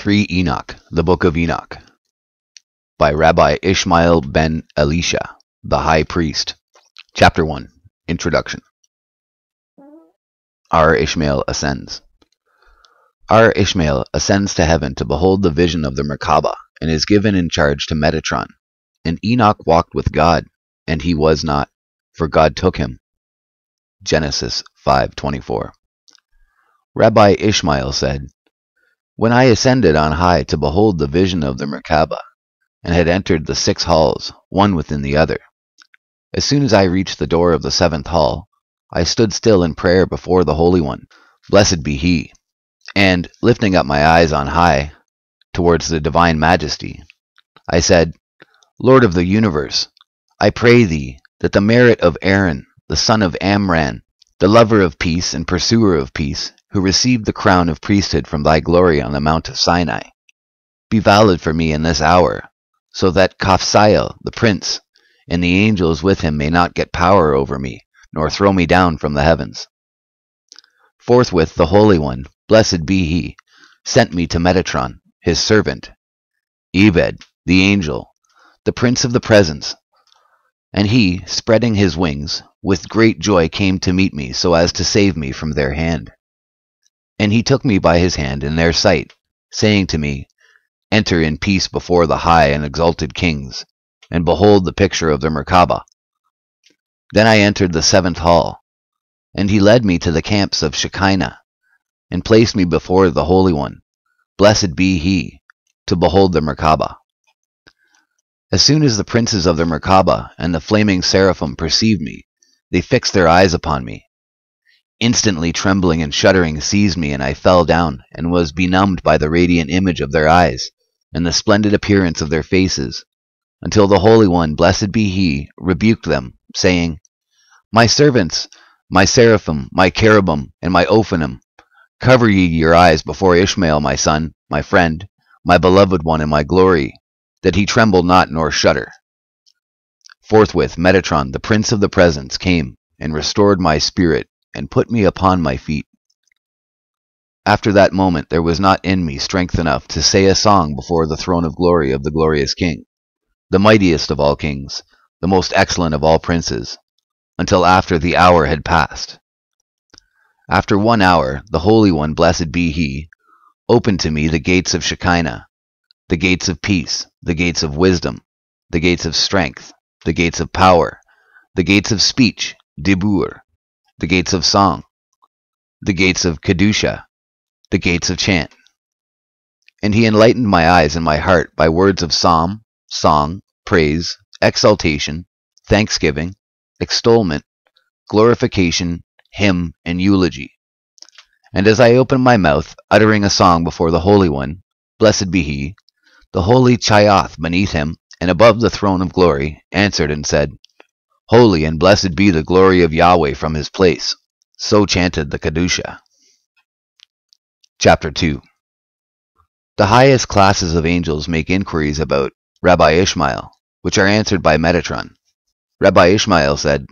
3 Enoch, the Book of Enoch, by Rabbi Ishmael ben Elisha, the High Priest. Chapter 1, Introduction. Our Ishmael ascends. Our Ishmael ascends to heaven to behold the vision of the Merkabah, and is given in charge to Metatron. And Enoch walked with God, and he was not, for God took him. Genesis 5:24. Rabbi Ishmael said, When I ascended on high to behold the vision of the Merkabah, and had entered the 6 halls, one within the other, as soon as I reached the door of the 7th hall, I stood still in prayer before the Holy One, blessed be He, and, lifting up my eyes on high, towards the divine majesty, I said, Lord of the universe, I pray Thee that the merit of Aaron, the son of Amram, the lover of peace and pursuer of peace, who received the crown of priesthood from Thy glory on the Mount of Sinai, be valid for me in this hour, so that Kophsiel, the prince, and the angels with him may not get power over me, nor throw me down from the heavens. Forthwith the Holy One, blessed be He, sent me to Metatron, his servant, Ebed, the angel, the prince of the presence. And he, spreading his wings, with great joy came to meet me, so as to save me from their hand. And he took me by his hand in their sight, saying to me, Enter in peace before the high and exalted kings, and behold the picture of the Merkabah. Then I entered the 7th hall, and he led me to the camps of Shekinah, and placed me before the Holy One, blessed be He, to behold the Merkabah. As soon as the princes of the Merkabah and the flaming seraphim perceived me, they fixed their eyes upon me. Instantly trembling and shuddering seized me, and I fell down, and was benumbed by the radiant image of their eyes, and the splendid appearance of their faces, until the Holy One, blessed be He, rebuked them, saying, My servants, my seraphim, my cherubim, and my Ophanim, cover ye your eyes before Ishmael my son, my friend, my beloved one, and my glory, that he tremble not nor shudder. Forthwith Metatron, the prince of the presence, came, and restored my spirit, and put me upon my feet. After that moment there was not in me strength enough to say a song before the throne of glory of the glorious King, the mightiest of all kings, the most excellent of all princes, until after the hour had passed. After 1 hour, the Holy One, blessed be He, opened to me the gates of Shekinah, the gates of peace, the gates of wisdom, the gates of strength, the gates of power, the gates of speech, dibur, the gates of song, the gates of kedusha, the gates of chant. And He enlightened my eyes and my heart by words of psalm, song, praise, exaltation, thanksgiving, extolment, glorification, hymn, and eulogy. And as I opened my mouth, uttering a song before the Holy One, blessed be He, the holy Chayoth beneath Him, and above the throne of glory, answered and said, Holy and blessed be the glory of Yahweh from His place. So chanted the Kedusha. Chapter 2. The highest classes of angels make inquiries about Rabbi Ishmael, which are answered by Metatron. Rabbi Ishmael said,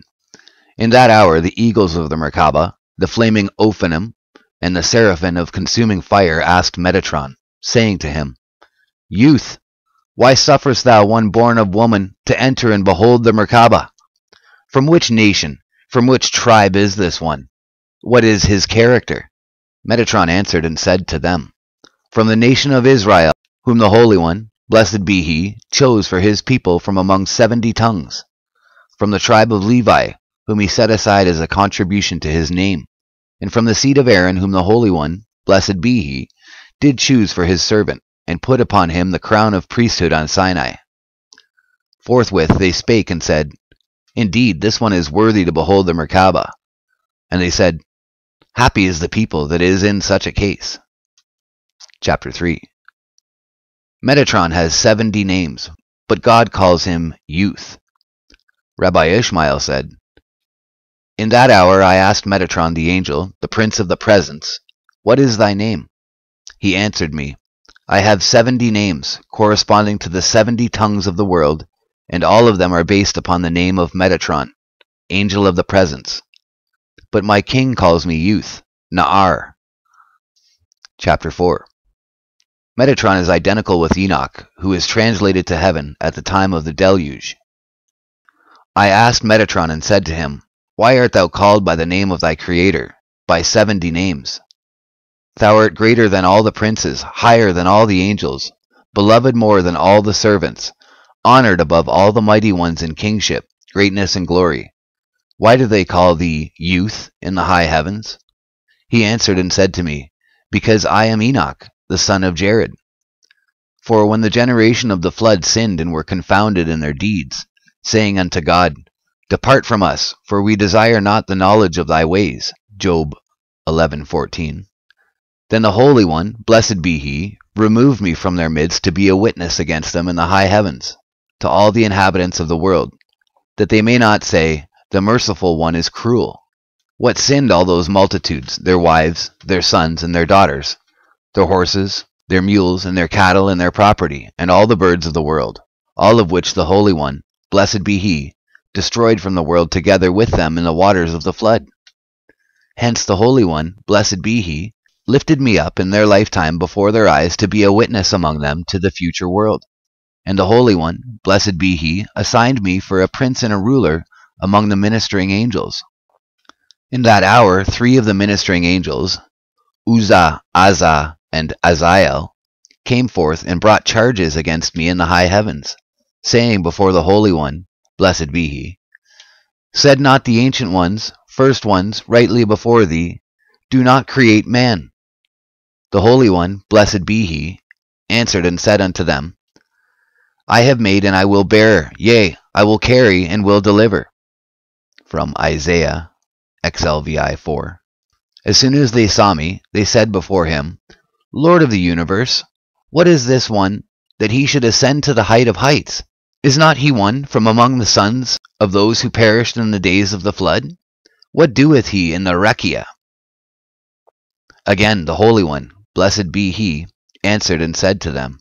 In that hour the eagles of the Merkabah, the flaming Ophanim, and the seraphim of consuming fire asked Metatron, saying to him, Youth, why sufferest thou one born of woman to enter and behold the Merkabah? From which nation, from which tribe is this one? What is his character? Metatron answered and said to them, From the nation of Israel, whom the Holy One, blessed be He, chose for His people from among 70 tongues. From the tribe of Levi, whom He set aside as a contribution to His name. And from the seed of Aaron, whom the Holy One, blessed be He, did choose for His servant, and put upon him the crown of priesthood on Sinai. Forthwith they spake and said, Indeed, this one is worthy to behold the Merkabah. And they said, Happy is the people that is in such a case. Chapter 3. Metatron has 70 names, but God calls him Youth. Rabbi Ishmael said, In that hour I asked Metatron the angel, the prince of the presence, What is thy name? He answered me, I have 70 names, corresponding to the 70 tongues of the world, and all of them are based upon the name of Metatron, angel of the presence. But my king calls me Youth, Na'ar. Chapter 4. Metatron is identical with Enoch, who is translated to heaven at the time of the deluge. I asked Metatron and said to him, Why art thou called by the name of thy Creator, by 70 names? Thou art greater than all the princes, higher than all the angels, beloved more than all the servants, honored above all the mighty ones in kingship, greatness, and glory. Why do they call thee youth in the high heavens? He answered and said to me, Because I am Enoch, the son of Jared. For when the generation of the flood sinned and were confounded in their deeds, saying unto God, Depart from us, for we desire not the knowledge of thy ways. Job 11:14. Then the Holy One, blessed be he, removed me from their midst to be a witness against them in the high heavens, to all the inhabitants of the world, that they may not say, The merciful one is cruel. What sinned all those multitudes, their wives, their sons, and their daughters, their horses, their mules, and their cattle, and their property, and all the birds of the world, all of which the Holy One, blessed be he, destroyed from the world together with them in the waters of the flood. Hence the Holy One, blessed be he, lifted me up in their lifetime before their eyes to be a witness among them to the future world. And the Holy One, blessed be he, assigned me for a prince and a ruler among the ministering angels. In that hour 3 of the ministering angels, Uzzah, Azza, and Azael, came forth and brought charges against me in the high heavens, saying before the Holy One, blessed be he, Said not the ancient ones, first ones, rightly before thee, Do not create man. The Holy One, blessed be he, answered and said unto them, I have made and I will bear, yea, I will carry and will deliver. From Isaiah, XLVI 4. As soon as they saw me, they said before him, Lord of the universe, what is this one, that he should ascend to the height of heights? Is not he one from among the sons of those who perished in the days of the flood? What doeth he in the Rekia? Again the Holy One, blessed be he, answered and said to them,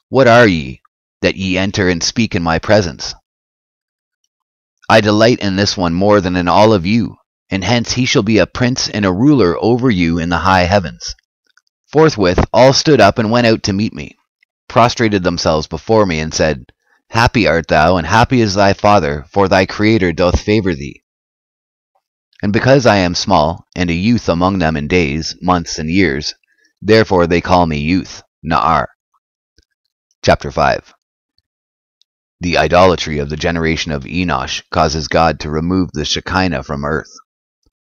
What are ye, that ye enter and speak in my presence? I delight in this one more than in all of you, and hence he shall be a prince and a ruler over you in the high heavens. Forthwith all stood up and went out to meet me, prostrated themselves before me, and said, Happy art thou, and happy is thy Father, for thy Creator doth favor thee. And because I am small, and a youth among them in days, months, and years, therefore they call me youth, Na'ar. Chapter 5. The idolatry of the generation of Enoch causes God to remove the Shekinah from earth.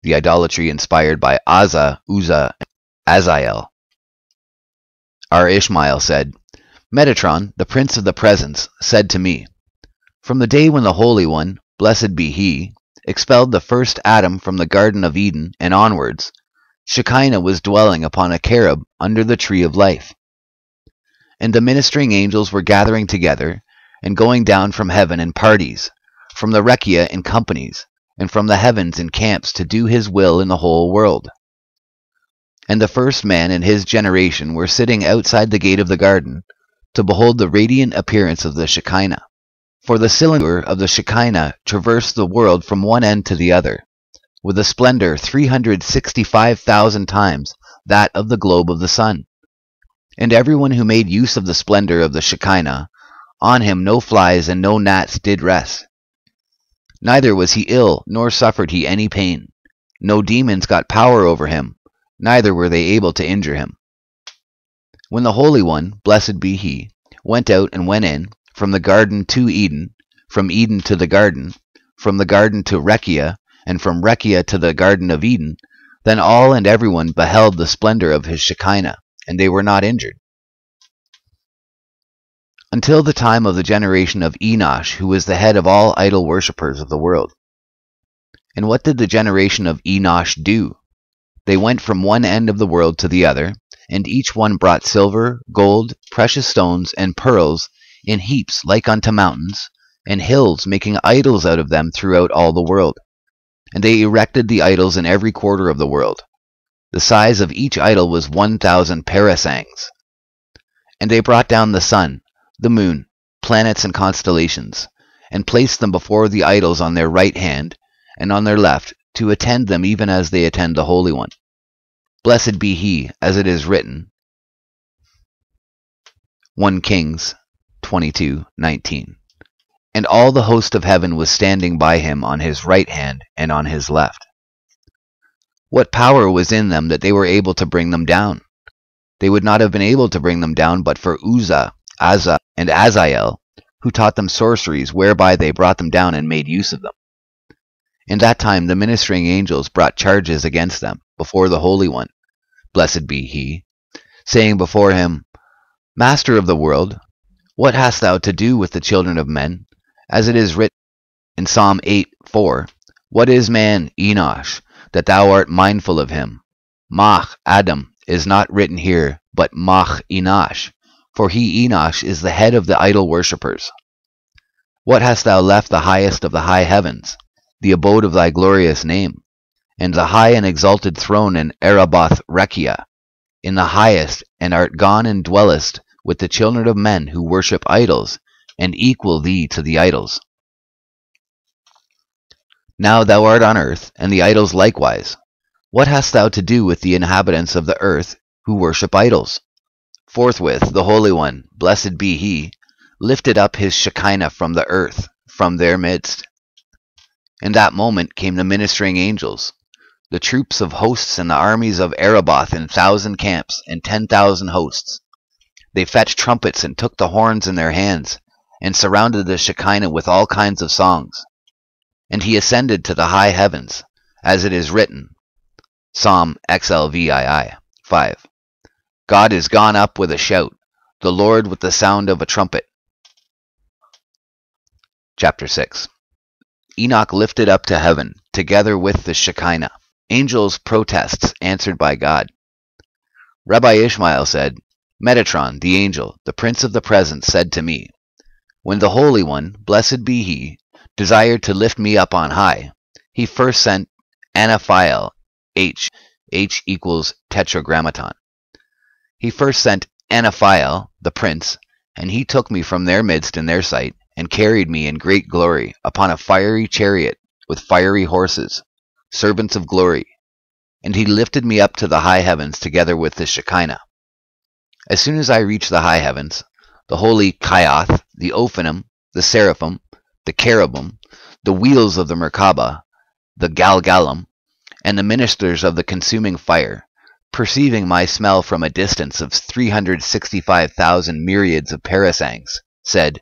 The idolatry inspired by Azza, Uzzah, and Azael. Our Ishmael said, Metatron, the prince of the presence, said to me, From the day when the Holy One, blessed be he, expelled the first Adam from the Garden of Eden and onwards, Shekinah was dwelling upon a cherub under the tree of life. And the ministering angels were gathering together, and going down from heaven in parties, from the Rekia in companies, and from the heavens in camps to do his will in the whole world. And the first man and his generation were sitting outside the gate of the garden, to behold the radiant appearance of the Shekinah. For the cylinder of the Shekinah traversed the world from one end to the other, with a splendor 365,000 times that of the globe of the sun. And everyone who made use of the splendor of the Shekinah, on him no flies and no gnats did rest. Neither was he ill, nor suffered he any pain. No demons got power over him, neither were they able to injure him. When the Holy One, blessed be he, went out and went in, from the garden to Eden, from Eden to the garden to Rekia, and from Rekia to the Garden of Eden, then all and everyone beheld the splendor of his Shekinah, and they were not injured. Until the time of the generation of Enoch, who was the head of all idol worshippers of the world. And what did the generation of Enoch do? They went from one end of the world to the other, and each one brought silver, gold, precious stones, and pearls in heaps like unto mountains, and hills, making idols out of them throughout all the world. And they erected the idols in every quarter of the world. The size of each idol was 1,000 parasangs. And they brought down the sun, the moon, planets, and constellations, and placed them before the idols on their right hand, and on their left, to attend them even as they attend the Holy One. Blessed be he, as it is written, 1 Kings 22:19. And all the host of heaven was standing by him on his right hand and on his left. What power was in them that they were able to bring them down? They would not have been able to bring them down but for Uzzah, Asa, and Azael, who taught them sorceries whereby they brought them down and made use of them. In that time the ministering angels brought charges against them before the Holy One, blessed be he, saying before him, Master of the world, what hast thou to do with the children of men? As it is written in Psalm 8:4, What is man, Enoch, that thou art mindful of him? Mach Adam is not written here, but Mach Enoch, for he Enoch is the head of the idol worshippers. What hast thou left the highest of the high heavens, the abode of thy glorious name, and the high and exalted throne in Araboth Rechia, in the highest, and art gone and dwellest with the children of men who worship idols, and equal thee to the idols. Now thou art on earth, and the idols likewise. What hast thou to do with the inhabitants of the earth who worship idols? Forthwith the Holy One, blessed be he, lifted up his Shekinah from the earth, from their midst. In that moment came the ministering angels, the troops of hosts and the armies of Araboth in 1,000 camps and 10,000 hosts. They fetched trumpets and took the horns in their hands, and surrounded the Shekinah with all kinds of songs. And he ascended to the high heavens, as it is written, Psalm XLVII 5. God is gone up with a shout, the Lord with the sound of a trumpet. Chapter 6. Enoch lifted up to heaven, together with the Shekinah. Angels' protests answered by God. Rabbi Ishmael said, Metatron, the angel, the prince of the presence, said to me, When the Holy One, blessed be he, desired to lift me up on high, he first sent Anaphiel, H equals tetragrammaton. He first sent Anaphiel, the prince, and he took me from their midst in their sight, and carried me in great glory upon a fiery chariot with fiery horses, servants of glory, and he lifted me up to the high heavens together with the Shekinah. As soon as I reached the high heavens, the holy Kioth, the Ophanim, the Seraphim, the Cherubim, the wheels of the Merkabah, the Galgalam, and the ministers of the consuming fire, perceiving my smell from a distance of 365,000 myriads of parasangs, said,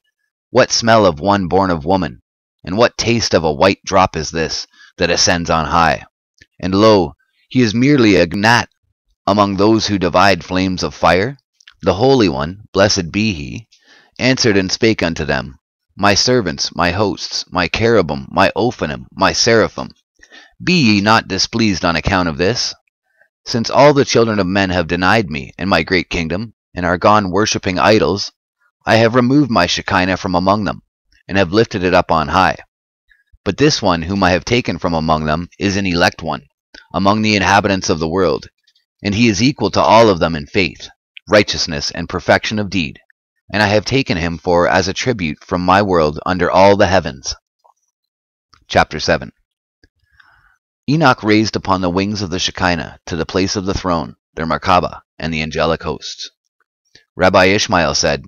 What smell of one born of woman, and what taste of a white drop is this that ascends on high? And lo, he is merely a gnat among those who divide flames of fire. The Holy One, blessed be he, answered and spake unto them, My servants, my hosts, my cherubim, my Ophanim, my seraphim, be ye not displeased on account of this? Since all the children of men have denied me and my great kingdom, and are gone worshipping idols, I have removed my Shekinah from among them, and have lifted it up on high. But this one whom I have taken from among them is an elect one, among the inhabitants of the world, and he is equal to all of them in faith, righteousness, and perfection of deed, and I have taken him for as a tribute from my world under all the heavens. Chapter 7. Enoch raised upon the wings of the Shekinah to the place of the throne, their Merkabah, and the angelic hosts. Rabbi Ishmael said,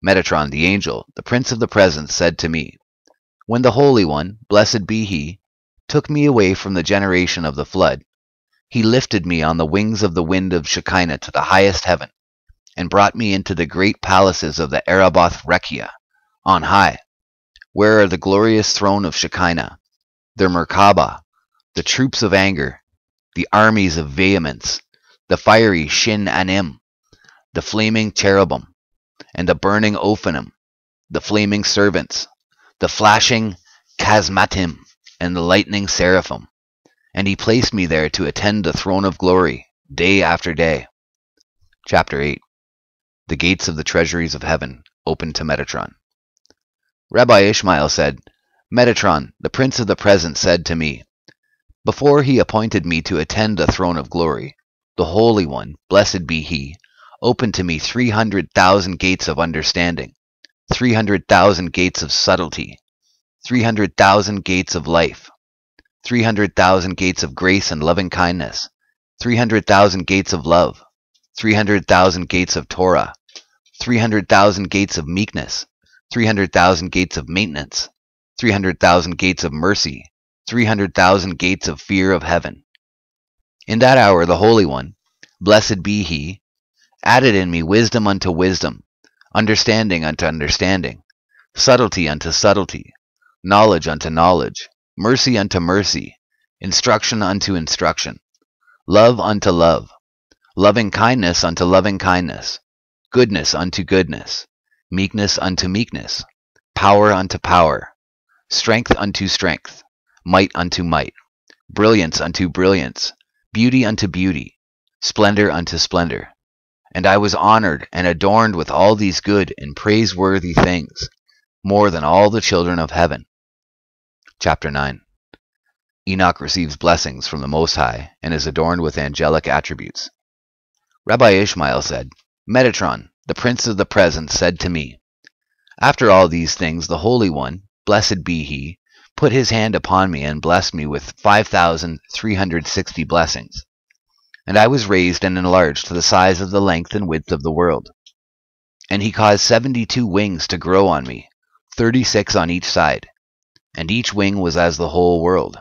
Metatron, the angel, the prince of the presence, said to me, When the Holy One, blessed be he, took me away from the generation of the flood, he lifted me on the wings of the wind of Shekinah to the highest heaven, and brought me into the great palaces of the Araboth Rechia, on high, where are the glorious throne of Shekinah, their Merkabah, the troops of anger, the armies of vehemence, the fiery Shin Anim, the flaming cherubim, and the burning Ophanim, the flaming servants, the flashing Chasmatim, and the lightning seraphim. And he placed me there to attend the throne of glory, day after day. Chapter 8. The gates of the treasuries of heaven opened to Metatron. Rabbi Ishmael said, Metatron, the prince of the presence, said to me, Before he appointed me to attend the throne of glory, the Holy One, blessed be he, opened to me 300,000 gates of understanding, 300,000 gates of subtlety, 300,000 gates of life, 300,000 gates of grace and loving kindness, 300,000 gates of love, 300,000 gates of Torah, 300,000 gates of meekness, 300,000 gates of maintenance, 300,000 gates of mercy, 300,000 gates of fear of heaven. In that hour the Holy One, blessed be He, added in me wisdom unto wisdom, understanding unto understanding, subtlety unto subtlety, knowledge unto knowledge, mercy unto mercy, instruction unto instruction, love unto love, loving kindness unto loving kindness, goodness unto goodness, meekness unto meekness, power unto power, strength unto strength, might unto might, brilliance unto brilliance, beauty unto beauty, splendor unto splendor. And I was honored and adorned with all these good and praiseworthy things, more than all the children of heaven. Chapter 9. Enoch receives blessings from the Most High and is adorned with angelic attributes. Rabbi Ishmael said, Metatron, the prince of the present, said to me, after all these things the Holy One, blessed be He, put His hand upon me and blessed me with 5,360 blessings. And I was raised and enlarged to the size of the length and width of the world. And He caused 72 wings to grow on me, 36 on each side, and each wing was as the whole world.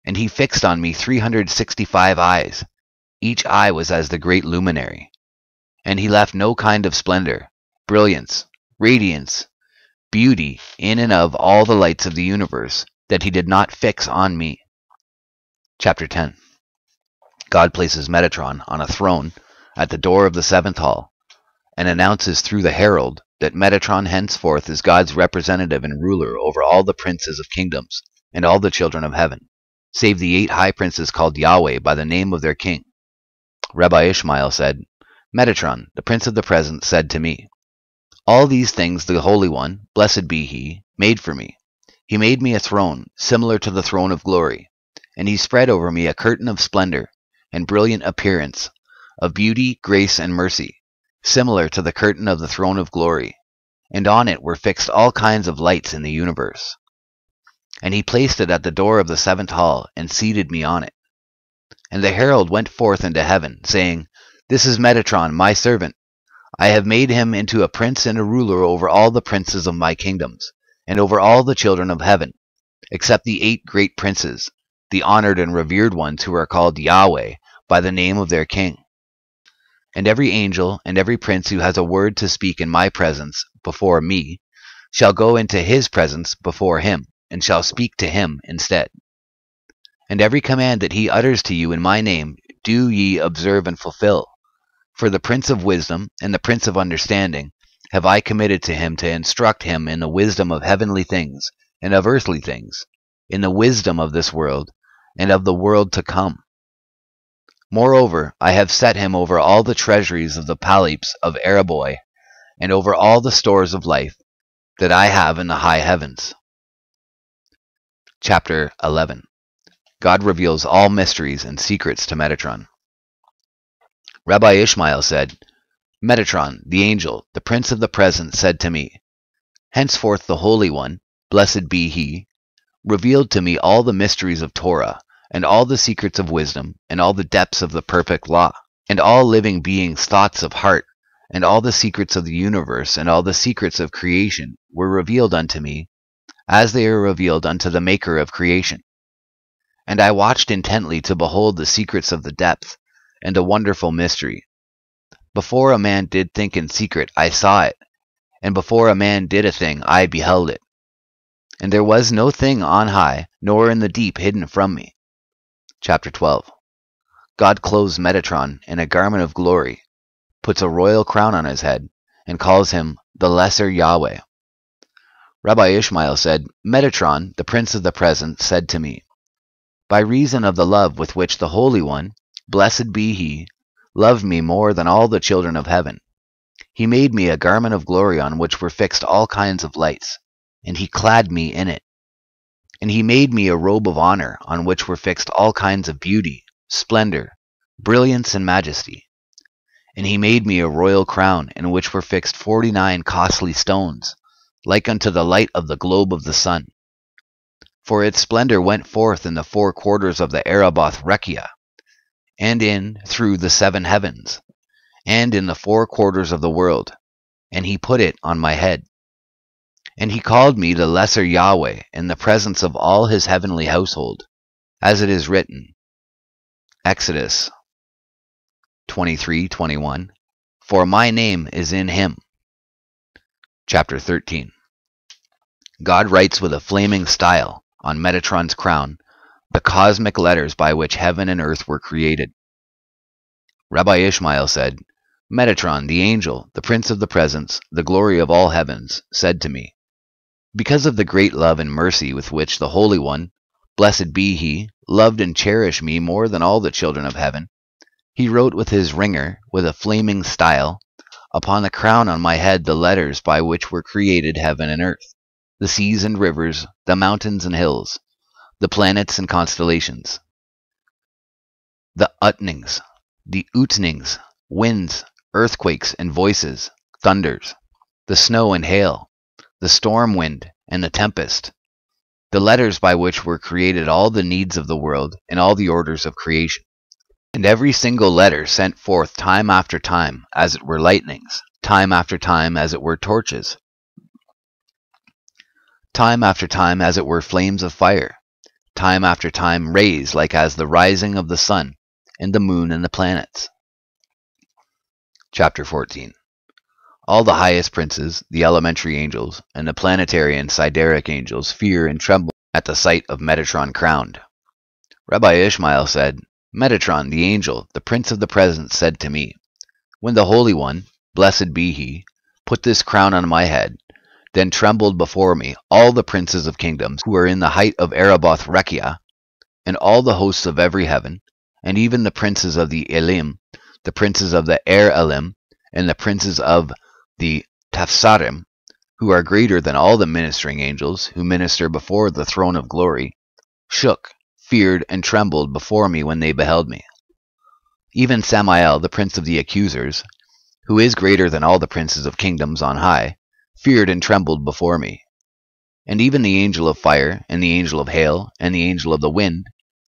And He fixed on me 365 eyes, each eye was as the great luminary. And He left no kind of splendor, brilliance, radiance, beauty in and of all the lights of the universe that He did not fix on me. Chapter 10. God places Metatron on a throne at the door of the seventh hall, and announces through the herald that Metatron henceforth is God's representative and ruler over all the princes of kingdoms and all the children of heaven, save the 8 high princes called Yahweh by the name of their king. Rabbi Ishmael said, Metatron, the prince of the present, said to me, all these things the Holy One, blessed be He, made for me. He made me a throne, similar to the throne of glory, and He spread over me a curtain of splendor and brilliant appearance, of beauty, grace, and mercy, similar to the curtain of the throne of glory, and on it were fixed all kinds of lights in the universe. And He placed it at the door of the seventh hall, and seated me on it. And the herald went forth into heaven, saying, This is Metatron, my servant. I have made him into a prince and a ruler over all the princes of my kingdoms, and over all the children of heaven, except the 8 great princes, the honored and revered ones who are called Yahweh by the name of their king. And every angel and every prince who has a word to speak in my presence before me shall go into his presence before him, and shall speak to him instead. And every command that he utters to you in my name do ye observe and fulfill. For the Prince of Wisdom and the Prince of Understanding have I committed to him to instruct him in the wisdom of heavenly things and of earthly things, in the wisdom of this world and of the world to come. Moreover, I have set him over all the treasuries of the palace of Araboi, and over all the stores of life that I have in the high heavens. Chapter 11. God reveals all mysteries and secrets to Metatron. Rabbi Ishmael said, Metatron, the angel, the prince of the present, said to me, henceforth the Holy One, blessed be He, revealed to me all the mysteries of Torah, and all the secrets of wisdom, and all the depths of the perfect law, and all living beings' thoughts of heart, and all the secrets of the universe, and all the secrets of creation were revealed unto me, as they are revealed unto the Maker of creation. And I watched intently to behold the secrets of the depth, and a wonderful mystery. Before a man did think in secret, I saw it, and before a man did a thing, I beheld it. And there was no thing on high, nor in the deep hidden from me. Chapter 12. God clothes Metatron in a garment of glory, puts a royal crown on his head, and calls him the Lesser Yahweh. Rabbi Ishmael said, Metatron, the prince of the present, said to me, by reason of the love with which the Holy One, blessed be He, loved me more than all the children of heaven, He made me a garment of glory on which were fixed all kinds of lights, and He clad me in it. And He made me a robe of honor on which were fixed all kinds of beauty, splendor, brilliance, and majesty. And He made me a royal crown in which were fixed 49 costly stones, like unto the light of the globe of the sun. For its splendor went forth in the 4 quarters of the Araboth Rekia, and in through the 7 heavens, and in the 4 quarters of the world, and he put it on my head. And he called me the lesser Yahweh in the presence of all his heavenly household, as it is written, Exodus 23:21, for my name is in him. Chapter 13. God writes with a flaming style on Metatron's crown the cosmic letters by which heaven and earth were created. Rabbi Ishmael said, Metatron, the angel, the prince of the presence, the glory of all heavens, said to me, because of the great love and mercy with which the Holy One, blessed be he, loved and cherished me more than all the children of heaven, he wrote with his ringer, with a flaming style, upon the crown on my head the letters by which were created heaven and earth, the seas and rivers, the mountains and hills, the planets and constellations, the utnings, the ootnings, winds, earthquakes and voices, thunders, the snow and hail, the storm wind and the tempest, the letters by which were created all the needs of the world and all the orders of creation. And every single letter sent forth time after time, as it were lightnings, time after time as it were torches, time after time as it were flames of fire, time after time rays like as the rising of the sun, and the moon and the planets. Chapter 14. All the highest princes, the elementary angels, and the planetary and sideric angels fear and tremble at the sight of Metatron crowned. Rabbi Ishmael said, Metatron, the angel, the prince of the presence, said to me, when the Holy One, blessed be he, put this crown on my head, then trembled before me all the princes of kingdoms who are in the height of Araboth Rekia, and all the hosts of every heaven, and even the princes of the Elim, the princes of the Elim, and the princes of the Tafsarim, who are greater than all the ministering angels who minister before the throne of glory, shook, feared, and trembled before me when they beheld me. Even Samael, the prince of the accusers, who is greater than all the princes of kingdoms on high, feared and trembled before me. And even the angel of fire, and the angel of hail, and the angel of the wind,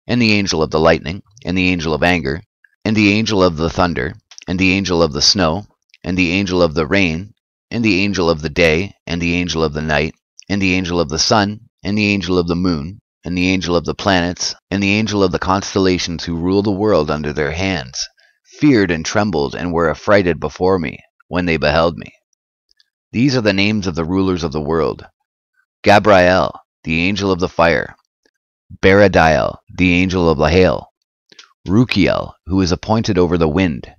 and the angel of the lightning, and the angel of anger, and the angel of the thunder, and the angel of the snow, and the angel of the rain, and the angel of the day, and the angel of the night, and the angel of the sun, and the angel of the moon, and the angel of the planets, and the angel of the constellations who rule the world under their hands, feared and trembled and were affrighted before me when they beheld me. These are the names of the rulers of the world: Gabriel, the angel of the fire; Baradiel, the angel of the hail; Rukiel, who is appointed over the wind;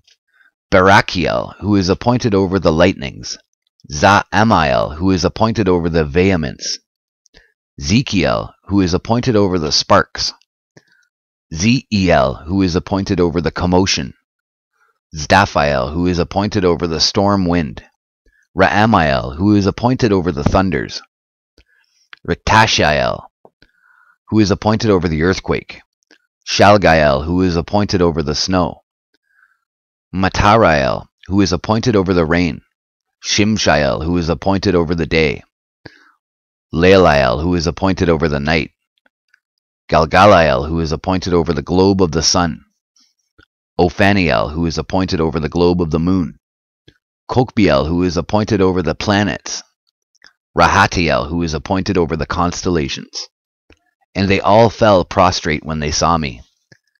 Barakiel, who is appointed over the lightnings; Zaamiel, who is appointed over the vehemence; Ezekiel, who is appointed over the sparks; Zeel, who is appointed over the commotion; Zdaphiel, who is appointed over the storm wind; Raamiel, who is appointed over the thunders; Retashael, who is appointed over the earthquake; Shalgael, who is appointed over the snow; Matarael, who is appointed over the rain; Shimshael, who is appointed over the day; Laeliel, who is appointed over the night; Galgalael, who is appointed over the globe of the sun; Ophaniel, who is appointed over the globe of the moon; Kokbiel, who is appointed over the planets; Rahatiel, who is appointed over the constellations. And they all fell prostrate when they saw me,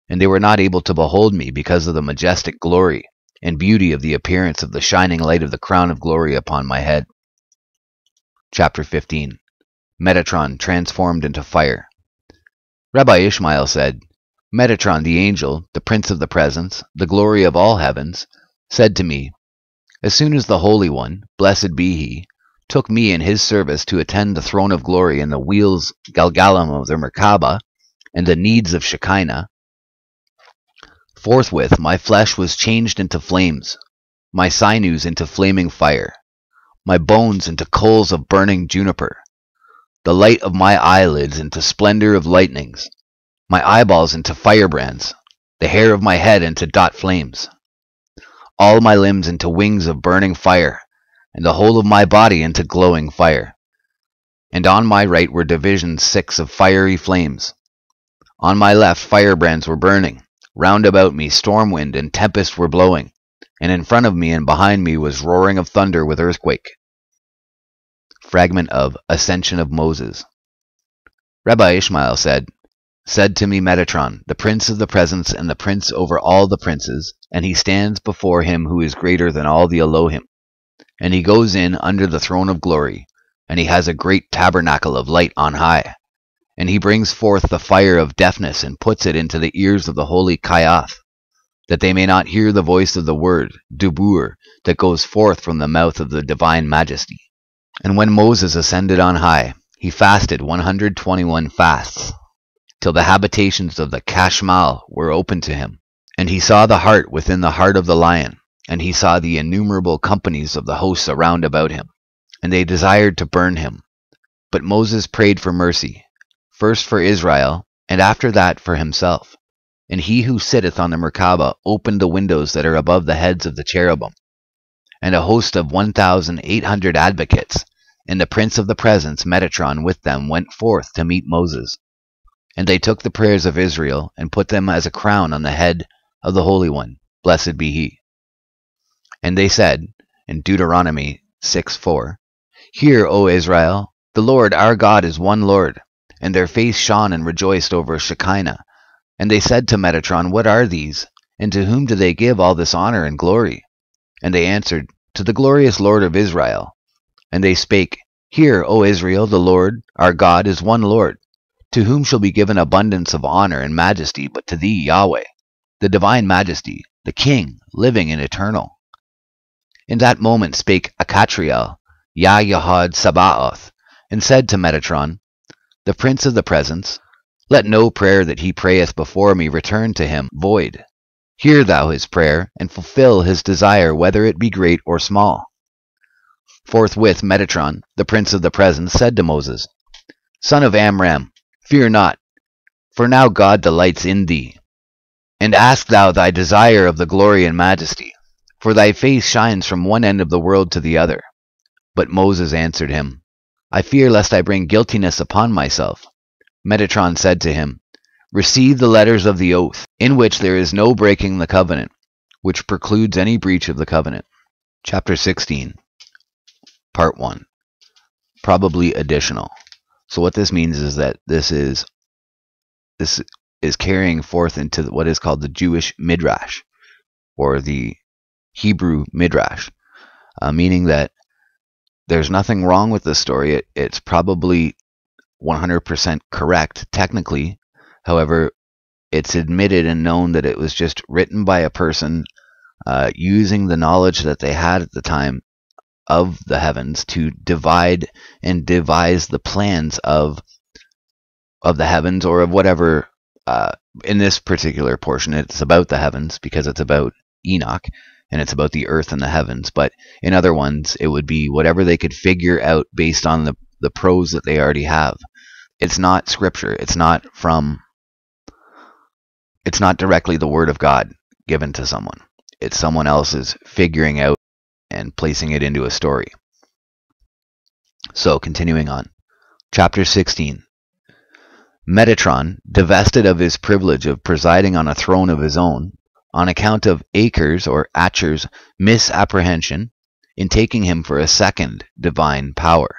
and they were not able to behold me because of the majestic glory and beauty of the appearance of the shining light of the crown of glory upon my head. Chapter 15. Metatron transformed into fire. Rabbi Ishmael said, Metatron the angel, the prince of the presence, the glory of all heavens, said to me, as soon as the Holy One, blessed be he, took me in his service to attend the throne of glory and the wheels Galgalam of the Merkaba and the needs of Shekinah, forthwith my flesh was changed into flames, my sinews into flaming fire, my bones into coals of burning juniper, the light of my eyelids into splendor of lightnings, my eyeballs into firebrands, the hair of my head into dot flames, all my limbs into wings of burning fire, and the whole of my body into glowing fire. And on my right were divisions 6 of fiery flames. On my left firebrands were burning, round about me storm wind and tempest were blowing, and in front of me and behind me was roaring of thunder with earthquake. Fragment of Ascension of Moses. Rabbi Ishmael said to me Metatron, the prince of the presence and the prince over all the princes, and he stands before him who is greater than all the Elohim. And he goes in under the throne of glory, and he has a great tabernacle of light on high. And he brings forth the fire of deafness and puts it into the ears of the holy Kayath, that they may not hear the voice of the word, Dubur, that goes forth from the mouth of the divine majesty. And when Moses ascended on high, he fasted 121 fasts, till the habitations of the Kashmal were opened to him. And he saw the heart within the heart of the lion, and he saw the innumerable companies of the hosts around about him, and they desired to burn him. But Moses prayed for mercy, first for Israel, and after that for himself. And he who sitteth on the Merkabah opened the windows that are above the heads of the cherubim. And a host of 1,800 advocates, and the prince of the presence, Metatron, with them went forth to meet Moses. And they took the prayers of Israel, and put them as a crown on the head of the Holy One, blessed be he. And they said, in Deuteronomy 6:4, Hear, O Israel, the Lord our God is one Lord. And their face shone and rejoiced over Shekinah. And they said to Metatron, What are these? And to whom do they give all this honor and glory? And they answered, To the glorious Lord of Israel. And they spake, Hear, O Israel, the Lord our God is one Lord. To whom shall be given abundance of honor and majesty but to thee, Yahweh, the divine majesty, the King, living and eternal? In that moment spake Akatriel, Yahud Sabaoth, and said to Metatron, the prince of the presence, Let no prayer that he prayeth before me return to him void. Hear thou his prayer, and fulfill his desire, whether it be great or small. Forthwith Metatron, the prince of the presence, said to Moses, Son of Amram, fear not, for now God delights in thee. And ask thou thy desire of the glory and majesty, for thy face shines from one end of the world to the other. But Moses answered him, I fear lest I bring guiltiness upon myself. Metatron said to him, Receive the letters of the oath, in which there is no breaking the covenant, which precludes any breach of the covenant. Chapter 16, Part 1. Probably additional. So what this means is that this is carrying forth into what is called the Jewish Midrash, or the Hebrew Midrash, meaning that there's nothing wrong with the story. It's probably 100% correct, technically. However, it's admitted and known that it was just written by a person using the knowledge that they had at the time of the heavens to divide and devise the plans of the heavens, or of whatever. In this particular portion, it's about the heavens because it's about Enoch, and it's about the earth and the heavens. But in other ones, it would be whatever they could figure out based on the prose that they already have. It's not scripture. It's not directly the word of God given to someone. It's someone else's figuring out and placing it into a story. So, continuing on. Chapter 16. Metatron, divested of his privilege of presiding on a throne of his own, on account of Acre's or Acher's misapprehension in taking him for a second divine power.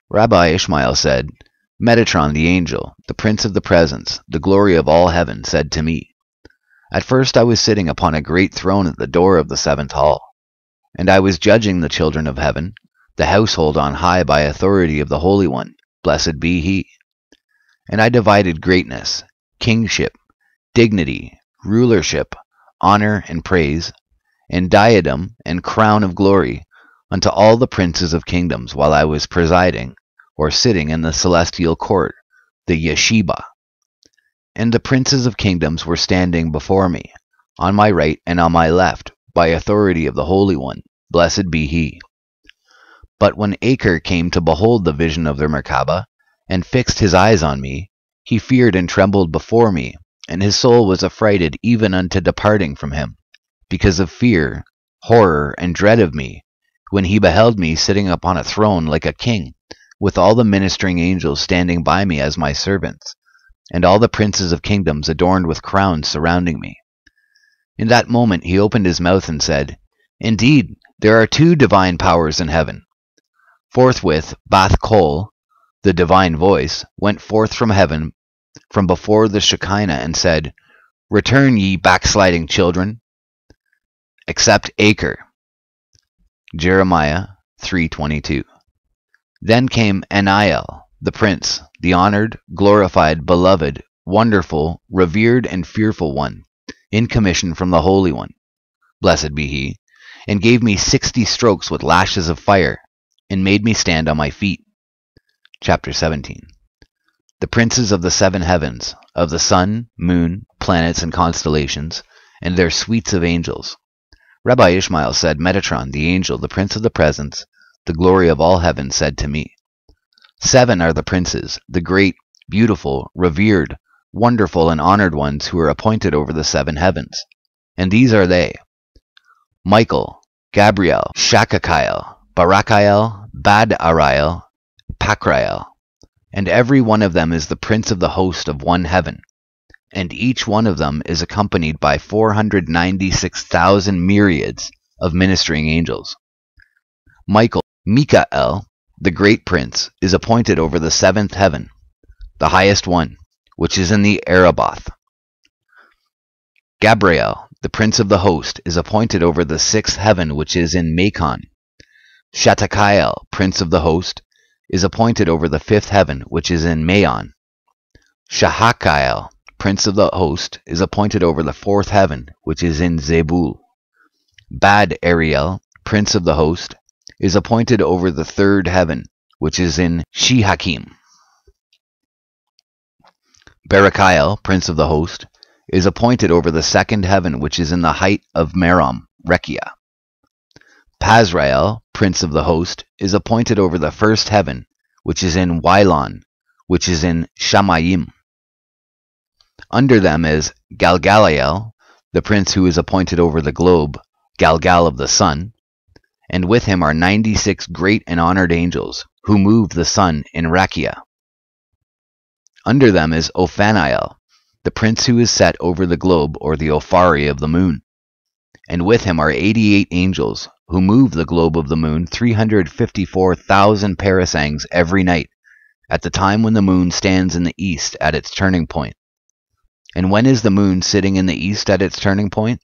Rabbi Ishmael said, Metatron the angel, the prince of the presence, the glory of all heaven, said to me, At first I was sitting upon a great throne at the door of the seventh hall, and I was judging the children of heaven, the household on high by authority of the Holy One, blessed be he. And I divided greatness, kingship, dignity, rulership, honor and praise, and diadem and crown of glory unto all the princes of kingdoms, while I was presiding, or sitting in the celestial court, the Yeshiva. And the princes of kingdoms were standing before me, on my right and on my left, by authority of the Holy One, blessed be he. But when Acher came to behold the vision of the Merkabah, and fixed his eyes on me, he feared and trembled before me, and his soul was affrighted even unto departing from him, because of fear, horror, and dread of me, when he beheld me sitting upon a throne like a king, with all the ministering angels standing by me as my servants, and all the princes of kingdoms adorned with crowns surrounding me. In that moment he opened his mouth and said, "Indeed, there are 2 divine powers in heaven." Forthwith Bath Kol, the divine voice, went forth from heaven from before the Shekinah and said, "Return, ye backsliding children, except Acre." Jeremiah 3:22. Then came Eniel, the prince, the honored, glorified, beloved, wonderful, revered, and fearful one, in commission from the Holy One, blessed be he, and gave me 60 strokes with lashes of fire, and made me stand on my feet. Chapter 17. The princes of the 7 heavens, of the sun, moon, planets, and constellations, and their suites of angels. Rabbi Ishmael said, Metatron, the angel, the prince of the presence, the glory of all heaven, said to me, 7 are the princes, the great, beautiful, revered, wonderful, and honored ones who are appointed over the 7 heavens. And these are they: Michael, Gabriel, Shakakiel, Barakiel, Bad-Ariel, Pakrael. And every one of them is the prince of the host of one heaven. And each one of them is accompanied by 496,000 myriads of ministering angels. Mikael, the great prince, is appointed over the 7th heaven, the highest one, which is in the Araboth. Gabriel, the prince of the host, is appointed over the 6th heaven, which is in Macon. Shatakiel, prince of the host, is appointed over the 5th heaven, which is in Maon. Shahakiel, prince of the host, is appointed over the 4th heaven, which is in Zebul. Bad-Ariel, prince of the host, is appointed over the 3rd heaven, which is in Shehakim. Barakiel, prince of the host, is appointed over the 2nd heaven, which is in the height of Merom, Rekia. Pazrael, prince of the host, is appointed over the 1st heaven, which is in Wylon, which is in Shamayim. Under them is Galgalael, the prince who is appointed over the globe, Galgal of the sun, and with him are 96 great and honored angels, who move the sun in Rakia. Under them is Ophaniel, the prince who is set over the globe, or the Ophari of the moon, and with him are 88 angels, who move the globe of the moon 354,000 parasangs every night, at the time when the moon stands in the east at its turning point. And when is the moon sitting in the east at its turning point?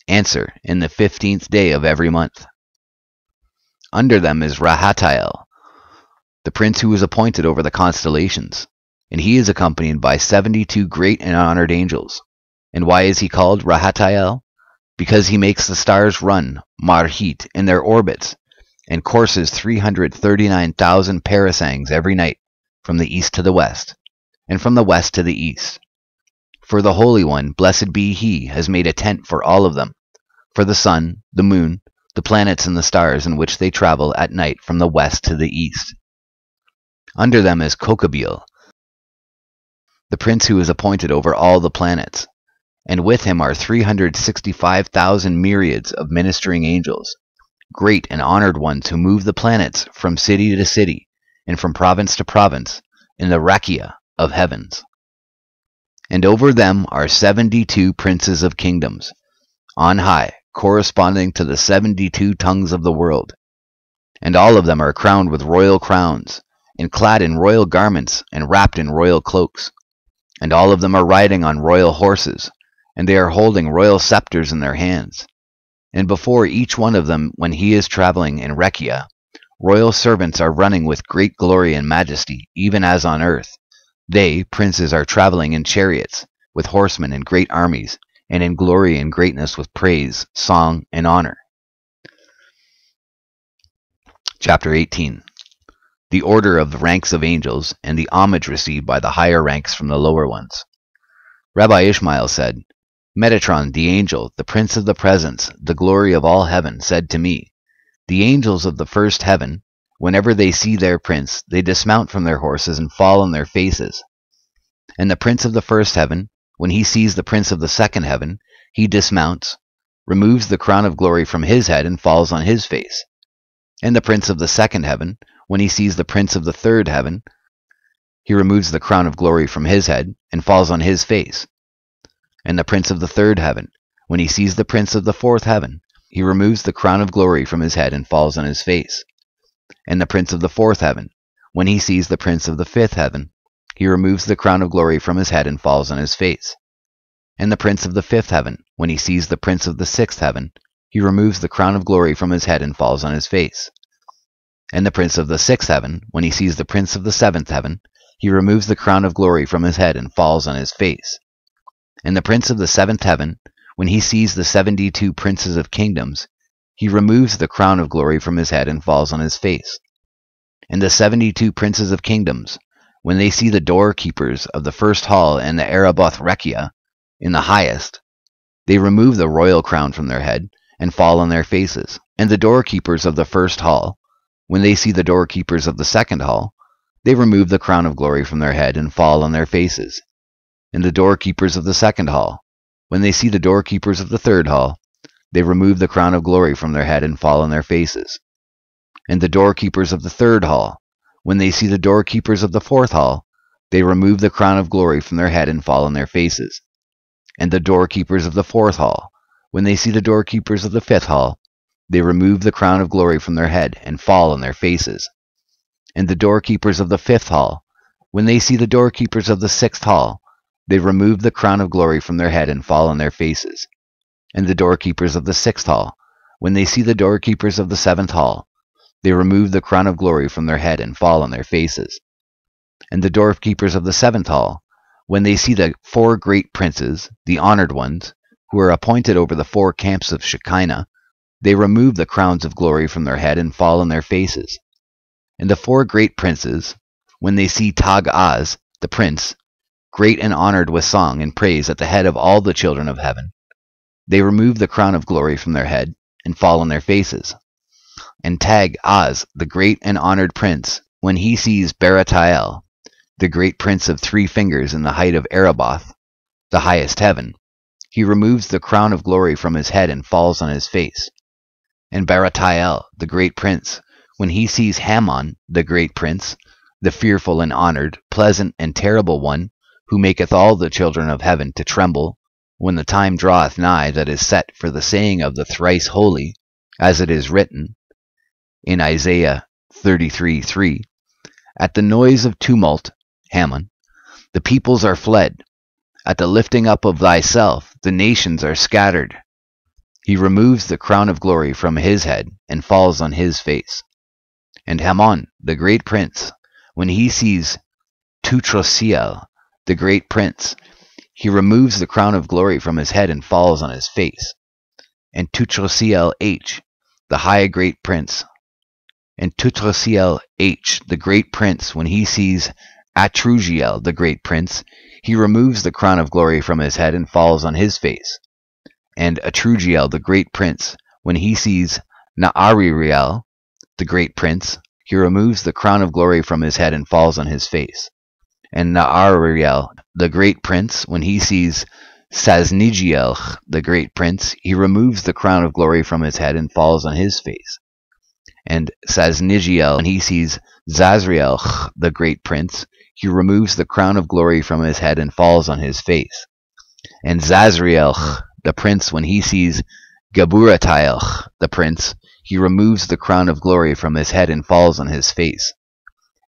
Answer, in the 15th day of every month. Under them is Rahatiel, the prince who is appointed over the constellations, and he is accompanied by 72 great and honored angels. And why is he called Rahatiel? Because he makes the stars run, marhit, in their orbits, and courses 339,000 parasangs every night, from the east to the west, and from the west to the east. For the Holy One, blessed be he, has made a tent for all of them, for the sun, the moon, the planets, and the stars, in which they travel at night from the west to the east. Under them is Kokabeel, the prince who is appointed over all the planets, and with him are 365,000 myriads of ministering angels, great and honored ones who move the planets from city to city, and from province to province, in the Rakia of heavens. And over them are 72 princes of kingdoms, on high, corresponding to the 72 tongues of the world. And all of them are crowned with royal crowns, and clad in royal garments, and wrapped in royal cloaks. And all of them are riding on royal horses, and they are holding royal scepters in their hands. And before each one of them, when he is traveling in Rekia, royal servants are running with great glory and majesty, even as on earth. They, princes, are traveling in chariots, with horsemen and great armies, and in glory and greatness with praise, song, and honor. Chapter 18. The order of the ranks of angels, and the homage received by the higher ranks from the lower ones. Rabbi Ishmael said, Metatron, the angel, the prince of the presence, the glory of all heaven, said to me, the angels of the 1st heaven, whenever they see their prince, they dismount from their horses and fall on their faces. And the prince of the 1st heaven, when he sees the prince of the 2nd heaven, he dismounts, removes the crown of glory from his head, and falls on his face. And the prince of the 2nd heaven, when he sees the prince of the 3rd heaven, he removes the crown of glory from his head, and falls on his face. And the prince of the 3rd heaven, when he sees the prince of the fourth heaven, he removes the crown of glory from his head and falls on his face. And the prince of the fourth heaven, when he sees the prince of the fifth heaven, he removes the crown of glory from his head and falls on his face. And the prince of the fifth heaven, when he sees the prince of the sixth heaven, he removes the crown of glory from his head and falls on his face. And the prince of the sixth heaven, when he sees the prince of the seventh heaven, he removes the crown of glory from his head and falls on his face. And the prince of the seventh heaven, when he sees the 72 princes of kingdoms, he removes the crown of glory from his head and falls on his face. And the 72 princes of kingdoms, when they see the doorkeepers of the first hall and the Araboth Rekia in the highest, they remove the royal crown from their head and fall on their faces. And the doorkeepers of the first hall, when they see the doorkeepers of the second hall, they remove the crown of glory from their head and fall on their faces. And the doorkeepers of the second hall, when they see the doorkeepers of the third hall, they remove the crown of glory from their head and fall on their faces. And the doorkeepers of the third hall, when they see the doorkeepers of the fourth hall, they remove the crown of glory from their head and fall on their faces. And the doorkeepers of the fourth hall, when they see the doorkeepers of the fifth hall, they remove the crown of glory from their head and fall on their faces. And the doorkeepers of the fifth hall, when they see the doorkeepers of the sixth hall, they remove the crown of glory from their head and fall on their faces. And the doorkeepers of the sixth hall, when they see the doorkeepers of the seventh hall, they remove the crown of glory from their head and fall on their faces. And the doorkeepers of the seventh hall, when they see the 4 great princes, the honored ones, who are appointed over the 4 camps of Shekinah, they remove the crowns of glory from their head and fall on their faces. And the 4 great princes, when they see Tag-Az, the prince, great and honored with song and praise at the head of all the children of heaven, they remove the crown of glory from their head and fall on their faces. And Tag-Az, the great and honored prince, when he sees Baratael, the great prince of 3 fingers in the height of Araboth, the highest heaven, he removes the crown of glory from his head and falls on his face. And Baratael, the great prince, when he sees Hammon, the great prince, the fearful and honored, pleasant and terrible one, who maketh all the children of heaven to tremble, when the time draweth nigh that is set for the saying of the thrice holy, as it is written in Isaiah 33:3, at the noise of tumult, Hammon, the peoples are fled. At the lifting up of thyself, the nations are scattered. He removes the crown of glory from his head and falls on his face. And Hammon, the great prince, when he sees Tutrosiel, the great prince, he removes the crown of glory from his head and falls on his face. And Tutrosiel H, the high great prince, and Tutrosiel H, the great prince, when he sees Atrugiel, the great prince, he removes the crown of glory from his head and falls on his face. And Atrugiel, the great prince, when he sees Naaririel, the great prince, he removes the crown of glory from his head and falls on his face. And Naaririel, the great prince, when he sees Saznigiel, the great prince, he removes the crown of glory from his head and falls on his face. And Saznigiel, when he sees Zazriel, the great prince, he removes the crown of glory from his head and falls on his face. And Zazriel, the prince, when he sees Gaburatael, the prince, he removes the crown of glory from his head and falls on his face.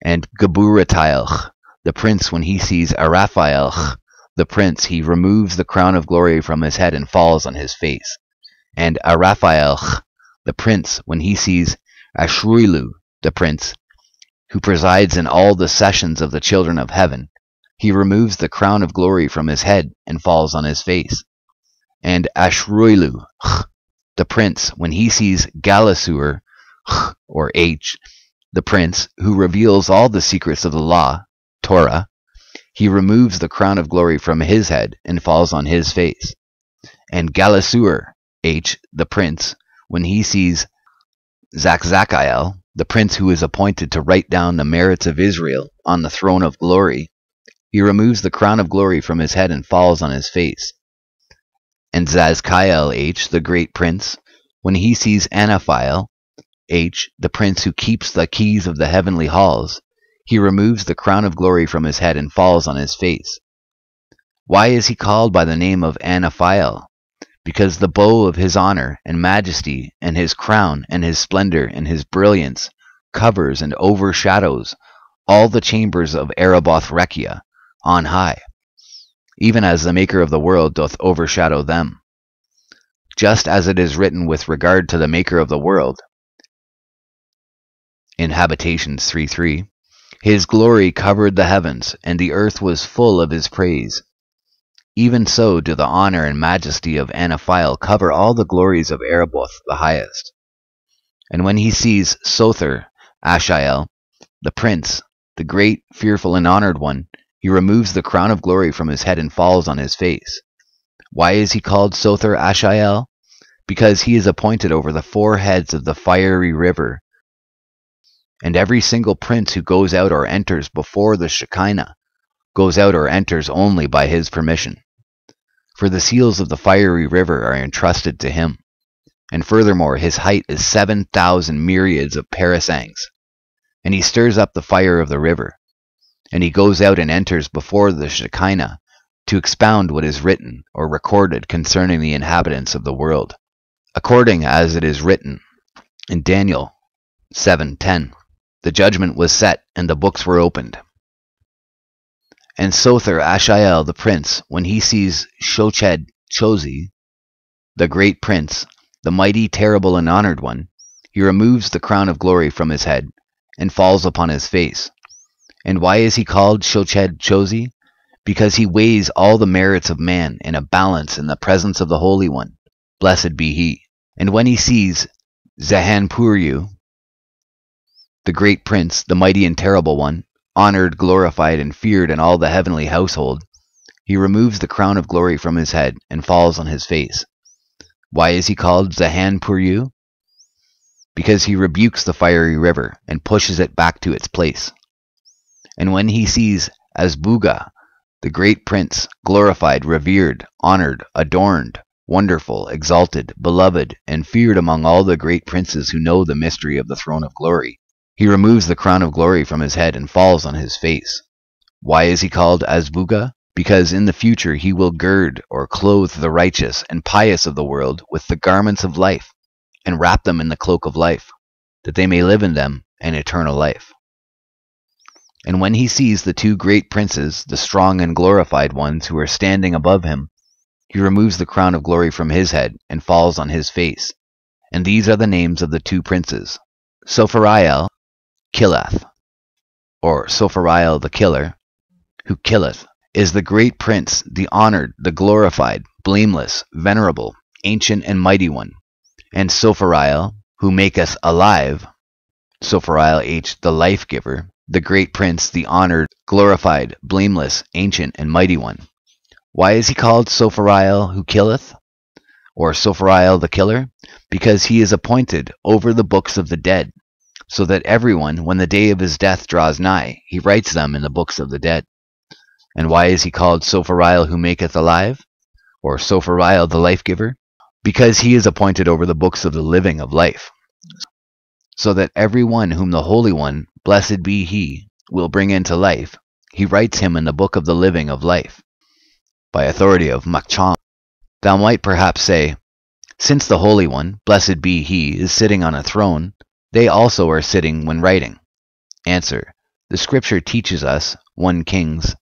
And Gaburatael, the prince, when he sees Araphael, the prince, he removes the crown of glory from his head and falls on his face. And Araphael, the prince, when he sees Ashruilu, the prince, who presides in all the sessions of the children of heaven, he removes the crown of glory from his head and falls on his face. And Ashruilu, the prince, when he sees Galasur, or H, the prince, who reveals all the secrets of the law, Torah, he removes the crown of glory from his head and falls on his face. And Galasur, H, the prince, when he sees Zakzakael, the prince who is appointed to write down the merits of Israel on the throne of glory, he removes the crown of glory from his head and falls on his face. And Zazkael H, the great prince, when he sees Anaphiel H, the prince who keeps the keys of the heavenly halls, he removes the crown of glory from his head and falls on his face. Why is he called by the name of Anaphiel? because the bow of his honor and majesty and his crown and his splendor and his brilliance covers and overshadows all the chambers of Ereboth Rekia on high, even as the Maker of the world doth overshadow them. Just as it is written with regard to the Maker of the world, in Habitations 3:3, his glory covered the heavens, and the earth was full of his praise. Even so do the honor and majesty of Anaphile cover all the glories of Ereboth the highest. And when he sees Sother Ashael, the prince, the great, fearful, and honored one, he removes the crown of glory from his head and falls on his face. Why is he called Sother Ashael? Because he is appointed over the 4 heads of the fiery river. And every single prince who goes out or enters before the Shekinah goes out or enters only by his permission. For the seals of the fiery river are entrusted to him. And furthermore, his height is 7,000 myriads of parasangs. And he stirs up the fire of the river. And he goes out and enters before the Shekinah to expound what is written or recorded concerning the inhabitants of the world, according as it is written in Daniel 7:10. The judgment was set, and the books were opened. And Sother Ashael the prince, when he sees Shoched Chosi, the great prince, the mighty, terrible, and honored one, he removes the crown of glory from his head, and falls upon his face. And why is he called Shoched Chosi? Because he weighs all the merits of man in a balance in the presence of the Holy One, blessed be he. And when he sees Zahanpuryu, the great prince, the mighty and terrible one, honored, glorified, and feared in all the heavenly household, he removes the crown of glory from his head and falls on his face. Why is he called Zahanpuryu? Because he rebukes the fiery river and pushes it back to its place. And when he sees Azbuga, the great prince, glorified, revered, honored, adorned, wonderful, exalted, beloved, and feared among all the great princes who know the mystery of the throne of glory, he removes the crown of glory from his head and falls on his face. Why is he called Azbuga? Because in the future he will gird or clothe the righteous and pious of the world with the garments of life, and wrap them in the cloak of life, that they may live in them an eternal life. And when he sees the 2 great princes, the strong and glorified ones who are standing above him, he removes the crown of glory from his head and falls on his face. And these are the names of the 2 princes: Sophariel Killeth, or Sophariel the killer, who killeth, is the great prince, the honored, the glorified, blameless, venerable, ancient, and mighty one. And Sophariel, who maketh alive, Sophariel H, the life giver, the great prince, the honored, glorified, blameless, ancient, and mighty one. Why is he called Sophariel who killeth, or Sophariel the killer? Because he is appointed over the books of the dead, so that everyone, when the day of his death draws nigh, he writes them in the books of the dead. And why is he called Sophariel who maketh alive, or Sophariel the life giver? Because he is appointed over the books of the living of life, so that every one whom the Holy One, blessed be he, will bring into life, he writes him in the book of the living of life. By authority of Makcham. Thou might perhaps say, since the Holy One, blessed be he, is sitting on a throne, they also are sitting when writing. Answer: the scripture teaches us, 1 Kings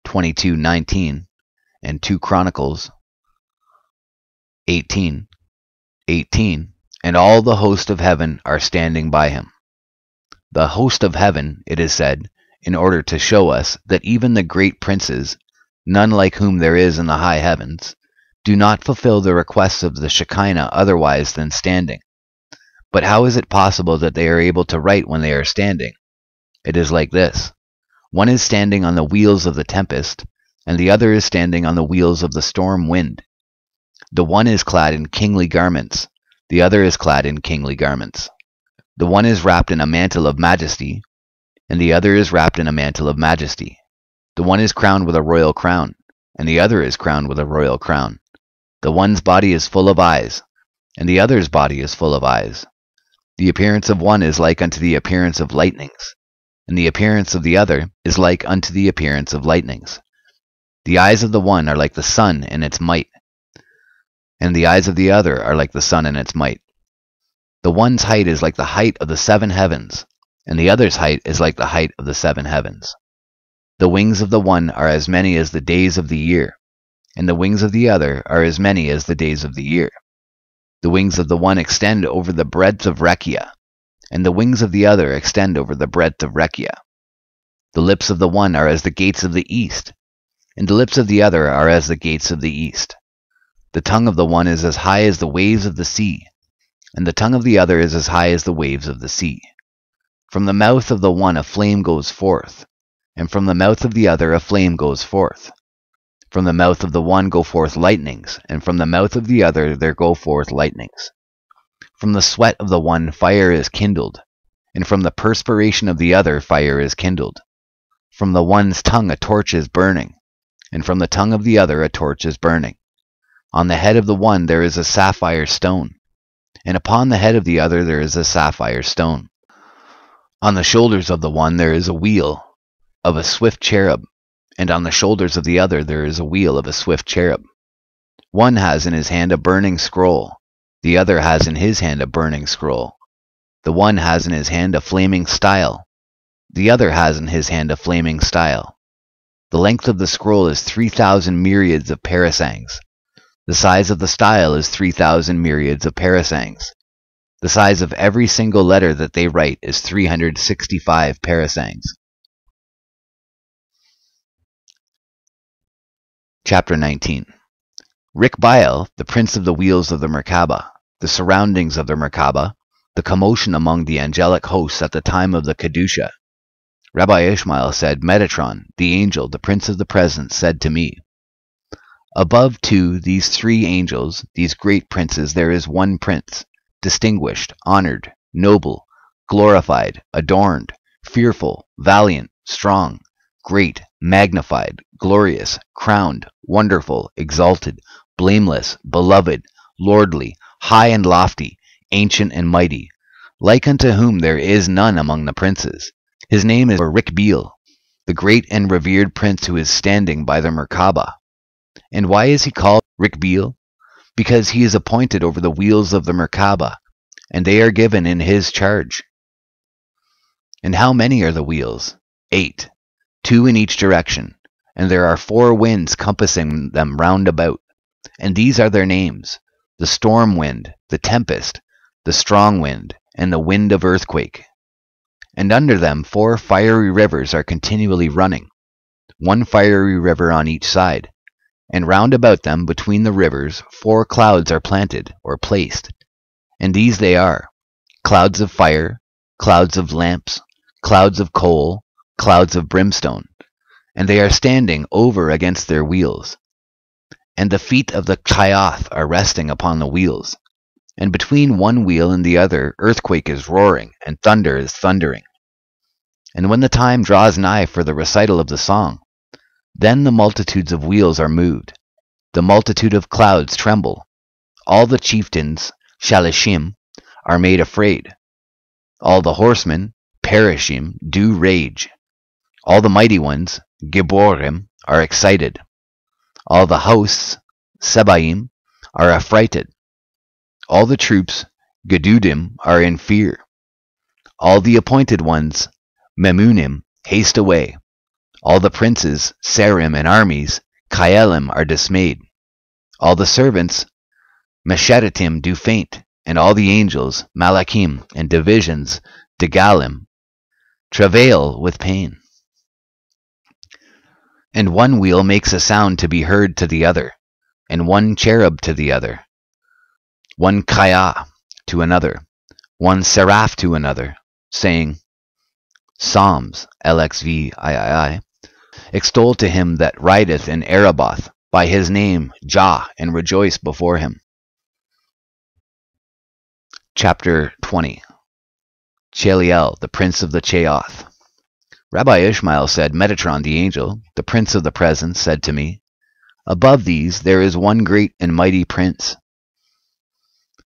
22:19 and 2 Chronicles 18:18, and all the host of heaven are standing by him. The host of heaven, it is said, in order to show us that even the great princes, none like whom there is in the high heavens, do not fulfill the requests of the Shekinah otherwise than standing. But how is it possible that they are able to write when they are standing? It is like this: one is standing on the wheels of the tempest, and the other is standing on the wheels of the storm wind. The one is clad in kingly garments, the other is clad in kingly garments. The one is wrapped in a mantle of majesty, and the other is wrapped in a mantle of majesty. The one is crowned with a royal crown, and the other is crowned with a royal crown. The one's body is full of eyes, and the other's body is full of eyes. The appearance of one is like unto the appearance of lightnings, and the appearance of the other is like unto the appearance of lightnings. The eyes of the one are like the sun in its might, and the eyes of the other are like the sun in its might. The one's height is like the height of the 7 heavens, and the other's height is like the height of the 7 heavens. The wings of the one are as many as the days of the year, and the wings of the other are as many as the days of the year. The wings of the one extend over the breadth of Rekia, and the wings of the other extend over the breadth of Rekia. The lips of the one are as the gates of the east, and the lips of the other are as the gates of the east. The tongue of the one is as high as the waves of the sea, and the tongue of the other is as high as the waves of the sea. From the mouth of the one a flame goes forth, and from the mouth of the other a flame goes forth. From the mouth of the one go forth lightnings, and from the mouth of the other there go forth lightnings. From the sweat of the one fire is kindled, and from the perspiration of the other fire is kindled. From the one's tongue a torch is burning, and from the tongue of the other a torch is burning. On the head of the one there is a sapphire stone, and upon the head of the other there is a sapphire stone. On the shoulders of the one there is a wheel of a swift cherub, and on the shoulders of the other there is a wheel of a swift cherub. One has in his hand a burning scroll, the other has in his hand a burning scroll. The one has in his hand a flaming style, the other has in his hand a flaming style. The length of the scroll is 3,000 myriads of parasangs. The size of the style is 3,000 myriads of parasangs. The size of every single letter that they write is 365 parasangs. Chapter 19. Rikbael, the prince of the wheels of the Merkaba, the surroundings of the Merkaba, the commotion among the angelic hosts at the time of the Kedusha. Rabbi Ishmael said, Metatron, the angel, the prince of the presence, said to me, above these 3 angels, these great princes, there is one prince, distinguished, honored, noble, glorified, adorned, fearful, valiant, strong, great, magnified, glorious, crowned, wonderful, exalted, blameless, beloved, lordly, high and lofty, ancient and mighty, like unto whom there is none among the princes. His name is Rikbeel, the great and revered prince who is standing by the Merkaba. And why is he called Rikbeel? Because he is appointed over the wheels of the Merkaba, and they are given in his charge. And how many are the wheels? 8, 2 in each direction, and there are 4 winds compassing them round about. And these are their names, the storm wind, the tempest, the strong wind, and the wind of earthquake. And under them 4 fiery rivers are continually running, 1 fiery river on each side. And round about them, between the rivers, 4 clouds are planted, or placed. And these they are, clouds of fire, clouds of lamps, clouds of coal, clouds of brimstone. And they are standing over against their wheels. And the feet of the Chayoth are resting upon the wheels. And between one wheel and the other, earthquake is roaring, and thunder is thundering. And when the time draws nigh for the recital of the song, then the multitudes of wheels are moved, the multitude of clouds tremble, all the chieftains, Shalishim, are made afraid, all the horsemen, Perishim, do rage, all the mighty ones, Giborim, are excited, all the hosts, Sebaim, are affrighted, all the troops, Gedudim, are in fear, all the appointed ones, Memunim, haste away. All the princes, Sarim, and armies, Kaelim, are dismayed. All the servants, Meshetatim, do faint, and all the angels, Malakim, and divisions, Degalim, travail with pain. And one wheel makes a sound to be heard to the other, and one cherub to the other, one Kaya to another, one seraph to another, saying, Psalms, LXV, extol to him that rideth in Araboth, by his name, Jah, and rejoice before him. Chapter 20. Cheliel, the prince of the Chayoth. Rabbi Ishmael said, Metatron the angel, the prince of the presence, said to me, above these there is one great and mighty prince.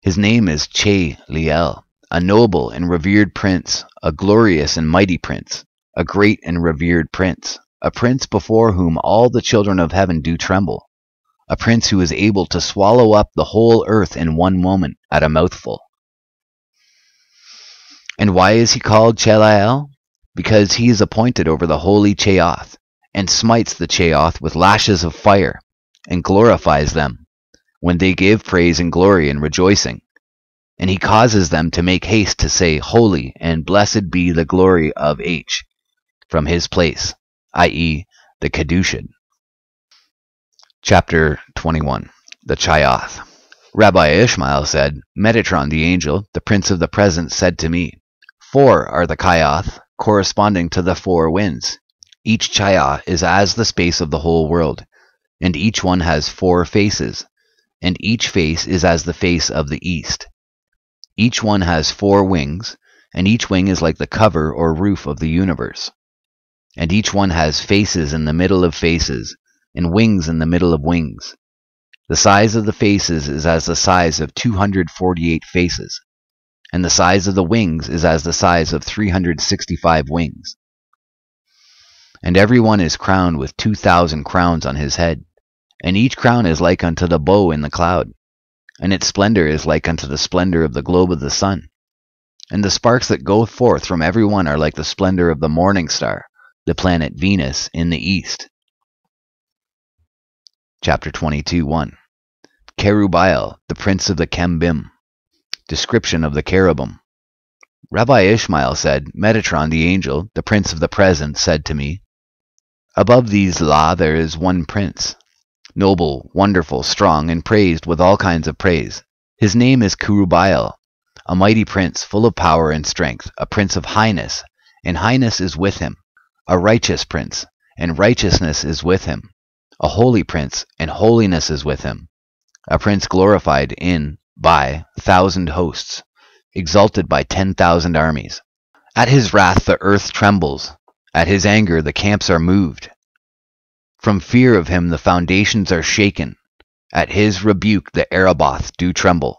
His name is Cheliel, a noble and revered prince, a glorious and mighty prince, a great and revered prince, a prince before whom all the children of heaven do tremble, a prince who is able to swallow up the whole earth in one moment at a mouthful. And why is he called Chelael? Because he is appointed over the holy Cheoth, and smites the Cheoth with lashes of fire, and glorifies them, when they give praise and glory and rejoicing. And he causes them to make haste to say, Holy, and blessed be the glory of H, from his place, i.e., the Kedushin. Chapter 21. The Cheoth. Rabbi Ishmael said, Metatron the angel, the prince of the present, said to me, 4 are the Cheoth, corresponding to the 4 winds. Each Cheoth is as the space of the whole world, and each one has 4 faces, and each face is as the face of the east. Each one has 4 wings, and each wing is like the cover or roof of the universe. And each one has faces in the middle of faces, and wings in the middle of wings. The size of the faces is as the size of 248 faces, and the size of the wings is as the size of 365 wings. And every one is crowned with 2,000 crowns on his head, and each crown is like unto the bow in the cloud, and its splendor is like unto the splendor of the globe of the sun. And the sparks that go forth from every one are like the splendor of the morning star, the planet Venus in the east. Chapter 22:1. Kerubael, the prince of the Chembim. Description of the cherubim. Rabbi Ishmael said, Metatron the angel, the prince of the present, said to me, Above these La there is one prince, noble, wonderful, strong, and praised with all kinds of praise. His name is Kerubael, a mighty prince, full of power and strength, a prince of highness, and highness is with him, a righteous prince, and righteousness is with him, a holy prince, and holiness is with him, a prince glorified by 1,000 hosts, exalted by 10,000 armies. At his wrath the earth trembles, at his anger the camps are moved. From fear of him the foundations are shaken, at his rebuke the Araboth do tremble.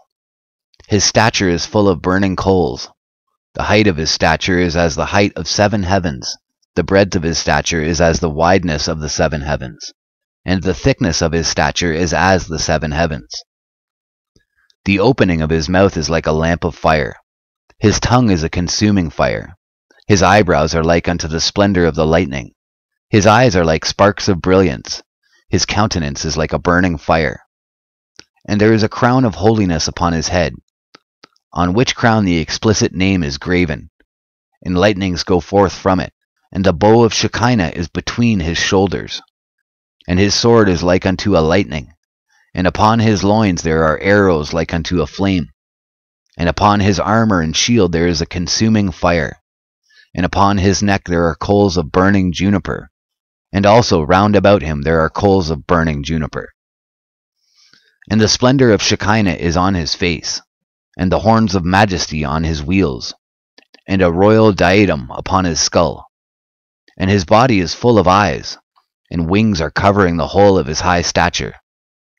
His stature is full of burning coals. The height of his stature is as the height of 7 heavens, the breadth of his stature is as the wideness of the 7 heavens, and the thickness of his stature is as the 7 heavens. The opening of his mouth is like a lamp of fire. His tongue is a consuming fire. His eyebrows are like unto the splendor of the lightning. His eyes are like sparks of brilliance. His countenance is like a burning fire. And there is a crown of holiness upon his head, on which crown the explicit name is graven, and lightnings go forth from it, and the bow of Shekinah is between his shoulders. And his sword is like unto a lightning, and upon his loins there are arrows like unto a flame. And upon his armor and shield there is a consuming fire, and upon his neck there are coals of burning juniper, and also round about him there are coals of burning juniper. And the splendor of Shekinah is on his face, and the horns of majesty on his wheels, and a royal diadem upon his skull. And his body is full of eyes, and wings are covering the whole of his high stature.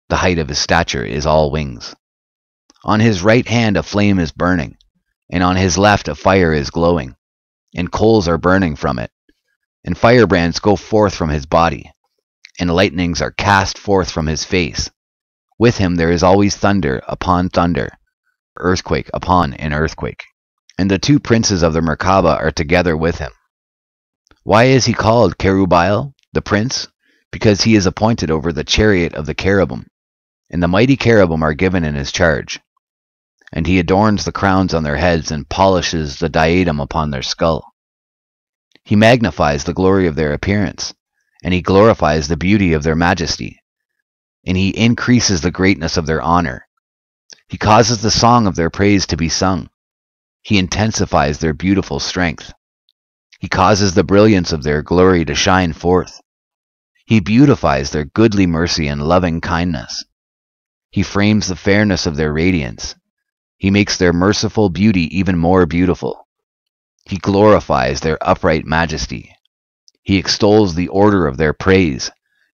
The height of his stature is all wings. On his right hand a flame is burning, and on his left a fire is glowing, and coals are burning from it, and firebrands go forth from his body, and lightnings are cast forth from his face. With him there is always thunder upon thunder, earthquake upon an earthquake. And the 2 princes of the Merkaba are together with him. Why is he called Kerubael, the prince? Because he is appointed over the chariot of the cherubim, and the mighty cherubim are given in his charge. And he adorns the crowns on their heads and polishes the diadem upon their skull. He magnifies the glory of their appearance, and he glorifies the beauty of their majesty, and he increases the greatness of their honor. He causes the song of their praise to be sung. He intensifies their beautiful strength. He causes the brilliance of their glory to shine forth. He beautifies their goodly mercy and loving kindness. He frames the fairness of their radiance. He makes their merciful beauty even more beautiful. He glorifies their upright majesty. He extols the order of their praise,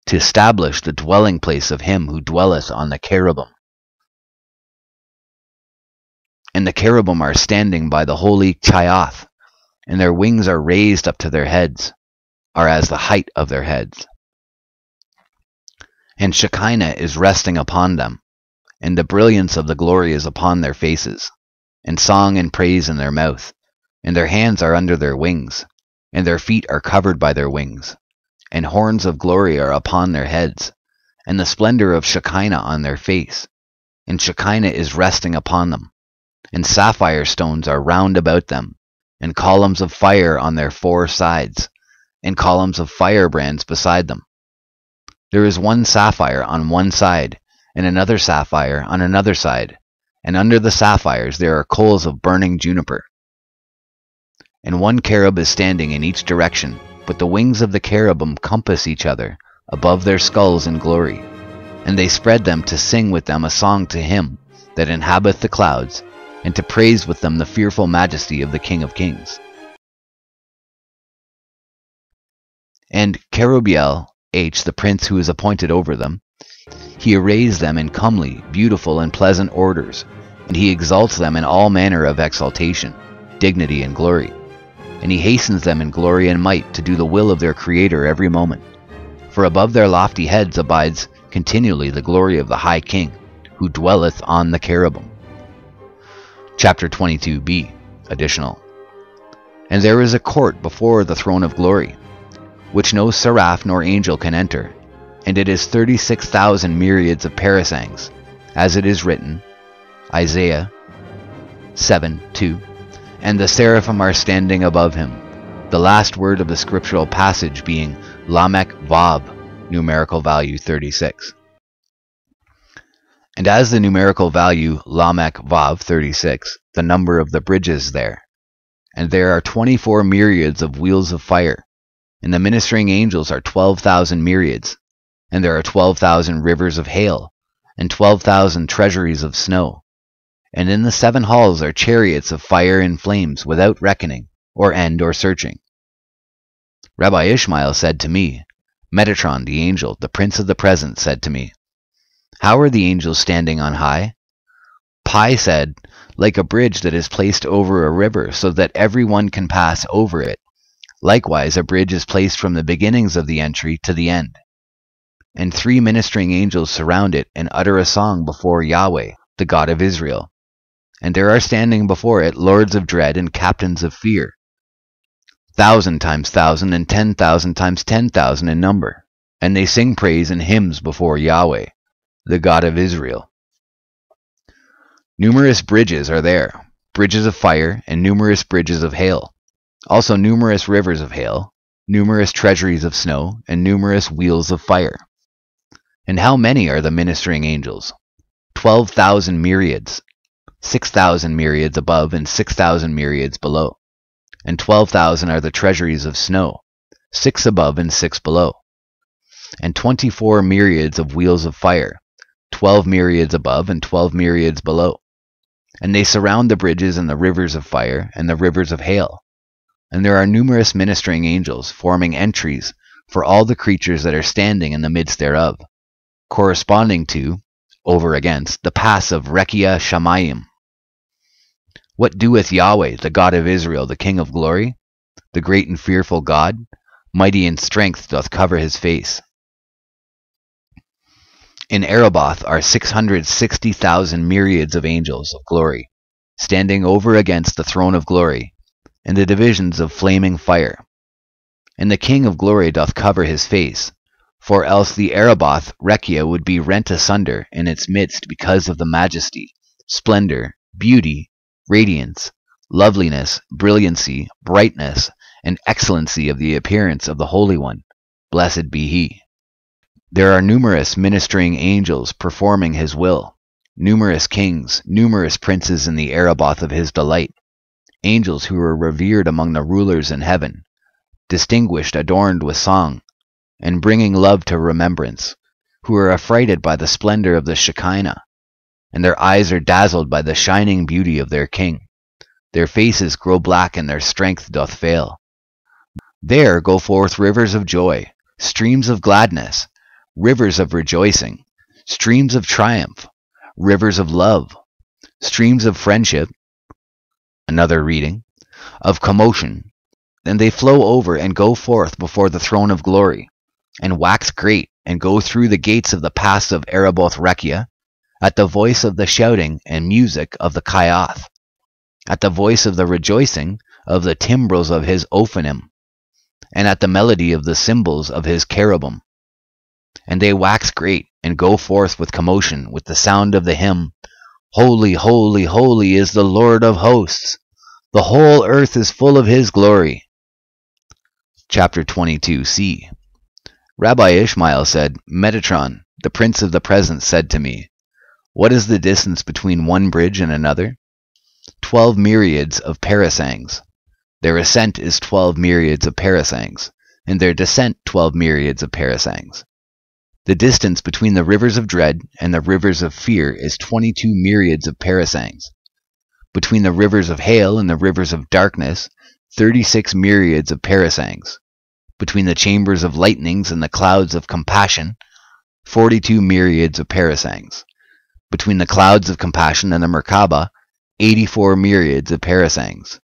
to establish the dwelling place of him who dwelleth on the cherubim. And the cherubim are standing by the holy Cheoth, and their wings are raised up to their heads, are as the height of their heads. And Shekinah is resting upon them, and the brilliance of the glory is upon their faces, and song and praise in their mouth, and their hands are under their wings, and their feet are covered by their wings, and horns of glory are upon their heads, and the splendor of Shekinah on their face, and Shekinah is resting upon them, and sapphire stones are round about them, and columns of fire on their 4 sides, and columns of firebrands beside them. There is one sapphire on one side, and another sapphire on another side, and under the sapphires there are coals of burning juniper. And one cherub is standing in each direction, but the wings of the cherubim compass each other above their skulls in glory, and they spread them to sing with them a song to him that inhabiteth the clouds, and to praise with them the fearful majesty of the King of Kings. And Cherubiel, the prince who is appointed over them, he arrays them in comely, beautiful, and pleasant orders, and he exalts them in all manner of exaltation, dignity, and glory. And he hastens them in glory and might to do the will of their Creator every moment. For above their lofty heads abides continually the glory of the High King, who dwelleth on the cherubim. Chapter 22b, additional. And there is a court before the throne of glory, which no seraph nor angel can enter, and it is 36,000 myriads of parasangs, as it is written, Isaiah 7:2, and the seraphim are standing above him, the last word of the scriptural passage being Lamech Vav, numerical value 36. And as the numerical value Lamech Vav 36, the number of the bridges there, and there are 24 myriads of wheels of fire, and the ministering angels are 12,000 myriads, and there are 12,000 rivers of hail, and 12,000 treasuries of snow. And in the 7 halls are chariots of fire and flames, without reckoning, or end, or searching. Rabbi Ishmael said to me, Metatron, the angel, the prince of the present, said to me, How are the angels standing on high? Pi said, Like a bridge that is placed over a river, so that every one can pass over it. Likewise, a bridge is placed from the beginnings of the entry to the end. And 3 ministering angels surround it and utter a song before Yahweh, the God of Israel. And there are standing before it lords of dread and captains of fear, 1,000 times 1,000 and 10,000 times 10,000 in number. And they sing praise and hymns before Yahweh, the God of Israel. Numerous bridges are there, bridges of fire and numerous bridges of hail. Also numerous rivers of hail, numerous treasuries of snow, and numerous wheels of fire. And how many are the ministering angels? 12,000 myriads, 6,000 myriads above and 6,000 myriads below. And 12,000 are the treasuries of snow, 6 above and 6 below. And 24 myriads of wheels of fire, 12 myriads above and 12 myriads below. And they surround the bridges and the rivers of fire and the rivers of hail. And there are numerous ministering angels forming entries for all the creatures that are standing in the midst thereof, corresponding to, over against, the pass of Rekia Shamayim. What doeth Yahweh, the God of Israel, the King of glory? The great and fearful God, mighty in strength, doth cover his face. In Araboth are 660,000 myriads of angels of glory, standing over against the throne of glory, and the divisions of flaming fire. And the King of glory doth cover his face, for else the Araboth Rekia would be rent asunder in its midst because of the majesty, splendor, beauty, radiance, loveliness, brilliancy, brightness, and excellency of the appearance of the Holy One, blessed be he. There are numerous ministering angels performing his will, numerous kings, numerous princes in the Araboth of his delight, angels who are revered among the rulers in heaven, distinguished, adorned with song, and bringing love to remembrance, who are affrighted by the splendor of the Shekinah, and their eyes are dazzled by the shining beauty of their king. Their faces grow black and their strength doth fail. There go forth rivers of joy, streams of gladness, rivers of rejoicing, streams of triumph, rivers of love, streams of friendship, another reading, of commotion, and they flow over and go forth before the throne of glory, and wax great, and go through the gates of the pass of Araboth Rekia, at the voice of the shouting and music of the Kaiath, at the voice of the rejoicing of the timbrels of his Ophanim, and at the melody of the cymbals of his cherubim. And they wax great, and go forth with commotion, with the sound of the hymn, Holy, holy, holy is the Lord of hosts. The whole earth is full of his glory. Chapter 22c. Rabbi Ishmael said, Metatron, the prince of the presence, said to me, What is the distance between one bridge and another? 12 myriads of parasangs. Their ascent is 12 myriads of parasangs, and their descent 12 myriads of parasangs. The distance between the rivers of dread and the rivers of fear is 22 myriads of parasangs. Between the rivers of hail and the rivers of darkness, 36 myriads of parasangs. Between the chambers of lightnings and the clouds of compassion, 42 myriads of parasangs. Between the clouds of compassion and the Merkaba, 84 myriads of parasangs.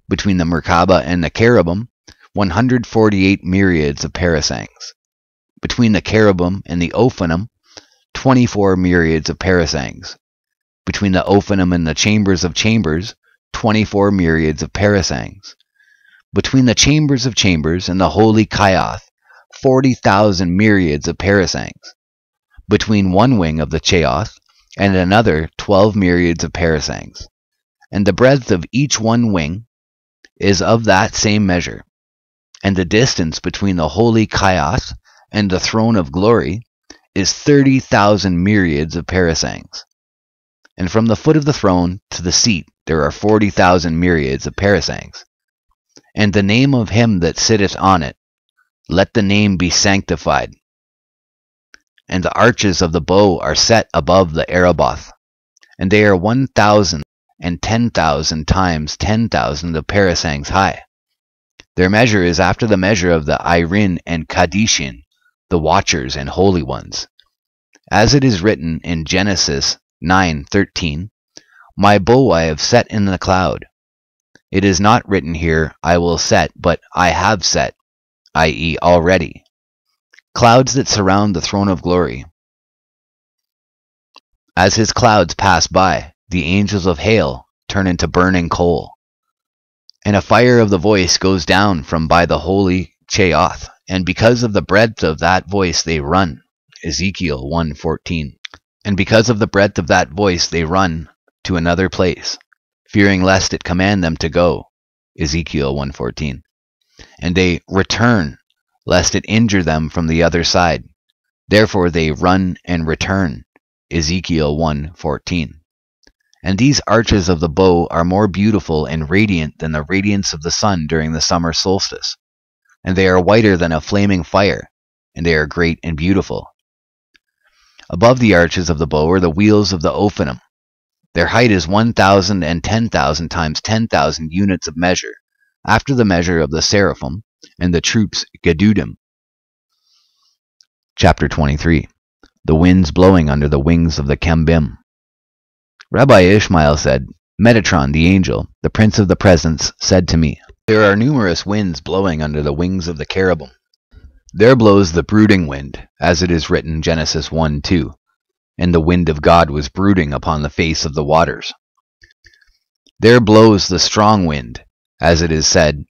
Between the Merkaba and the cherubim, 148 myriads of parasangs. Between the cherubim and the Ophanim, 24 myriads of parasangs. Between the Ophanim and the chambers of chambers, 24 myriads of parasangs. Between the chambers of chambers and the holy Kaiath, 40,000 myriads of parasangs. Between one wing of the Cheoth and another, 12 myriads of parasangs. And the breadth of each one wing is of that same measure. And the distance between the holy Kaiath and the throne of glory is 30,000 myriads of parasangs. And from the foot of the throne to the seat there are 40,000 myriads of parasangs. And the name of him that sitteth on it, let the name be sanctified. And the arches of the bow are set above the Araboth, and they are 1,000 and 10,000 times 10,000 of parasangs high. Their measure is after the measure of the Irin and Kadishin, the watchers and holy ones. As it is written in Genesis 9:13, My bow I have set in the cloud. It is not written here, I will set, but I have set, i.e. already. Clouds that surround the throne of glory. As his clouds pass by, the angels of hail turn into burning coal. And a fire of the voice goes down from by the holy Cheoth, and because of the breadth of that voice they run. Ezekiel 1:14. And because of the breadth of that voice they run to another place, fearing lest it command them to go. Ezekiel 1:14. And they return, lest it injure them from the other side. Therefore they run and return. Ezekiel 1:14. And these arches of the bow are more beautiful and radiant than the radiance of the sun during the summer solstice. And they are whiter than a flaming fire, and they are great and beautiful. Above the arches of the bow are the wheels of the Ophanim. Their height is 1,000 and 10,000 times 10,000 units of measure, after the measure of the seraphim and the troops Gedudim. Chapter 23. The winds blowing under the wings of the Chembim. Rabbi Ishmael said, Metatron the angel, the prince of the presence, said to me, There are numerous winds blowing under the wings of the cherubim. There blows the brooding wind, as it is written Genesis 1:2, and the wind of God was brooding upon the face of the waters. There blows the strong wind, as it is said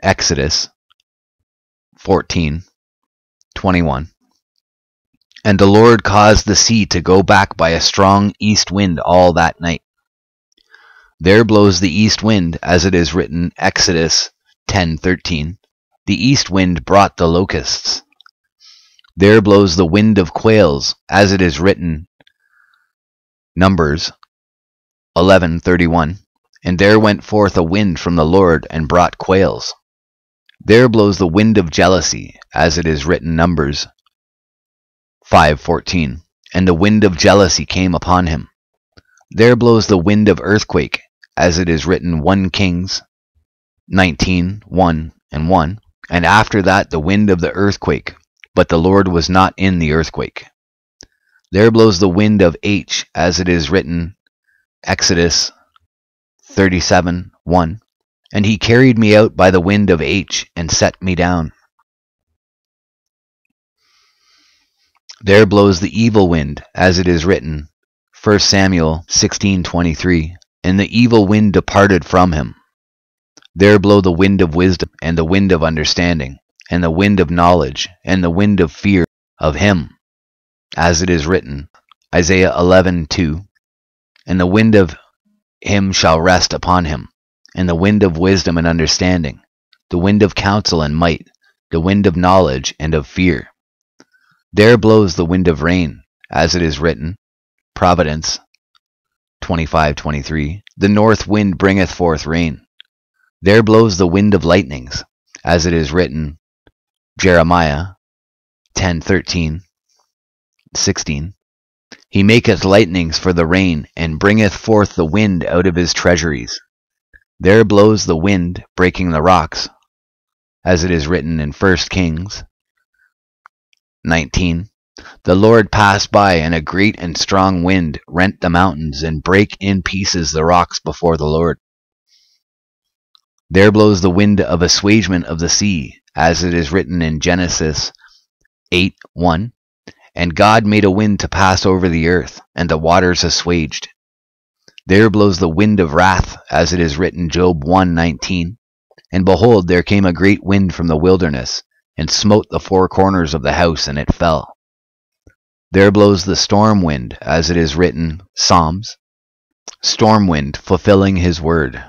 Exodus 14:21. And the Lord caused the sea to go back by a strong east wind all that night. There blows the east wind, as it is written Exodus 10:13. The east wind brought the locusts. There blows the wind of quails, as it is written Numbers 11:31. And there went forth a wind from the Lord and brought quails. There blows the wind of jealousy, as it is written Numbers 5:14. And the wind of jealousy came upon him. There blows the wind of earthquake, as it is written 1 Kings 19:1 and 1. And after that the wind of the earthquake, but the Lord was not in the earthquake. There blows the wind of H, as it is written Exodus 37:1. And he carried me out by the wind of H and set me down. There blows the evil wind, as it is written, 1 Samuel 16:23, and the evil wind departed from him. There blow the wind of wisdom, and the wind of understanding, and the wind of knowledge, and the wind of fear of him, as it is written, Isaiah 11:2, and the wind of him shall rest upon him, and the wind of wisdom and understanding, the wind of counsel and might, the wind of knowledge and of fear. There blows the wind of rain, as it is written, Providence 25:23, the north wind bringeth forth rain. There blows the wind of lightnings, as it is written, Jeremiah 10:13, 16. He maketh lightnings for the rain, and bringeth forth the wind out of his treasuries. There blows the wind, breaking the rocks, as it is written in 1 Kings 19. The Lord passed by, and a great and strong wind rent the mountains, and brake in pieces the rocks before the Lord. There blows the wind of assuagement of the sea, as it is written in Genesis 8:1. And God made a wind to pass over the earth, and the waters assuaged. There blows the wind of wrath, as it is written Job 1:19. And behold, there came a great wind from the wilderness, and smote the four corners of the house, and it fell. There blows the storm wind, as it is written, Psalms, storm wind, fulfilling his word.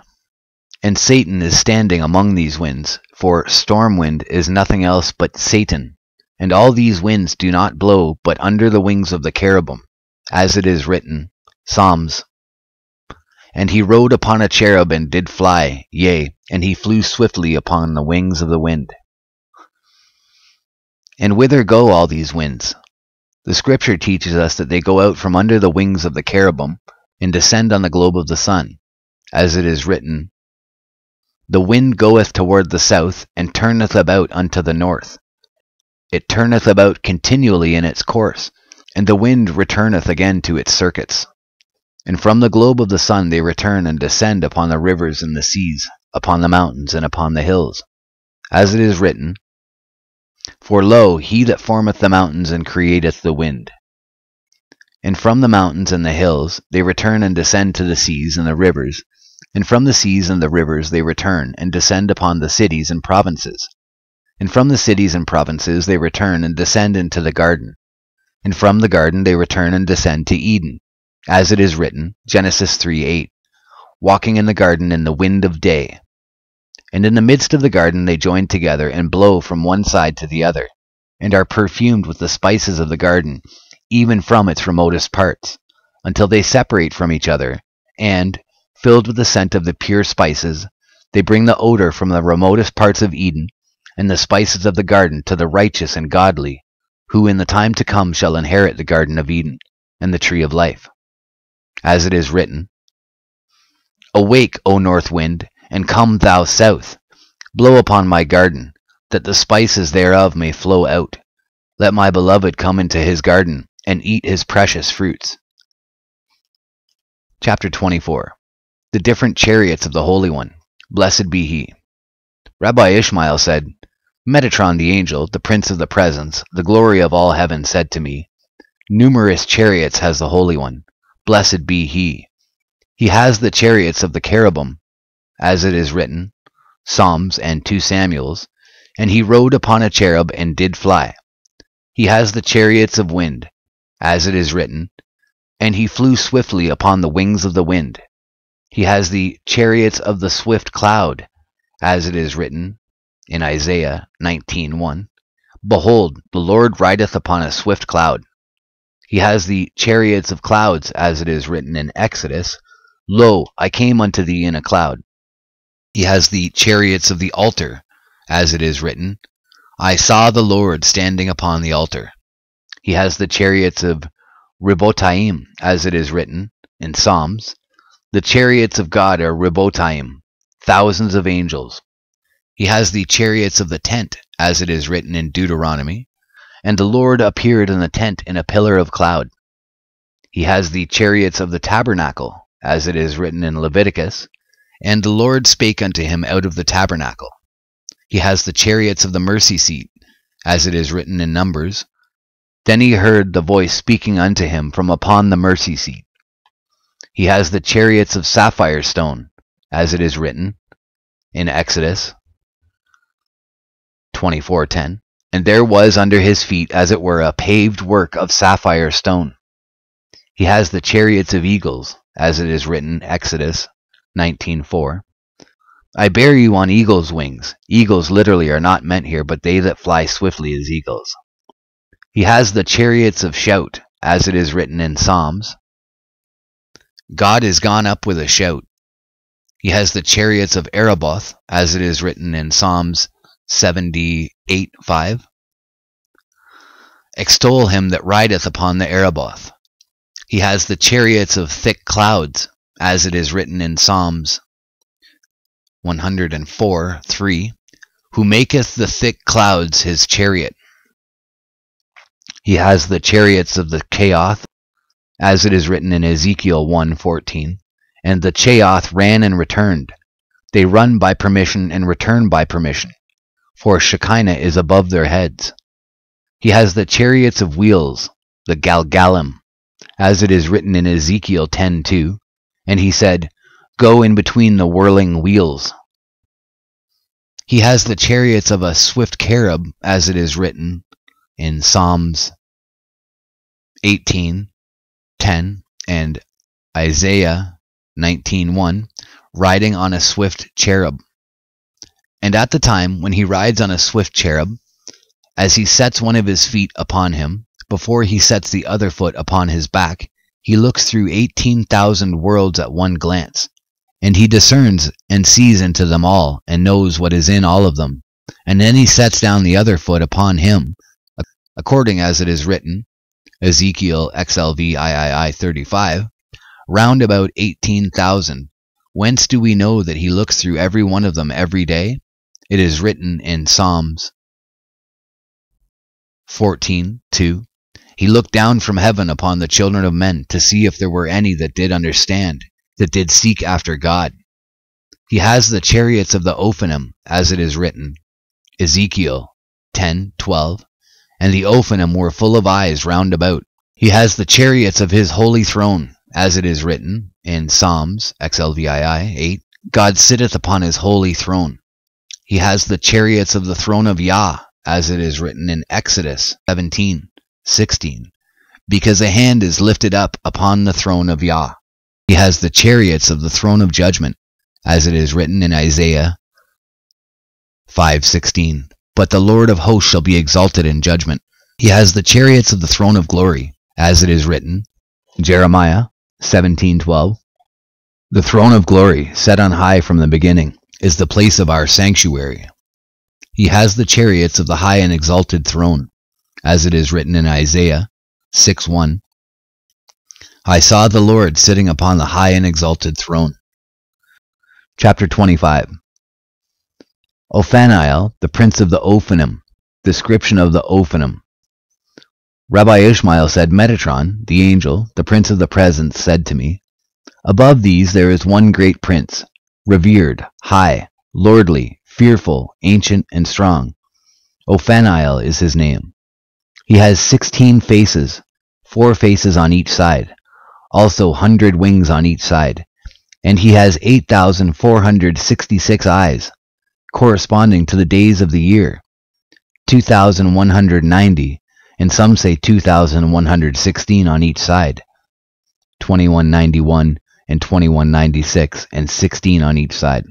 And Satan is standing among these winds, for storm wind is nothing else but Satan. And all these winds do not blow but under the wings of the cherubim, as it is written, Psalms. And he rode upon a cherub and did fly, yea, and he flew swiftly upon the wings of the wind. And whither go all these winds? The scripture teaches us that they go out from under the wings of the cherubim and descend on the globe of the sun, as it is written, The wind goeth toward the south, and turneth about unto the north. It turneth about continually in its course, and the wind returneth again to its circuits. And from the globe of the sun they return and descend upon the rivers and the seas, upon the mountains and upon the hills. As it is written, For lo, he that formeth the mountains and createth the wind. And from the mountains and the hills they return and descend to the seas and the rivers, and from the seas and the rivers they return and descend upon the cities and provinces. And from the cities and provinces they return and descend into the garden. And from the garden they return and descend to Eden, as it is written, Genesis 3:8, walking in the garden in the wind of day. And in the midst of the garden they join together and blow from one side to the other, and are perfumed with the spices of the garden, even from its remotest parts, until they separate from each other, and, filled with the scent of the pure spices, they bring the odor from the remotest parts of Eden, and the spices of the garden to the righteous and godly, who in the time to come shall inherit the garden of Eden, and the tree of life. As it is written, Awake, O north wind, and come thou south. Blow upon my garden, that the spices thereof may flow out. Let my beloved come into his garden, and eat his precious fruits. Chapter 24. The different chariots of the Holy One. Blessed be he. Rabbi Ishmael said, Metatron the angel, the prince of the presence, the glory of all heaven, said to me, Numerous chariots has the Holy One. Blessed be he. He has the chariots of the cherubim, as it is written, Psalms and 2 Samuels, and he rode upon a cherub and did fly. He has the chariots of wind, as it is written, and he flew swiftly upon the wings of the wind. He has the chariots of the swift cloud, as it is written in Isaiah 19:1. Behold, the Lord rideth upon a swift cloud. He has the chariots of clouds, as it is written in Exodus, Lo, I came unto thee in a cloud. He has the chariots of the altar, as it is written, I saw the Lord standing upon the altar. He has the chariots of Ribotaim, as it is written in Psalms. The chariots of God are Ribotaim, thousands of angels. He has the chariots of the tent, as it is written in Deuteronomy, and the Lord appeared in the tent in a pillar of cloud. He has the chariots of the tabernacle, as it is written in Leviticus, and the Lord spake unto him out of the tabernacle. He has the chariots of the mercy seat, as it is written in Numbers Then he heard the voice speaking unto him from upon the mercy seat. He has the chariots of sapphire stone, as it is written in Exodus 24:10. And there was under his feet as it were a paved work of sapphire stone. He has the chariots of eagles, as it is written Exodus 19:4. I bear you on eagle's wings. Eagles literally are not meant here, but they that fly swiftly as eagles. He has the chariots of shout, as it is written in Psalms. God is gone up with a shout. He has the chariots of Ereboth, as it is written in Psalms 78:5. Extol him that rideth upon the Ereboth. He has the chariots of thick clouds, as it is written in Psalms 104:3, who maketh the thick clouds his chariot. He has the chariots of the Chaoth, as it is written in Ezekiel 1:14, and the Chaoth ran and returned. They run by permission and return by permission, for Shekinah is above their heads. He has the chariots of wheels, the Galgalim, as it is written in Ezekiel 10:2, and he said, Go in between the whirling wheels. He has the chariots of a swift cherub, as it is written in Psalms 18:10 and Isaiah 19:1, riding on a swift cherub. And at the time when he rides on a swift cherub, as he sets one of his feet upon him, before he sets the other foot upon his back, he looks through 18,000 worlds at one glance, and he discerns and sees into them all, and knows what is in all of them. And then he sets down the other foot upon him, according as it is written, Ezekiel XLV 35, round about 18,000. Whence do we know that he looks through every one of them every day? It is written in Psalms 14:2. He looked down from heaven upon the children of men to see if there were any that did understand, that did seek after God. He has the chariots of the Ophanim, as it is written, Ezekiel 10:12, and the Ophanim were full of eyes round about. He has the chariots of his holy throne, as it is written in Psalms XLVII 8, God sitteth upon his holy throne. He has the chariots of the throne of Yah, as it is written in Exodus 17:16, because a hand is lifted up upon the throne of Yah. He has the chariots of the throne of judgment, as it is written in Isaiah 5:16, but the Lord of hosts shall be exalted in judgment. He has the chariots of the throne of glory, as it is written, Jeremiah 17:12. The throne of glory, set on high from the beginning, is the place of our sanctuary. He has the chariots of the high and exalted throne, as it is written in Isaiah 6:1. I saw the Lord sitting upon the high and exalted throne. Chapter 25. Ophaniel, the prince of the Ophanim. Description of the Ophanim. Rabbi Ishmael said, Metatron, the angel, the prince of the presence, said to me, Above these there is one great prince, revered, high, lordly, fearful, ancient, and strong. Ophaniel is his name. He has 16 faces, 4 faces on each side, also 100 wings on each side, and he has 8,466 eyes, corresponding to the days of the year, 2,190, and some say 2,116 on each side, 2191 and 2196, and 16 on each side.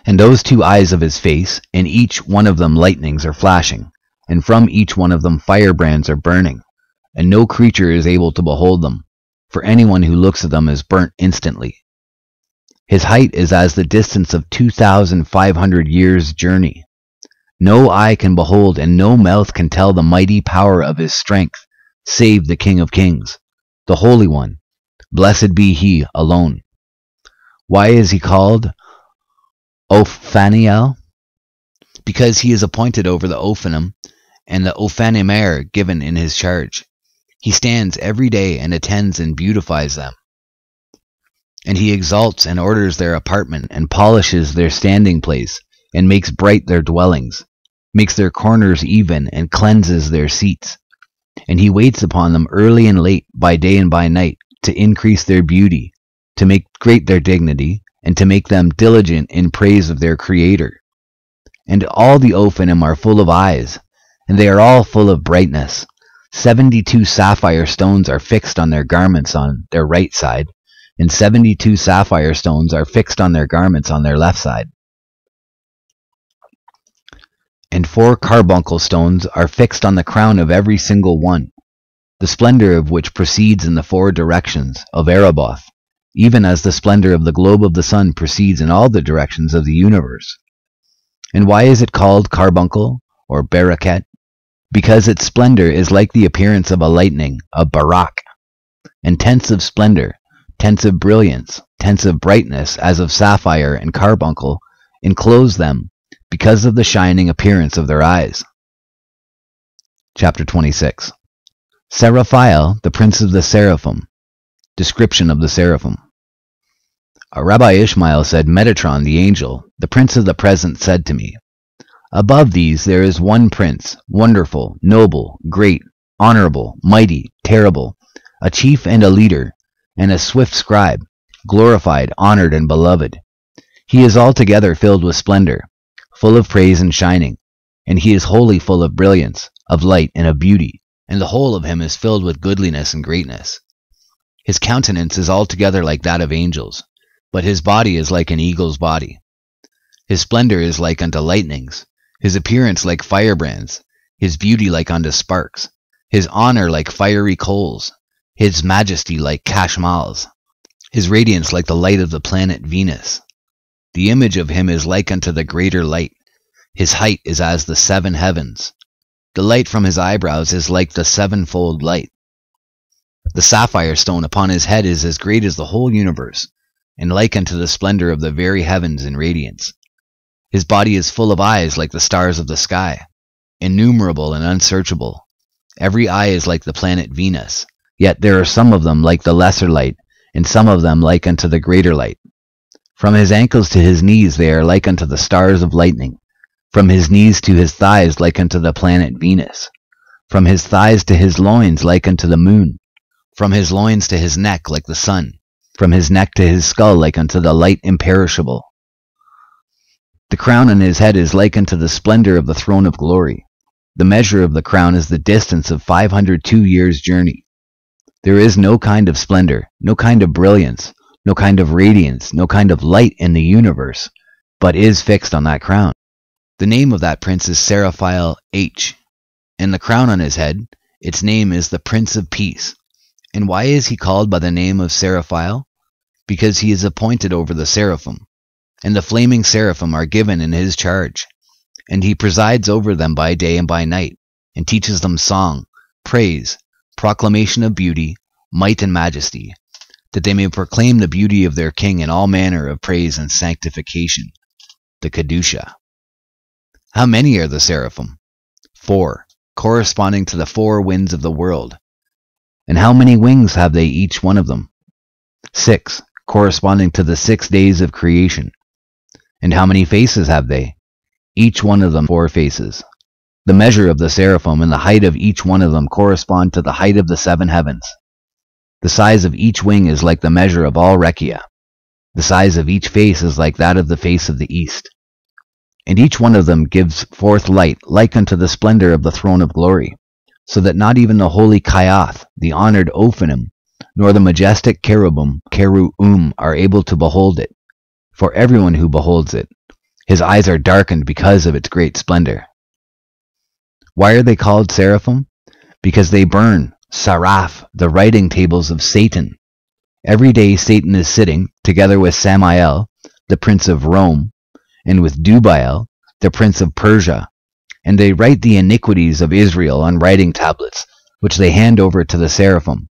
And those 2 eyes of his face, in each one of them lightnings are flashing, and from each one of them firebrands are burning, and no creature is able to behold them, for anyone who looks at them is burnt instantly. His height is as the distance of 2,500 years' journey. No eye can behold, and no mouth can tell the mighty power of his strength, save the King of Kings, the Holy One. Blessed be he alone. Why is he called Ophaniel? Because he is appointed over the Ophanim, and the Ophanimer given in his charge. He stands every day and attends and beautifies them. And he exalts and orders their apartment, and polishes their standing place, and makes bright their dwellings, makes their corners even, and cleanses their seats. And he waits upon them early and late, by day and by night, to increase their beauty, to make great their dignity, and to make them diligent in praise of their Creator. And all the Ophanim are full of eyes, and they are all full of brightness. 72 sapphire stones are fixed on their garments on their right side, and 72 sapphire stones are fixed on their garments on their left side. And 4 carbuncle stones are fixed on the crown of every single one, the splendor of which proceeds in the 4 directions of Erebath, even as the splendor of the globe of the sun proceeds in all the directions of the universe. And why is it called carbuncle, or baraket? Because its splendor is like the appearance of a lightning, a barak, and tents of splendor, tents of brilliance, tents of brightness, as of sapphire and carbuncle, enclose them, because of the shining appearance of their eyes. Chapter 26. Seraphiel, the prince of the seraphim. Description of the seraphim. Rabbi Ishmael said, Metatron, the angel, the prince of the present, said to me, Above these there is one prince, wonderful, noble, great, honorable, mighty, terrible, a chief and a leader, and a swift scribe, glorified, honored, and beloved. He is altogether filled with splendor, full of praise and shining, and he is wholly full of brilliance, of light, and of beauty, and the whole of him is filled with goodliness and greatness. His countenance is altogether like that of angels, but his body is like an eagle's body. His splendor is like unto lightnings, his appearance like firebrands, his beauty like unto sparks, his honor like fiery coals, his majesty like cashmals, his radiance like the light of the planet Venus. The image of him is like unto the greater light. His height is as the 7 heavens. The light from his eyebrows is like the 7-fold light. The sapphire stone upon his head is as great as the whole universe, and like unto the splendor of the very heavens in radiance. His body is full of eyes like the stars of the sky, innumerable and unsearchable. Every eye is like the planet Venus, yet there are some of them like the lesser light, and some of them like unto the greater light. From his ankles to his knees they are like unto the stars of lightning, from his knees to his thighs like unto the planet Venus, from his thighs to his loins like unto the moon, from his loins to his neck like the sun, from his neck to his skull like unto the light imperishable. The crown on his head is like unto the splendor of the throne of glory. The measure of the crown is the distance of 502 years' journey. There is no kind of splendor, no kind of brilliance, no kind of radiance, no kind of light in the universe, but is fixed on that crown. The name of that prince is Seraphiel H, and the crown on his head, its name is the Prince of Peace. And why is he called by the name of Seraphiel? Because he is appointed over the seraphim, and the flaming seraphim are given in his charge, and he presides over them by day and by night, and teaches them song, praise, proclamation of beauty, might and majesty, that they may proclaim the beauty of their king in all manner of praise and sanctification, the Kedusha. How many are the seraphim? 4, corresponding to the 4 winds of the world. And how many wings have they each one of them? 6, corresponding to the 6 days of creation. And how many faces have they? Each one of them 4 faces. The measure of the seraphim and the height of each one of them correspond to the height of the 7 heavens. The size of each wing is like the measure of all Rekia. The size of each face is like that of the face of the east. And each one of them gives forth light like unto the splendor of the throne of glory, so that not even the holy Kayath, the honored Ophanim, nor the majestic cherubim, Keru'um, are able to behold it. For everyone who beholds it, his eyes are darkened because of its great splendor. Why are they called seraphim? Because they burn, saraf, the writing tables of Satan. Every day Satan is sitting, together with Samael, the prince of Rome, and with Dubael, the prince of Persia, and they write the iniquities of Israel on writing tablets, which they hand over to the seraphim,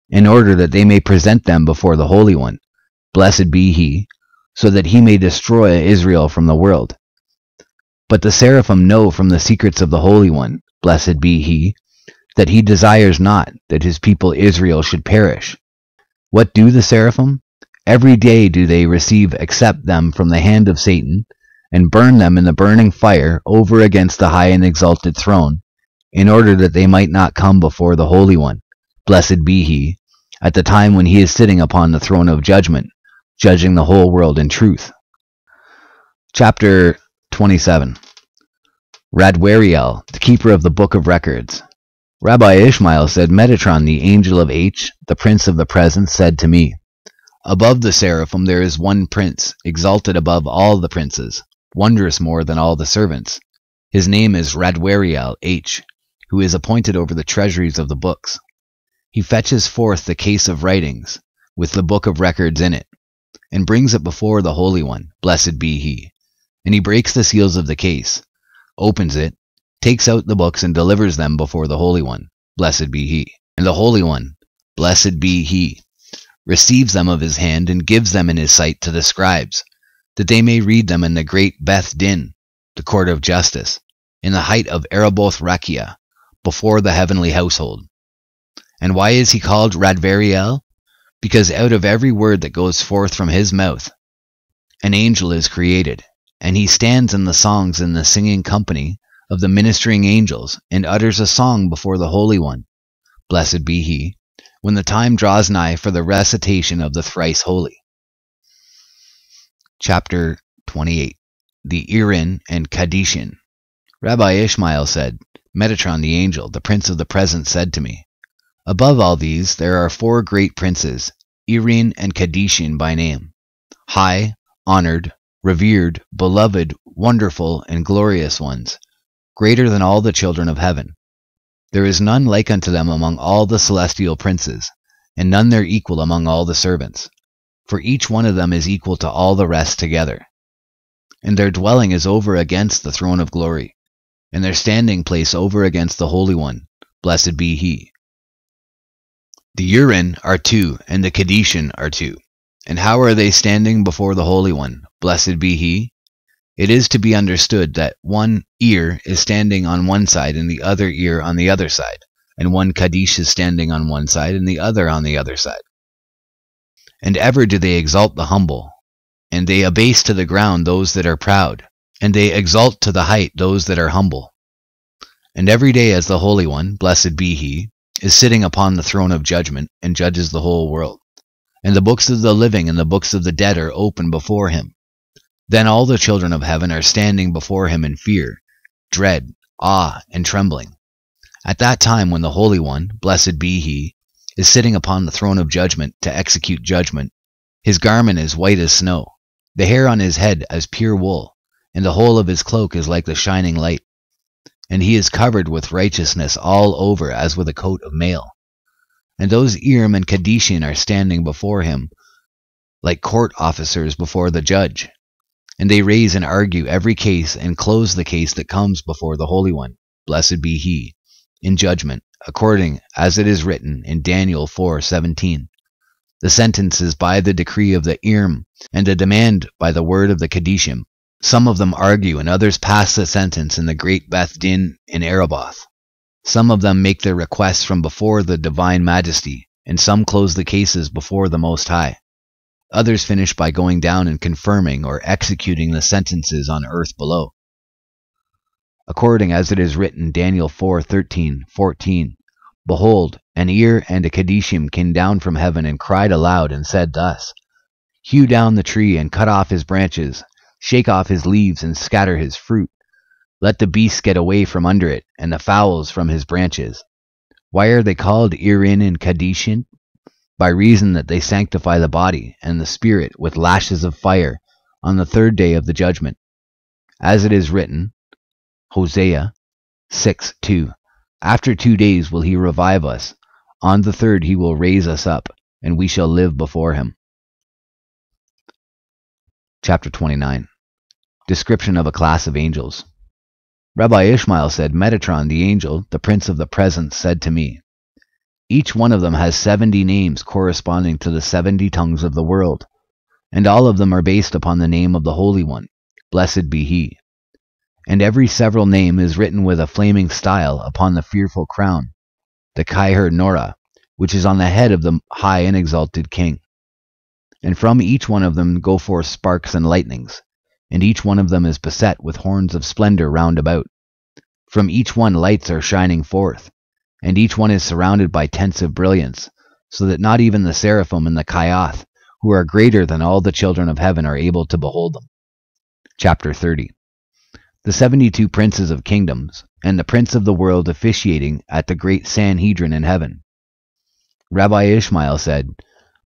in order that they may present them before the Holy One, blessed be he, so that he may destroy Israel from the world. But the seraphim know from the secrets of the Holy One, blessed be he, that he desires not that his people Israel should perish. What do the seraphim? Every day do they receive accept them from the hand of Satan, and burn them in the burning fire over against the high and exalted throne, in order that they might not come before the Holy One, blessed be he, at the time when he is sitting upon the throne of judgment, judging the whole world in truth. Chapter 27. Radwariel, the keeper of the Book of Records. Rabbi Ishmael said, Metatron, the angel of H, the prince of the presence, said to me, Above the seraphim there is one prince, exalted above all the princes, wondrous more than all the servants. His name is Radwariel H, who is appointed over the treasuries of the books. He fetches forth the case of writings, with the book of records in it, and brings it before the Holy One, blessed be he. And he breaks the seals of the case, opens it, takes out the books and delivers them before the Holy One, blessed be he. And the Holy One, blessed be he, receives them of his hand and gives them in his sight to the scribes, that they may read them in the great Beth Din, the court of justice, in the height of Ereboth Rakia, before the heavenly household. And why is he called Radvariel? Because out of every word that goes forth from his mouth, an angel is created, and he stands in the songs in the singing company of the ministering angels, and utters a song before the Holy One, blessed be he, when the time draws nigh for the recitation of the thrice holy. Chapter 28. The Irin and Kadishin. Rabbi Ishmael said, Metatron the angel, the prince of the present, said to me, Above all these there are 4 great princes, Irin and Kadishin by name, high, honored, revered, beloved, wonderful, and glorious ones, greater than all the children of heaven. There is none like unto them among all the celestial princes, and none their equal among all the servants, for each one of them is equal to all the rest together. And their dwelling is over against the throne of glory, and their standing place over against the Holy One, blessed be he. The Urin are 2, and the Kadishin are 2. And how are they standing before the Holy One, blessed be he? It is to be understood that one ear is standing on one side and the other ear on the other side, and one Kadish is standing on one side and the other on the other side. And ever do they exalt the humble, and they abase to the ground those that are proud, and they exalt to the height those that are humble. And every day as the Holy One, blessed be he, is sitting upon the throne of judgment, and judges the whole world. And the books of the living and the books of the dead are open before him. Then all the children of heaven are standing before him in fear, dread, awe, and trembling. At that time when the Holy One, blessed be he, is sitting upon the throne of judgment to execute judgment, his garment is white as snow, the hair on his head as pure wool, and the whole of his cloak is like the shining light. And he is covered with righteousness all over as with a coat of mail. And those Irim and Kadishin are standing before him like court officers before the judge. And they raise and argue every case and close the case that comes before the Holy One, blessed be he, in judgment, according as it is written in Daniel 4:17. The sentence is by the decree of the Irim, and the demand by the word of the Kadishim. Some of them argue, and others pass the sentence in the great Beth Din in Ereboth. Some of them make their requests from before the divine majesty, and some close the cases before the Most High. Others finish by going down and confirming or executing the sentences on earth below. According as it is written, Daniel 4:13-14, Behold, an ear and a Kadishim came down from heaven and cried aloud and said thus, Hew down the tree and cut off his branches, shake off his leaves and scatter his fruit. Let the beasts get away from under it, and the fowls from his branches. Why are they called Irin and Kadishin? By reason that they sanctify the body and the spirit with lashes of fire on the 3rd day of the judgment. As it is written, Hosea 6:2, After 2 days will he revive us. On the 3rd he will raise us up, and we shall live before him. Chapter 29. Description of a class of angels. Rabbi Ishmael said, Metatron the angel, the prince of the presence, said to me, Each one of them has 70 names corresponding to the 70 tongues of the world, and all of them are based upon the name of the Holy One, blessed be he. And every several name is written with a flaming style upon the fearful crown, the Kaiher Norah, which is on the head of the high and exalted king. And from each one of them go forth sparks and lightnings, and each one of them is beset with horns of splendor round about. From each one lights are shining forth, and each one is surrounded by tents of brilliance, so that not even the seraphim and the Kayath, who are greater than all the children of heaven, are able to behold them. Chapter 30. The 72 princes of kingdoms, and the prince of the world officiating at the great Sanhedrin in heaven. Rabbi Ishmael said,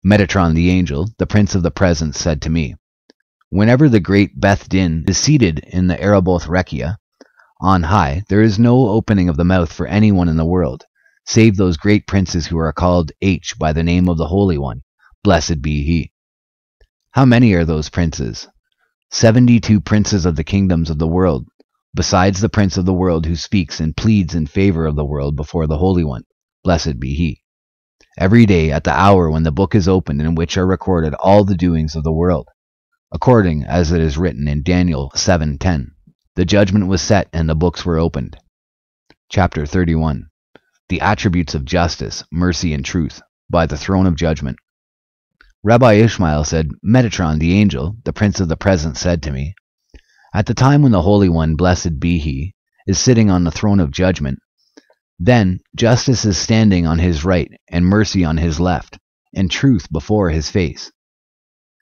Metatron the angel, the prince of the presence, said to me, whenever the great Beth Din is seated in the Araboth Rekia, on high, there is no opening of the mouth for anyone in the world, save those great princes who are called H by the name of the Holy One, blessed be he. How many are those princes? 72 princes of the kingdoms of the world, besides the prince of the world who speaks and pleads in favor of the world before the Holy One, blessed be he. Every day at the hour when the book is opened, in which are recorded all the doings of the world, according as it is written in Daniel 7:10. The judgment was set and the books were opened. Chapter 31. The attributes of justice, mercy, and truth, by the throne of judgment. Rabbi Ishmael said, Metatron the angel, the prince of the presence, said to me, at the time when the Holy One, blessed be he, is sitting on the throne of judgment, then justice is standing on his right, and mercy on his left, and truth before his face.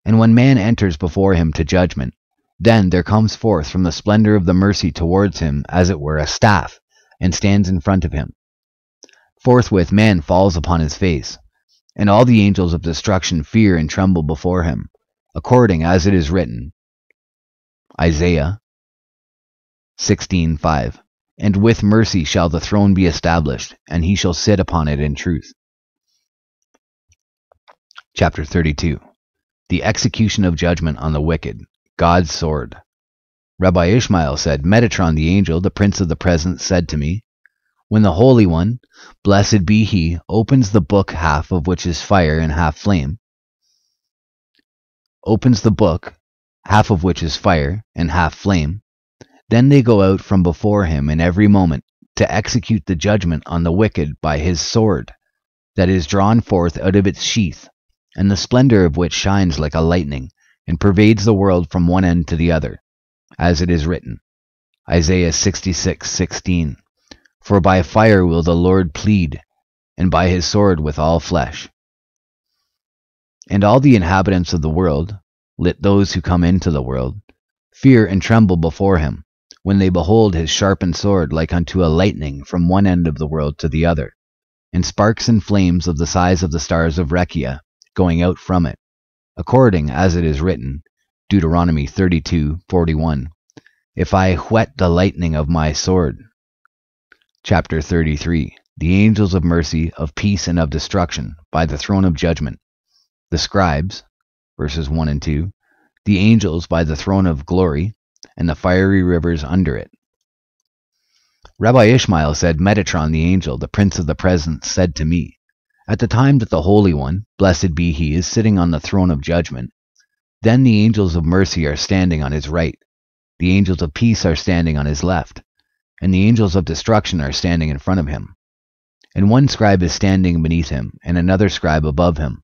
And when man enters before him to judgment, then there comes forth from the splendor of the mercy towards him, as it were, a staff, and stands in front of him. Forthwith man falls upon his face, and all the angels of destruction fear and tremble before him, according as it is written, Isaiah 16:5. And with mercy shall the throne be established, and he shall sit upon it in truth. Chapter 32. The execution of judgment on the wicked, God's sword. Rabbi Ishmael said, Metatron the angel, the prince of the presence, said to me, when the Holy One, blessed be he, opens the book, half of which is fire and half flame, opens the book, half of which is fire and half flame, then they go out from before him in every moment to execute the judgment on the wicked by his sword, that is drawn forth out of its sheath, and the splendor of which shines like a lightning, and pervades the world from one end to the other, as it is written, Isaiah 66:16. For by fire will the Lord plead, and by his sword with all flesh. And all the inhabitants of the world, lit those who come into the world, fear and tremble before him, when they behold his sharpened sword like unto a lightning from one end of the world to the other, and sparks and flames of the size of the stars of Rekia going out from it, according as it is written, Deuteronomy 32:41, if I whet the lightning of my sword. Chapter 33. The angels of mercy, of peace, and of destruction, by the throne of judgment. The scribes, verses 1 and 2, the angels by the throne of glory, and the fiery rivers under it. Rabbi Ishmael said, Metatron the angel, the prince of the presence, said to me, at the time that the Holy One, blessed be he, is sitting on the throne of judgment, then the angels of mercy are standing on his right, the angels of peace are standing on his left, and the angels of destruction are standing in front of him. And one scribe is standing beneath him, and another scribe above him.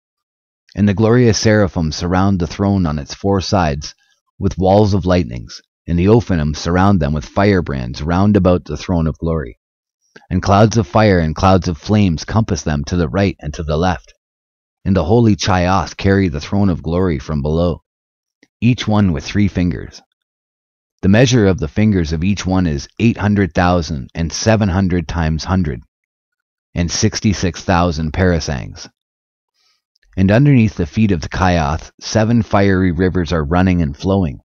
And the glorious seraphim surround the throne on its 4 sides with walls of lightnings, and the Ophanim surround them with firebrands round about the throne of glory. And clouds of fire and clouds of flames compass them to the right and to the left. And the holy Chayoth carry the throne of glory from below, each one with 3 fingers. The measure of the fingers of each one is 800,000 and 700 times 100, and 66,000 parasangs. And underneath the feet of the Chayoth 7 fiery rivers are running and flowing.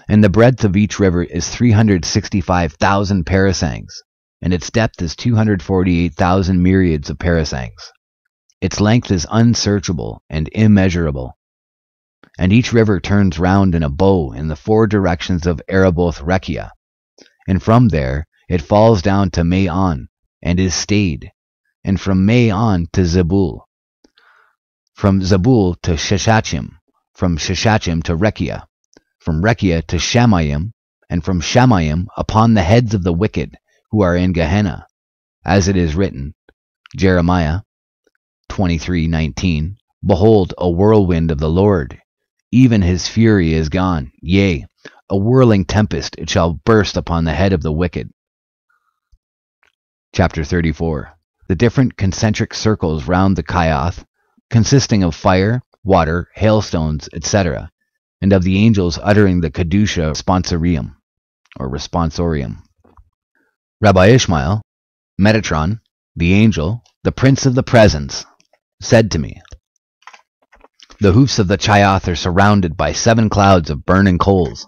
And the breadth of each river is 365,000 parasangs, and its depth is 248,000 myriads of parasangs. Its length is unsearchable and immeasurable. And each river turns round in a bow in the 4 directions of Araboth Rekia, and from there it falls down to Maon, and is stayed, and from Maon to Zebul, from Zebul to Sheshachim, from Sheshachim to Rekia, from Rekia to Shamayim, and from Shamayim upon the heads of the wicked who are in Gehenna, as it is written, Jeremiah 23:19, behold, a whirlwind of the Lord, even his fury is gone. Yea, a whirling tempest it shall burst upon the head of the wicked. Chapter 34. The different concentric circles round the Kaiath, consisting of fire, water, hailstones, etc., and of the angels uttering the Kedusha responsorium, or responsorium. Rabbi Ishmael, Metatron, the angel, the prince of the presence, said to me, the hoofs of the Kaiath are surrounded by 7 clouds of burning coals.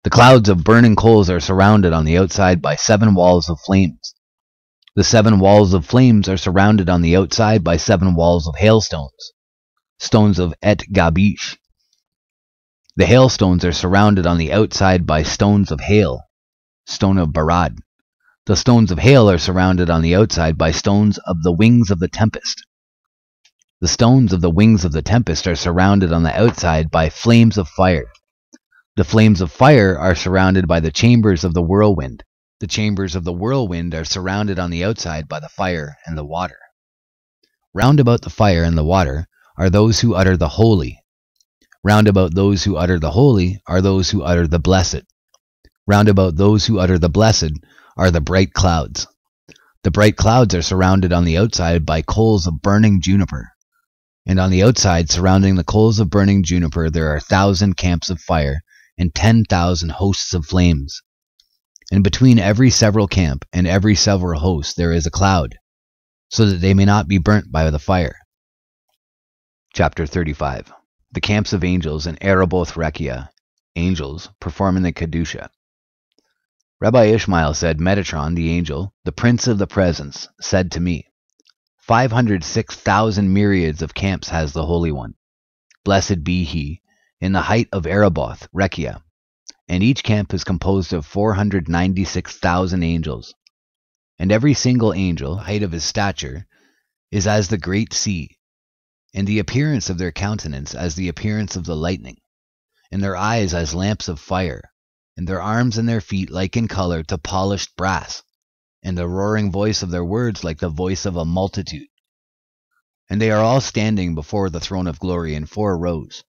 The clouds of burning coals are surrounded on the outside by 7 walls of flames. The 7 walls of flames are surrounded on the outside by 7 walls of hailstones, stones of Et Gabish. The hailstones are surrounded on the outside by stones of hail, stone of Barad. The stones of hail are surrounded on the outside by stones of the wings of the tempest. The stones of the wings of the tempest are surrounded on the outside by flames of fire. The flames of fire are surrounded by the chambers of the whirlwind. The chambers of the whirlwind are surrounded on the outside by the fire and the water. Round about the fire and the water are those who utter the holy. Round about those who utter the holy are those who utter the blessed. Round about those who utter the blessed are the bright clouds. The bright clouds are surrounded on the outside by coals of burning juniper. And on the outside, surrounding the coals of burning juniper, there are 1,000 camps of fire and 10,000 hosts of flames. And between every several camp and every several host there is a cloud, so that they may not be burnt by the fire. Chapter 35. The camps of angels in Ereboth Rekia, angels performing the Kedusha. Rabbi Ishmael said, Metatron, the angel, the prince of the presence, said to me, 506,000 myriads of camps has the Holy One. Blessed be he, in the height of Ereboth Rekia. And each camp is composed of 496,000 angels. And every single angel, height of his stature, is as the great sea, and the appearance of their countenance as the appearance of the lightning, and their eyes as lamps of fire, and their arms and their feet like in color to polished brass, and the roaring voice of their words like the voice of a multitude. And they are all standing before the throne of glory in 4 rows.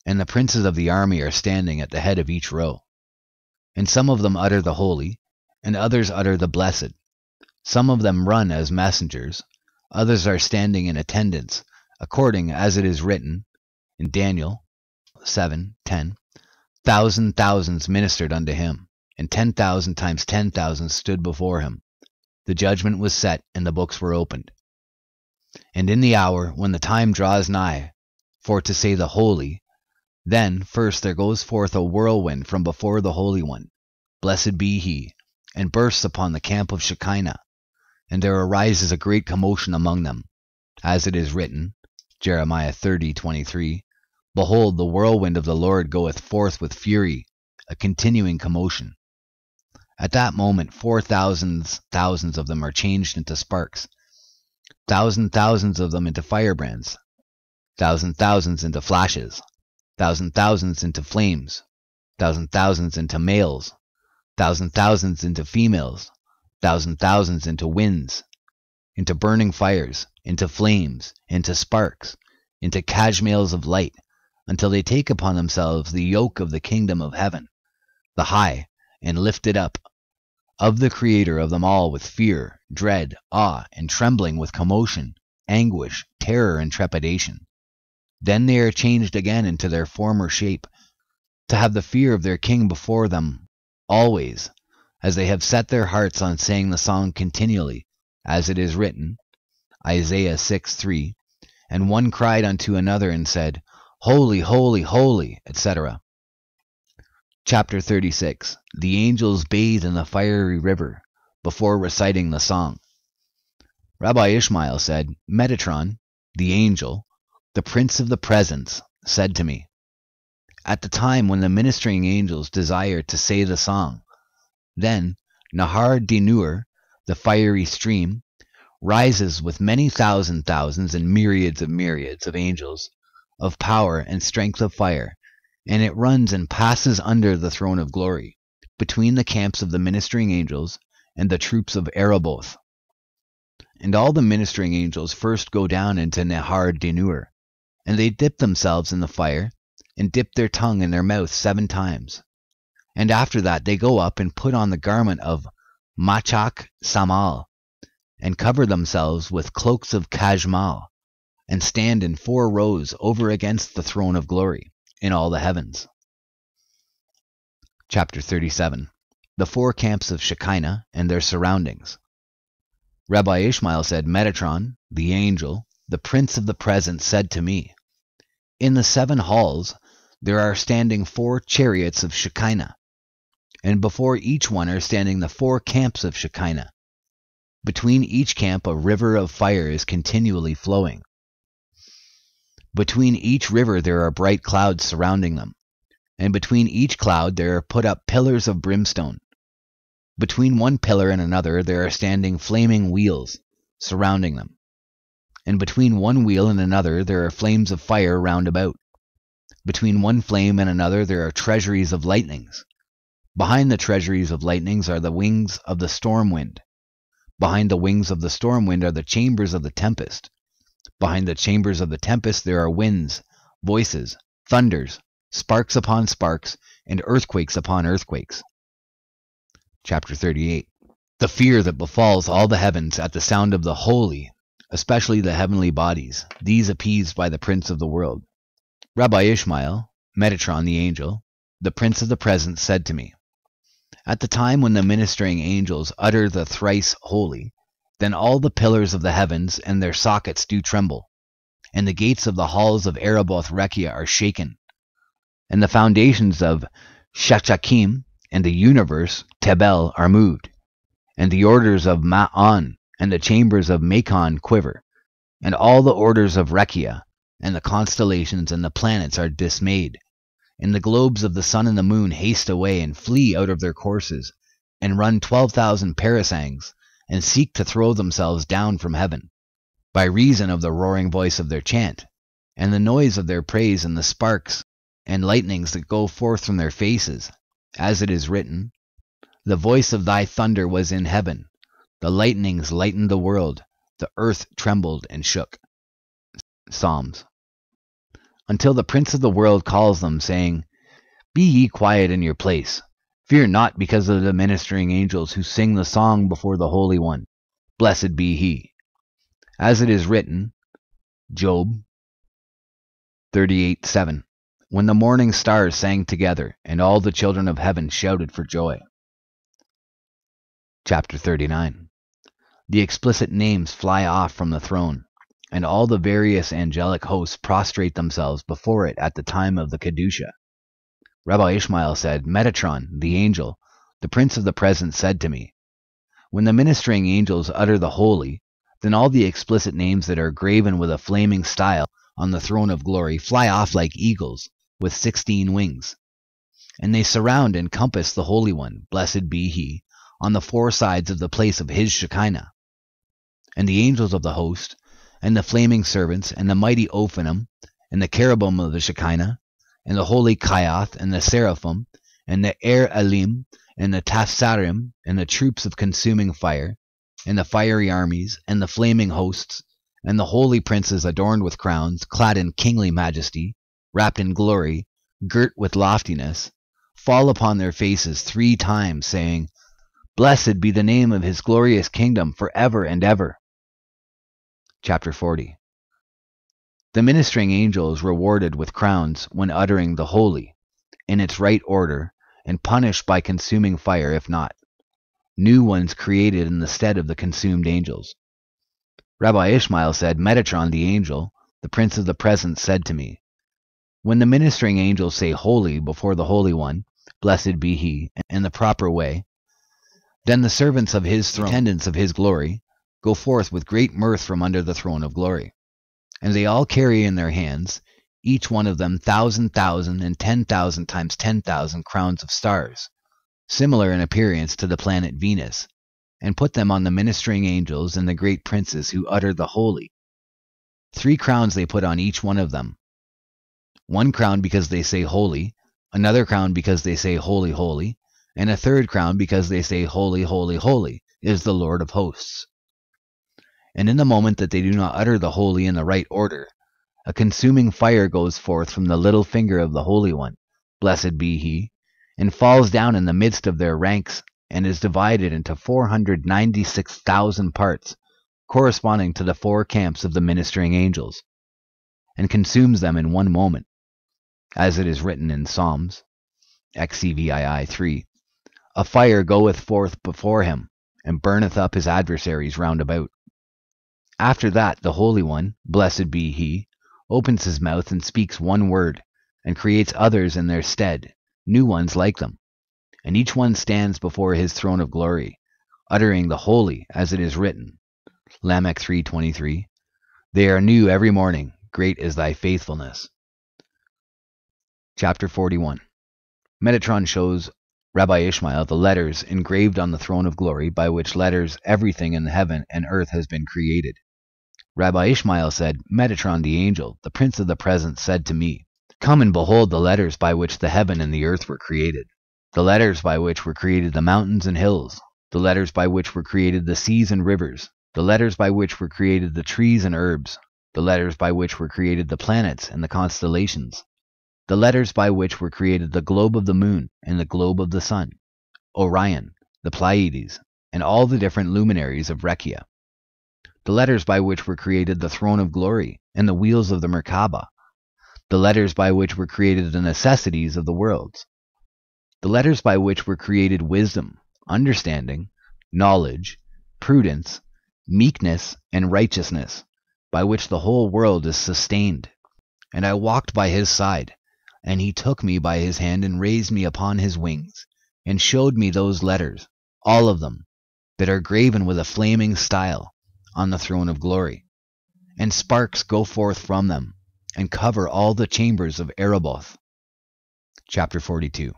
And the princes of the army are standing at the head of each row. And some of them utter the holy, and others utter the blessed. Some of them run as messengers, others are standing in attendance, according as it is written in Daniel 7:10. Thousands ministered unto him, and 10,000 times 10,000 stood before him. The judgment was set, and the books were opened. And in the hour when the time draws nigh, for to say the holy, then first there goes forth a whirlwind from before the Holy One, blessed be he, and bursts upon the camp of Shekinah, and there arises a great commotion among them, as it is written, Jeremiah 30:23, Behold, the whirlwind of the Lord goeth forth with fury, a continuing commotion. At that moment 4,000 thousands of them are changed into sparks, thousands of them into firebrands, thousands into flashes, thousands into flames, thousands into males, thousands into females, thousands into winds, into burning fires, into flames, into sparks, into cashmales of light, until they take upon themselves the yoke of the kingdom of heaven, the high, and lift it up, of the Creator of them all with fear, dread, awe, and trembling with commotion, anguish, terror, and trepidation. Then they are changed again into their former shape, to have the fear of their king before them always, as they have set their hearts on saying the song continually, as it is written, Isaiah 6:3, and one cried unto another and said, Holy, holy, holy, etc. Chapter 36. The angels bathe in the fiery river, before reciting the song. Rabbi Ishmael said, Metatron, the angel, the prince of the presence, said to me, at the time when the ministering angels desire to say the song, then Nahar Dinur, the fiery stream, rises with many thousands and myriads of angels, of power and strength of fire, and it runs and passes under the throne of glory, between the camps of the ministering angels and the troops of Ereboth. And all the ministering angels first go down into Nahar Dinur, and they dip themselves in the fire, and dip their tongue in their mouth 7 times. And after that they go up and put on the garment of machak samal, and cover themselves with cloaks of kajmal, and stand in 4 rows over against the throne of glory in all the heavens. Chapter 37. The 4 camps of Shekinah and their surroundings. Rabbi Ishmael said, Metatron, the angel, the prince of the present, said to me, in the 7 halls there are standing 4 chariots of Shekinah, and before each one are standing the 4 camps of Shekinah. Between each camp a river of fire is continually flowing. Between each river there are bright clouds surrounding them, and between each cloud there are put up pillars of brimstone. Between one pillar and another there are standing flaming wheels surrounding them, and between one wheel and another there are flames of fire round about. Between one flame and another there are treasuries of lightnings. Behind the treasuries of lightnings are the wings of the storm wind. Behind the wings of the storm wind are the chambers of the tempest. Behind the chambers of the tempest there are winds, voices, thunders, sparks upon sparks, and earthquakes upon earthquakes. Chapter 38. The fear that befalls all the heavens at the sound of the holy, especially the heavenly bodies, these appeased by the prince of the world. Rabbi Ishmael, Metatron the angel, the prince of the present, said to me, at the time when the ministering angels utter the thrice holy, then all the pillars of the heavens and their sockets do tremble, and the gates of the halls of Ereboth Rekia are shaken, and the foundations of Shachakim and the universe Tebel are moved, and the orders of Ma'on and the chambers of Macon quiver, and all the orders of Rekia and the constellations and the planets are dismayed, and the globes of the sun and the moon haste away and flee out of their courses, and run 12,000 parasangs, and seek to throw themselves down from heaven, by reason of the roaring voice of their chant, and the noise of their praise, and the sparks and lightnings that go forth from their faces, as it is written, the voice of thy thunder was in heaven, the lightnings lightened the world, the earth trembled and shook. Psalms. Until the prince of the world calls them, saying, be ye quiet in your place. Fear not because of the ministering angels who sing the song before the Holy One. Blessed be he. As it is written, Job 38:7, when the morning stars sang together, and all the children of heaven shouted for joy. Chapter 39. The explicit names fly off from the throne, and all the various angelic hosts prostrate themselves before it at the time of the Kedusha. Rabbi Ishmael said, Metatron, the angel, the prince of the present, said to me, when the ministering angels utter the holy, then all the explicit names that are graven with a flaming style on the throne of glory fly off like eagles with 16 wings. And they surround and compass the Holy One, blessed be he, on the 4 sides of the place of his Shekinah. And the angels of the host, and the flaming servants, and the mighty Ophanim, and the cherubim of the Shekinah, and the holy Kayath, and the seraphim, and the Elim, and the Tafsarim, and the troops of consuming fire, and the fiery armies, and the flaming hosts, and the holy princes adorned with crowns, clad in kingly majesty, wrapped in glory, girt with loftiness, fall upon their faces 3 times, saying, Blessed be the name of his glorious kingdom forever and ever. Chapter 40. The ministering angel is rewarded with crowns when uttering the holy, in its right order, and punished by consuming fire if not. New ones created in the stead of the consumed angels. Rabbi Ishmael said, Metatron the angel, the prince of the present, said to me, when the ministering angels say holy before the Holy One, blessed be he, in the proper way, then the servants of his throne, attendants of his glory, go forth with great mirth from under the throne of glory. And they all carry in their hands, each one of them 1,000,000 and 10,000 times 10,000 crowns of stars, similar in appearance to the planet Venus, and put them on the ministering angels and the great princes who utter the holy. 3 crowns they put on each one of them. 1 crown because they say holy, another crown because they say holy, holy, and a 3rd crown because they say holy, holy, holy is the Lord of hosts. And in the moment that they do not utter the holy in the right order, A consuming fire goes forth from the little finger of the Holy One, blessed be he, and falls down in the midst of their ranks, and is divided into 496,000 parts, corresponding to the 4 camps of the ministering angels, and consumes them in one moment, as it is written in Psalms, XCVII 3, a fire goeth forth before him, and burneth up his adversaries round about. After that the Holy One, blessed be he, opens his mouth and speaks one word, and creates others in their stead, new ones like them. And each one stands before his throne of glory, uttering the holy, as it is written, Lamech 3:23, they are new every morning, great is thy faithfulness. Chapter 41. Metatron shows Rabbi Ishmael the letters engraved on the throne of glory, by which letters everything in heaven and earth has been created. Rabbi Ishmael said, Metatron the angel, the prince of the present, said to me, come and behold the letters by which the heaven and the earth were created, the letters by which were created the mountains and hills, the letters by which were created the seas and rivers, the letters by which were created the trees and herbs, the letters by which were created the planets and the constellations, the letters by which were created the globe of the moon and the globe of the sun, Orion, the Pleiades, and all the different luminaries of Rekia, the letters by which were created the throne of glory and the wheels of the Merkaba, the letters by which were created the necessities of the worlds, the letters by which were created wisdom, understanding, knowledge, prudence, meekness, and righteousness, by which the whole world is sustained. And I walked by his side, and he took me by his hand and raised me upon his wings, and showed me those letters, all of them, that are graven with a flaming style, on the throne of glory. And sparks go forth from them, and cover all the chambers of Ereboth. Chapter 42.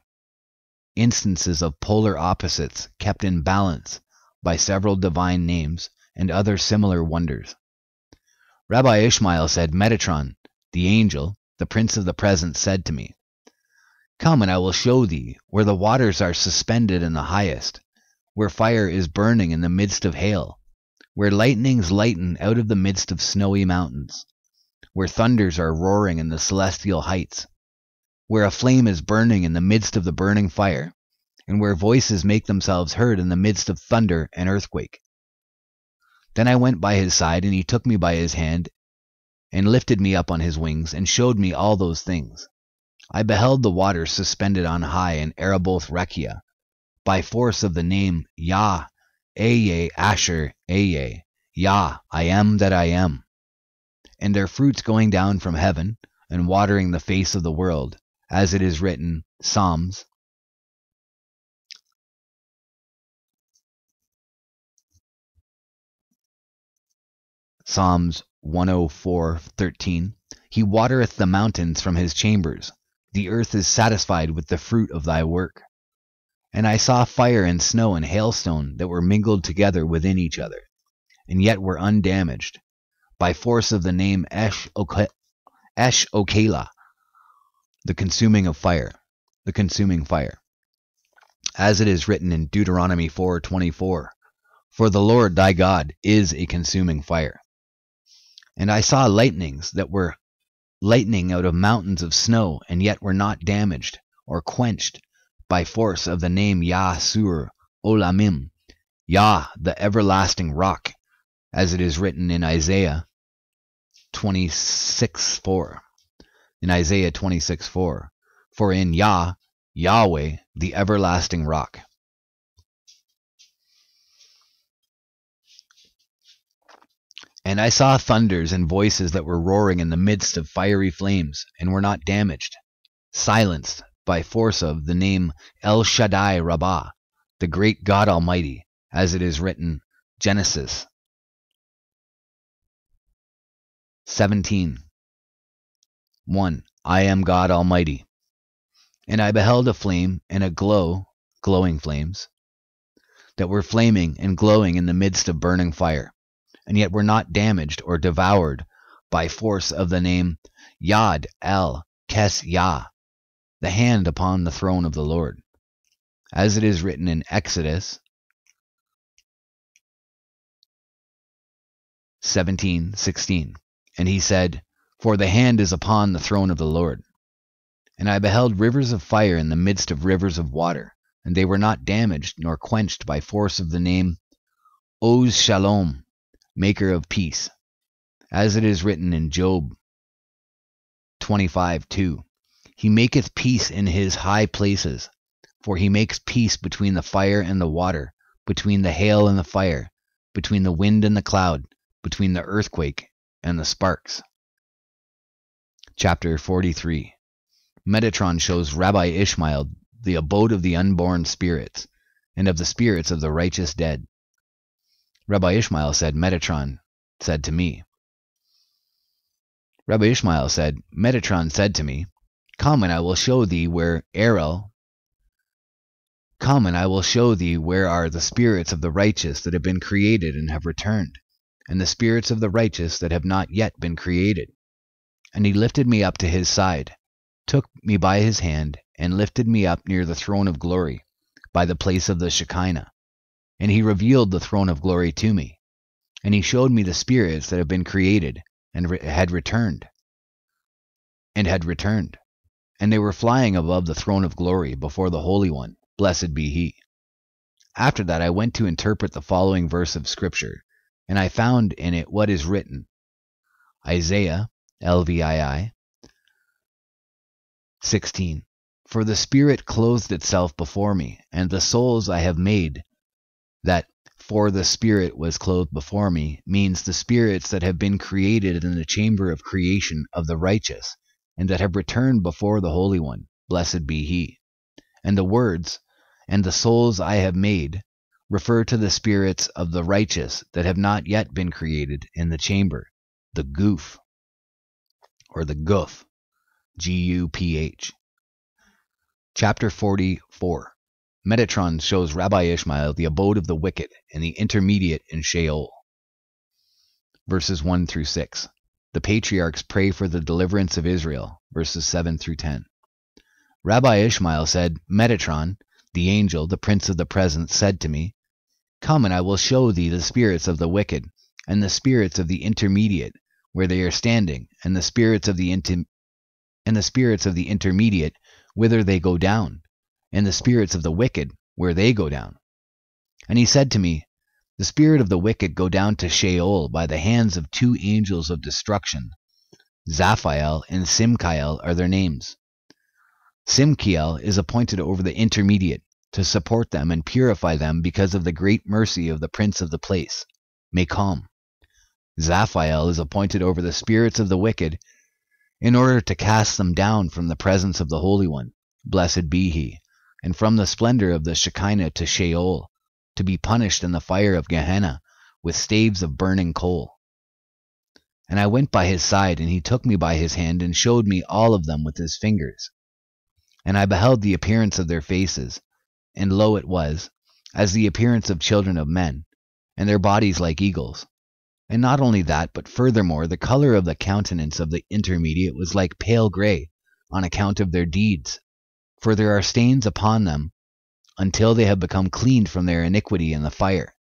Instances of polar opposites kept in balance by several divine names and other similar wonders. Rabbi Ishmael said, Metatron, the angel, the prince of the present, said to me, come and I will show thee where the waters are suspended in the highest, where fire is burning in the midst of hail, where lightnings lighten out of the midst of snowy mountains, where thunders are roaring in the celestial heights, where a flame is burning in the midst of the burning fire, and where voices make themselves heard in the midst of thunder and earthquake. Then I went by his side, and he took me by his hand, and lifted me up on his wings, and showed me all those things. I beheld the waters suspended on high in Ereboth Rekia, by force of the name Yah, Eye, Asher, Eye, Yah, I am that I am, and their fruits going down from heaven, and watering the face of the world, as it is written, Psalms, Psalms 104:13, he watereth the mountains from his chambers, the earth is satisfied with the fruit of thy work. And I saw fire and snow and hailstone that were mingled together within each other, and yet were undamaged, by force of the name Esh-Okela, the consuming of fire, the consuming fire. As it is written in Deuteronomy 4:24, for the Lord thy God is a consuming fire. And I saw lightnings that were lightning out of mountains of snow, and yet were not damaged or quenched, by force of the name Yah Sur Olamim, Yah the everlasting rock, as it is written in Isaiah 26:4. In Isaiah 26:4, for in Yah, Yahweh, the everlasting rock. And I saw thunders and voices that were roaring in the midst of fiery flames, and were not damaged, silenced by force of the name El Shaddai Rabbah, the great God Almighty, as it is written, Genesis 17:1, I am God Almighty. And I beheld a flame and a glowing flames, that were flaming and glowing in the midst of burning fire, and yet were not damaged or devoured, by force of the name Yad El Kes Yah, the hand upon the throne of the Lord, as it is written in Exodus 17:16. And he said, for the hand is upon the throne of the Lord. And I beheld rivers of fire in the midst of rivers of water, and they were not damaged nor quenched by force of the name Oz Shalom, maker of peace, as it is written in Job 25:2. He maketh peace in his high places, for he makes peace between the fire and the water, between the hail and the fire, between the wind and the cloud, between the earthquake and the sparks. Chapter 43. Metatron shows Rabbi Ishmael the abode of the unborn spirits, and of the spirits of the righteous dead. Rabbi Ishmael said, Metatron said to me, Come and I will show thee where are the spirits of the righteous that have been created and have returned, and the spirits of the righteous that have not yet been created. And he lifted me up to his side, took me by his hand, and lifted me up near the throne of glory, by the place of the Shekinah. And he revealed the throne of glory to me. And he showed me the spirits that have been created, and had returned. And they were flying above the throne of glory before the Holy One, blessed be he. After that I went to interpret the following verse of Scripture, and I found in it what is written. Isaiah, LVII, 16. For the Spirit clothed itself before me, and the souls I have made. That for the Spirit was clothed before me means the spirits that have been created in the chamber of creation of the righteous, and that have returned before the Holy One, blessed be he. And the words, and the souls I have made, refer to the spirits of the righteous that have not yet been created in the chamber, the goof, or the guf, G-U-P-H. Chapter 44. Metatron shows Rabbi Ishmael the abode of the wicked and the intermediate in Sheol. Verses 1 through 6. The patriarchs pray for the deliverance of Israel. Verses 7 through 10. Rabbi Ishmael said, Metatron, the angel, the prince of the presence, said to me, Come and I will show thee the spirits of the wicked, and the spirits of the intermediate, where they are standing, and the spirits of the intermediate, whither they go down, and the spirits of the wicked, where they go down. And he said to me, The spirit of the wicked go down to Sheol by the hands of two angels of destruction. Zaphael and Simkiel are their names. Simkiel is appointed over the intermediate, to support them and purify them because of the great mercy of the prince of the place, Mekam. Zaphael is appointed over the spirits of the wicked, in order to cast them down from the presence of the Holy One, blessed be he, and from the splendor of the Shekinah to Sheol, to be punished in the fire of Gehenna, with staves of burning coal. And I went by his side, and he took me by his hand, and showed me all of them with his fingers. And I beheld the appearance of their faces, and lo, it was, as the appearance of children of men, and their bodies like eagles. And not only that, but furthermore, the color of the countenance of the intermediate was like pale gray, on account of their deeds. For there are stains upon them, until they have become cleaned from their iniquity in the fire.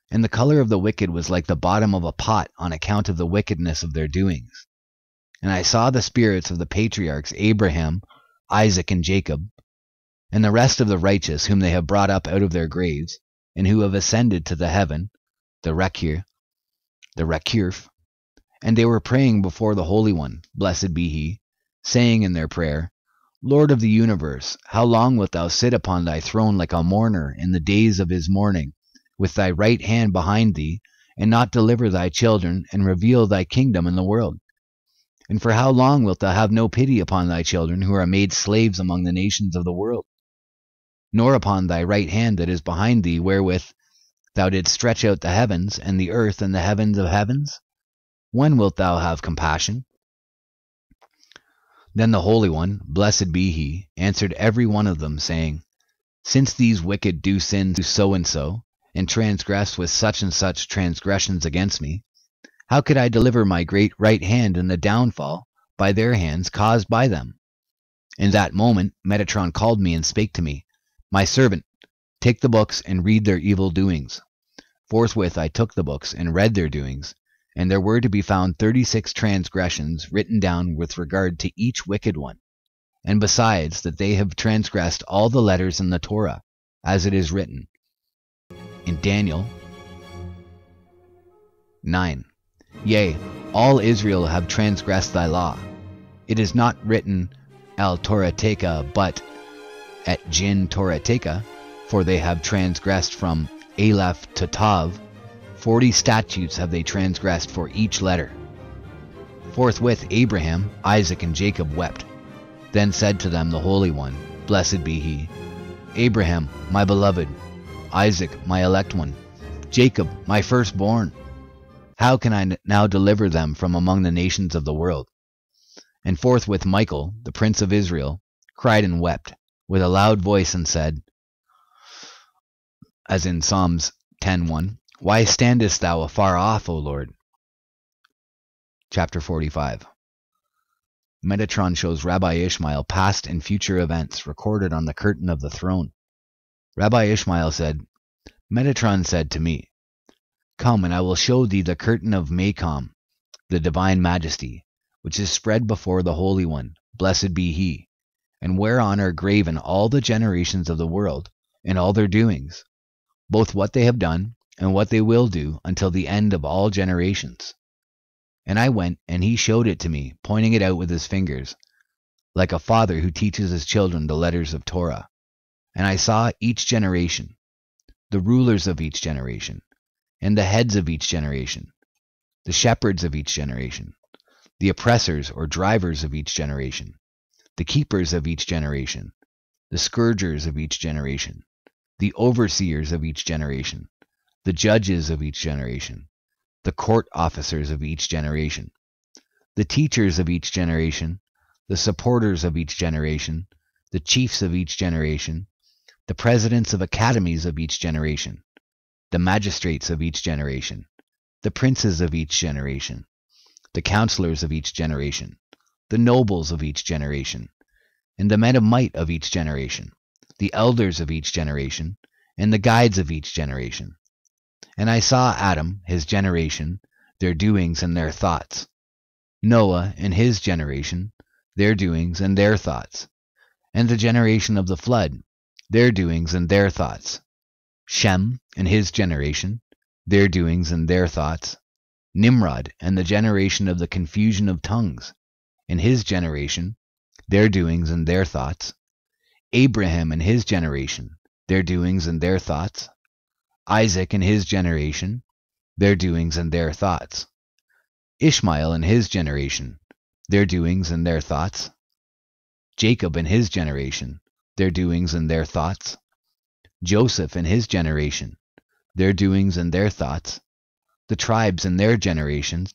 And the color of the wicked was like the bottom of a pot, on account of the wickedness of their doings. And I saw the spirits of the patriarchs Abraham, Isaac, and Jacob, and the rest of the righteous whom they have brought up out of their graves, and who have ascended to the heaven, the Rekirf, and they were praying before the Holy One, blessed be he, saying in their prayer, Lord of the universe, how long wilt thou sit upon thy throne like a mourner in the days of his mourning, with thy right hand behind thee, and not deliver thy children, and reveal thy kingdom in the world? And for how long wilt thou have no pity upon thy children, who are made slaves among the nations of the world? Nor upon thy right hand that is behind thee, wherewith thou didst stretch out the heavens, and the earth, and the heavens of heavens? When wilt thou have compassion? Then the Holy One, blessed be he, answered every one of them, saying, Since these wicked do sin to so, and transgress with such and such transgressions against me, how could I deliver my great right hand in the downfall by their hands caused by them? In that moment Metatron called me and spake to me, My servant, take the books and read their evil doings. Forthwith I took the books and read their doings, And there were to be found 36 transgressions written down with regard to each wicked one. And besides that they have transgressed all the letters in the Torah, as it is written in Daniel 9. Yea, all Israel have transgressed thy law. It is not written al Torateka, but at Jin Torateka, for they have transgressed from Aleph to Tav. 40 statutes have they transgressed for each letter. Forthwith Abraham, Isaac, and Jacob wept. Then said to them the Holy One, Blessed be he, Abraham, my beloved, Isaac, my elect one, Jacob, my firstborn. How can I now deliver them from among the nations of the world? And forthwith Michael, the prince of Israel, cried and wept with a loud voice and said, as in Psalms 10:1, Why standest thou afar off, O Lord? Chapter 45. Metatron shows Rabbi Ishmael past and future events recorded on the curtain of the throne. Rabbi Ishmael said, Metatron said to me, Come, and I will show thee the curtain of Macom, the divine majesty, which is spread before the Holy One, blessed be he, and whereon are graven all the generations of the world, and all their doings, both what they have done, and what they will do until the end of all generations. And I went, and he showed it to me, pointing it out with his fingers, like a father who teaches his children the letters of Torah. And I saw each generation, the rulers of each generation, and the heads of each generation, the shepherds of each generation, the oppressors or drivers of each generation, the keepers of each generation, the scourgers of each generation, the overseers of each generation, the judges of each generation, the court officers of each generation, the teachers of each generation, the supporters of each generation, the chiefs of each generation, the presidents of academies of each generation, the magistrates of each generation, the princes of each generation, the counselors of each generation, the nobles of each generation, and the men of might of each generation, the elders of each generation, and the guides of each generation. And I saw Adam, his generation, their doings and their thoughts, Noah and his generation, their doings and their thoughts, and the generation of the flood, their doings and their thoughts, Shem and his generation, their doings and their thoughts, Nimrod and the generation of the confusion of tongues, and his generation, their doings and their thoughts, Abraham and his generation, their doings and their thoughts, Isaac and his generation, their doings and their thoughts, Ishmael and his generation, their doings and their thoughts, Jacob and his generation, their doings and their thoughts, Joseph and his generation, their doings and their thoughts, the tribes and their generations,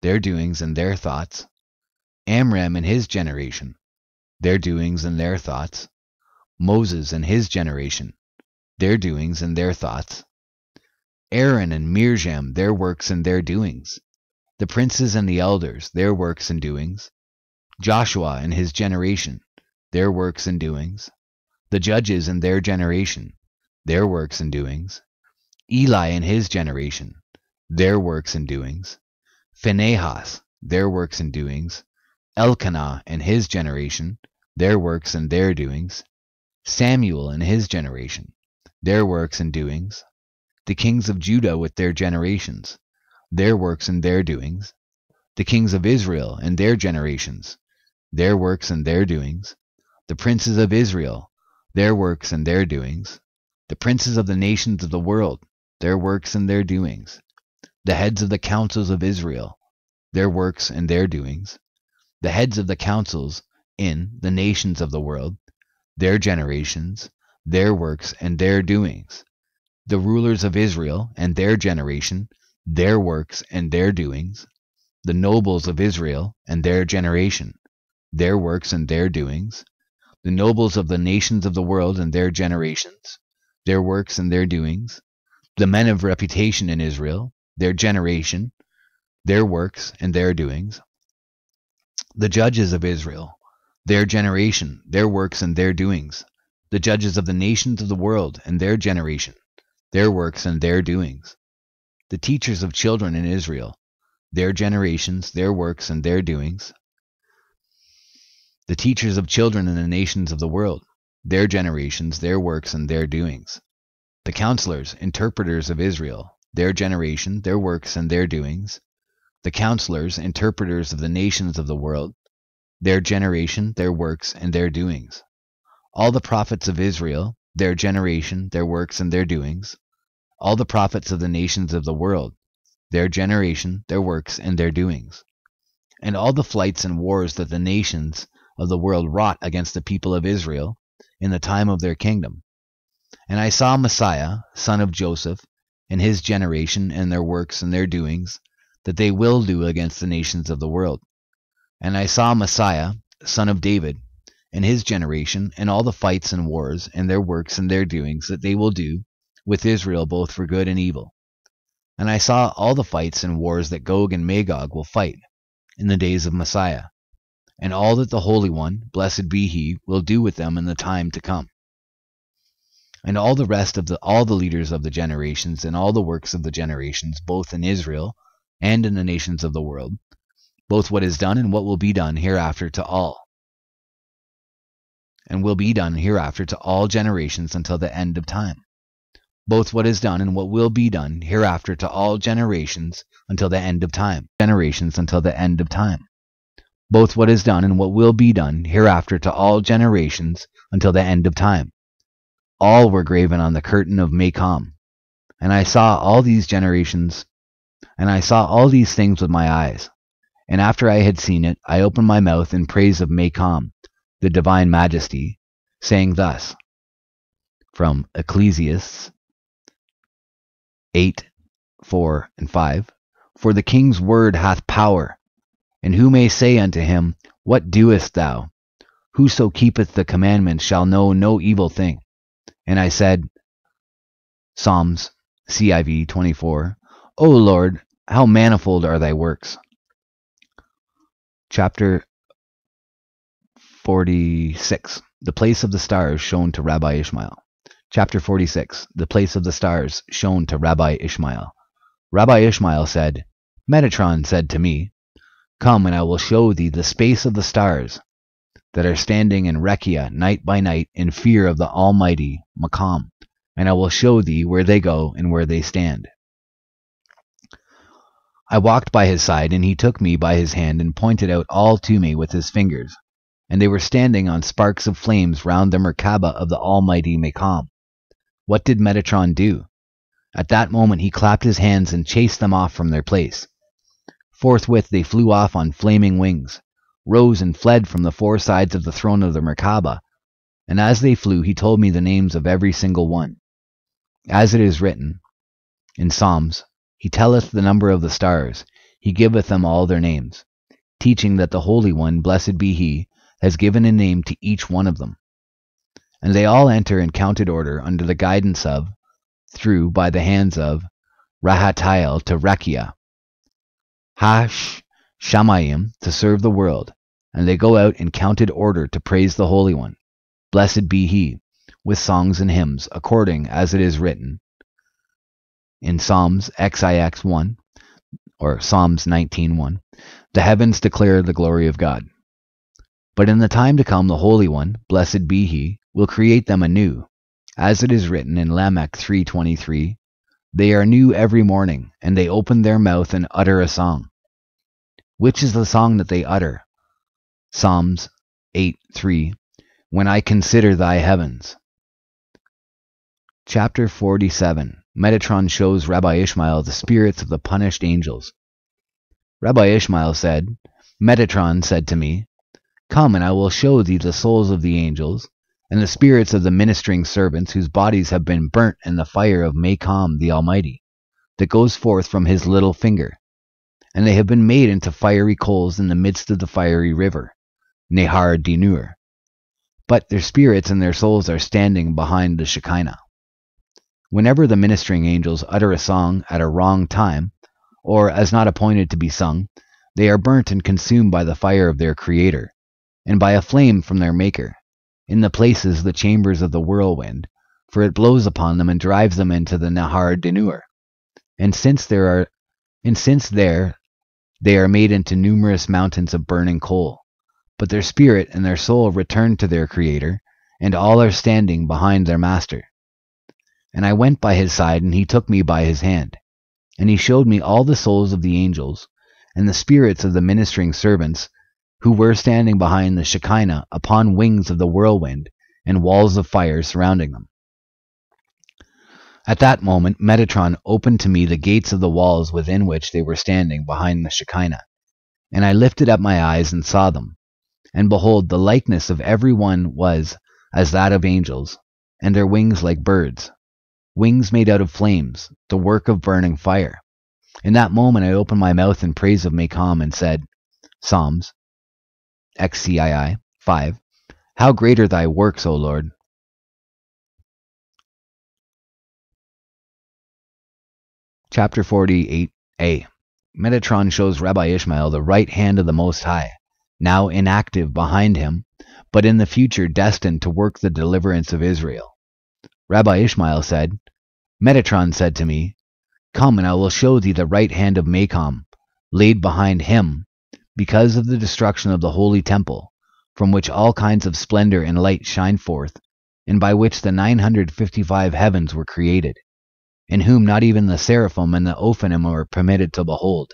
their doings and their thoughts, Amram and his generation, their doings and their thoughts, Moses and his generation, their doings and their thoughts, Aaron and Miriam, their works and their doings, the princes and the elders, their works and doings, Joshua and his generation, their works and doings, the judges and their generation, their works and doings, Eli and his generation, their works and doings, Phinehas, their works and doings, Elkanah and his generation, their works and their doings, Samuel and his generation, their works and doings, the kings of Judah with their generations, their works and their doings, the kings of Israel and their generations, their works and their doings, the princes of Israel, their works and their doings, the princes of the nations of the world, their works and their doings, the heads of the councils of Israel, their works and their doings, the heads of the councils in the nations of the world, their generations, their works and their doings, the rulers of Israel and their generation, their works and their doings, the nobles of Israel and their generation, their works and their doings, the nobles of the nations of the world and their generations, their works and their doings, the men of reputation in Israel, their generation, their works and their doings, the judges of Israel, their generation, their works and their doings, the judges of the nations of the world and their generation, their works and their doings, the teachers of children in Israel, their generations, their works, and their doings. The teachers of children in the nations of the world, their generations, their works, and their doings. The counselors, interpreters of Israel, their generation, their works, and their doings. The counselors, interpreters of the nations of the world, their generation, their works, and their doings. All the prophets of Israel, their generation, their works, and their doings. All the prophets of the nations of the world, their generation, their works, and their doings. And all the flights and wars that the nations of the world wrought against the people of Israel in the time of their kingdom. And I saw Messiah, son of Joseph, and his generation, and their works, and their doings, that they will do against the nations of the world. And I saw Messiah, son of David, and his generation, and all the fights and wars, and their works, and their doings, that they will do with Israel both for good and evil. And I saw all the fights and wars that Gog and Magog will fight in the days of Messiah, and all that the Holy One, blessed be he, will do with them in the time to come. And all the rest of all the leaders of the generations, and all the works of the generations, both in Israel and in the nations of the world, both what is done and what will be done hereafter to all, and will be done hereafter to all generations until the end of time. Both what is done and what will be done hereafter to all generations until the end of time. Generations until the end of time. Both what is done and what will be done hereafter to all generations until the end of time. All were graven on the curtain of Macom. And I saw all these generations, and I saw all these things with my eyes. And after I had seen it, I opened my mouth in praise of Macom, the divine majesty, saying thus, from Ecclesiastes 8, 4, and 5, For the king's word hath power, and who may say unto him, What doest thou? Whoso keepeth the commandments shall know no evil thing. And I said, Psalms, CIV 24, O Lord, how manifold are thy works. Chapter 46, The place of the stars shown to Rabbi Ishmael. Chapter 46, The place of the stars shown to Rabbi Ishmael. Rabbi Ishmael said, Metatron said to me, Come, and I will show thee the space of the stars that are standing in Rekia night by night in fear of the Almighty Makam, and I will show thee where they go and where they stand. I walked by his side, and he took me by his hand and pointed out all to me with his fingers, and they were standing on sparks of flames round the Merkabah of the Almighty Makam. What did Metatron do? At that moment he clapped his hands and chased them off from their place. Forthwith they flew off on flaming wings, rose and fled from the four sides of the throne of the Merkabah, and as they flew he told me the names of every single one. As it is written in Psalms, He telleth the number of the stars, he giveth them all their names, teaching that the Holy One, blessed be he, has given a name to each one of them. And they all enter in counted order under the guidance of, through by the hands of, Rahatael to Rekia, Shamayim to serve the world, and they go out in counted order to praise the Holy One, blessed be he, with songs and hymns, according as it is written in Psalms XIX 1, or Psalms 19:1, the heavens declare the glory of God. But in the time to come the Holy One, blessed be he, will create them anew, as it is written in Lamech 3:23, They are new every morning, and they open their mouth and utter a song. Which is the song that they utter? Psalms 8:3, When I consider thy heavens. Chapter 47, Metatron shows Rabbi Ishmael the spirits of the punished angels. Rabbi Ishmael said, Metatron said to me, Come, and I will show thee the souls of the angels, and the spirits of the ministering servants whose bodies have been burnt in the fire of Makam the Almighty, that goes forth from his little finger. And they have been made into fiery coals in the midst of the fiery river, Nehar Dinur. But their spirits and their souls are standing behind the Shekinah. Whenever the ministering angels utter a song at a wrong time, or as not appointed to be sung, they are burnt and consumed by the fire of their Creator, and by a flame from their Maker, in the places the chambers of the whirlwind, for it blows upon them and drives them into the Nehar Dinur. And since there They are made into numerous mountains of burning coal, but their spirit and their soul return to their Creator, and all are standing behind their Master. And I went by his side, and he took me by his hand, and he showed me all the souls of the angels, and the spirits of the ministering servants, who were standing behind the Shekinah upon wings of the whirlwind, and walls of fire surrounding them. At that moment Metatron opened to me the gates of the walls within which they were standing behind the Shekinah, and I lifted up my eyes and saw them. And behold, the likeness of every one was as that of angels, and their wings like birds, wings made out of flames, the work of burning fire. In that moment I opened my mouth in praise of Mecom and said, Psalms, XCII 5, How great are thy works, O Lord! Chapter 48a. Metatron shows Rabbi Ishmael the right hand of the Most High, now inactive behind him, but in the future destined to work the deliverance of Israel. Rabbi Ishmael said, Metatron said to me, Come, and I will show thee the right hand of Mecom, laid behind him, because of the destruction of the holy temple, from which all kinds of splendor and light shine forth, and by which the 955 heavens were created, in whom not even the seraphim and the Ophanim are permitted to behold,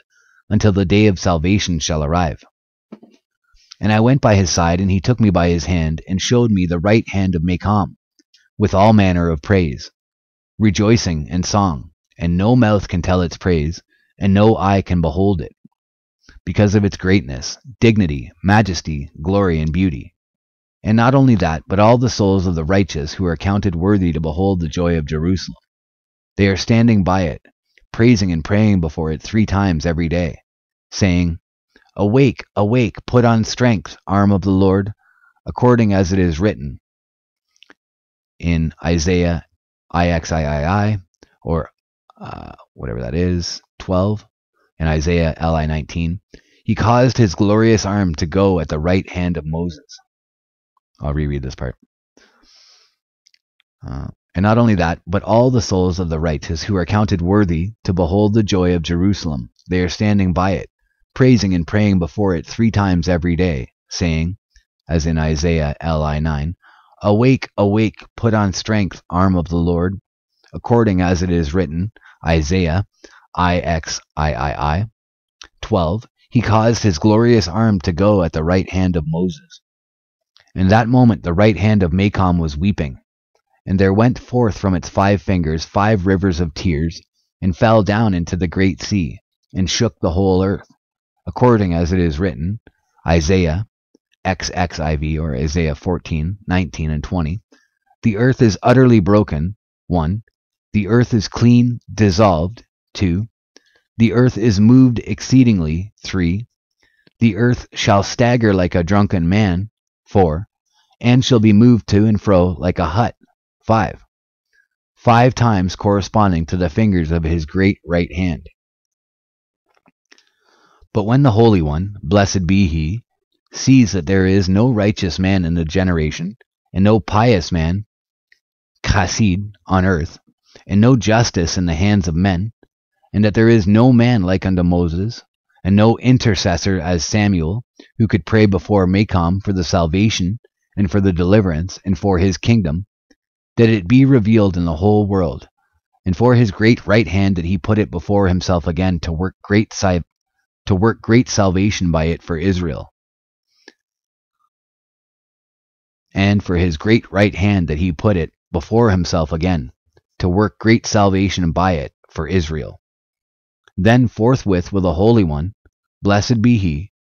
until the day of salvation shall arrive. And I went by his side, and he took me by his hand, and showed me the right hand of Mecom, with all manner of praise, rejoicing and song, and no mouth can tell its praise, and no eye can behold it, because of its greatness, dignity, majesty, glory, and beauty. And not only that, but all the souls of the righteous who are counted worthy to behold the joy of Jerusalem. They are standing by it, praising and praying before it 3 times every day, saying, Awake, awake, put on strength, arm of the Lord, according as it is written in Isaiah IXIII, or whatever that is, 12, and Isaiah LI 19. He caused his glorious arm to go at the right hand of Moses. I'll reread this part. And not only that, but all the souls of the righteous who are counted worthy to behold the joy of Jerusalem, they are standing by it, praising and praying before it 3 times every day, saying, as in Isaiah LI 9, Awake, awake, put on strength, arm of the Lord, according as it is written, Isaiah IXIII 12, He caused his glorious arm to go at the right hand of Moses. In that moment the right hand of Mecom was weeping, and there went forth from its 5 fingers 5 rivers of tears, and fell down into the great sea, and shook the whole earth, according as it is written, Isaiah XXIV, or Isaiah 14, 19, and 20. The earth is utterly broken. 1. The earth is clean, dissolved. 2. The earth is moved exceedingly. 3. The earth shall stagger like a drunken man. 4. And shall be moved to and fro like a hut. 5. 5 times corresponding to the fingers of his great right hand. But when the Holy One, blessed be he, sees that there is no righteous man in the generation, and no pious man, chassid, on earth, and no justice in the hands of men, and that there is no man like unto Moses, and no intercessor as Samuel, who could pray before Mecom for the salvation, and for the deliverance, and for his kingdom, that it be revealed in the whole world, and for his great right hand that he put it before himself again to work great salvation by it for Israel. And for his great right hand that he put it before himself again, to work great salvation by it for Israel. Then forthwith will the Holy One, blessed be he,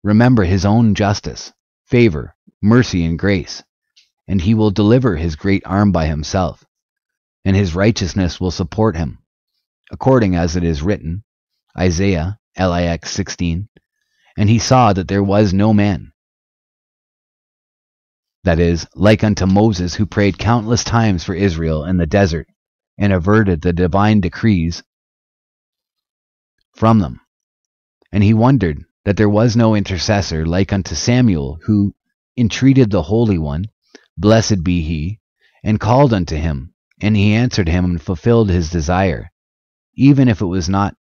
remember his own justice, favor, mercy, and grace, and he will deliver his great arm by himself, and his righteousness will support him, according as it is written, Isaiah LIX 16, and he saw that there was no man, that is, like unto Moses, who prayed countless times for Israel in the desert, and averted the divine decrees from them. And he wondered that there was no intercessor like unto Samuel, who entreated the Holy One, blessed be he, and called unto him, and he answered him and fulfilled his desire, even if it was not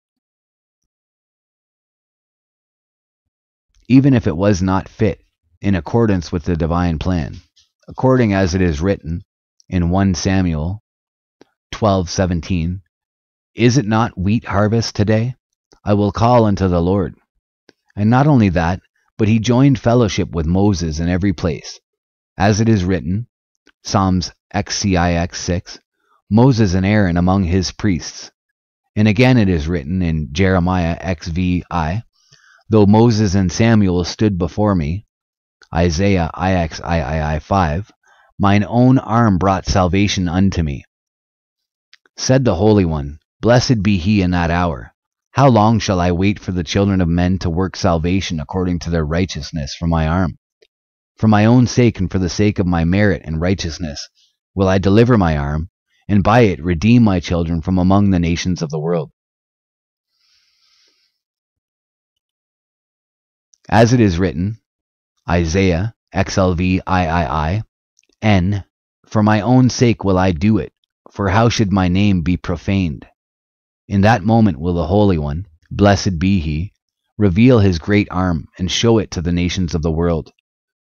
even if it was not fit, in accordance with the divine plan, according as it is written in 1 Samuel 12:17, "Is it not wheat harvest today? I will call unto the Lord." And not only that, but he joined fellowship with Moses in every place. As it is written, Psalms XCIX 6, "Moses and Aaron among his priests." And again it is written in Jeremiah XVI, "Though Moses and Samuel stood before me," Isaiah IXIII 5, "mine own arm brought salvation unto me." Said the Holy One, "Blessed be he in that hour. How long shall I wait for the children of men to work salvation according to their righteousness for my arm? For my own sake and for the sake of my merit and righteousness will I deliver my arm, and by it redeem my children from among the nations of the world." As it is written, Isaiah XLV N, "For my own sake will I do it, for how should my name be profaned?" In that moment will the Holy One, blessed be he, reveal his great arm and show it to the nations of the world.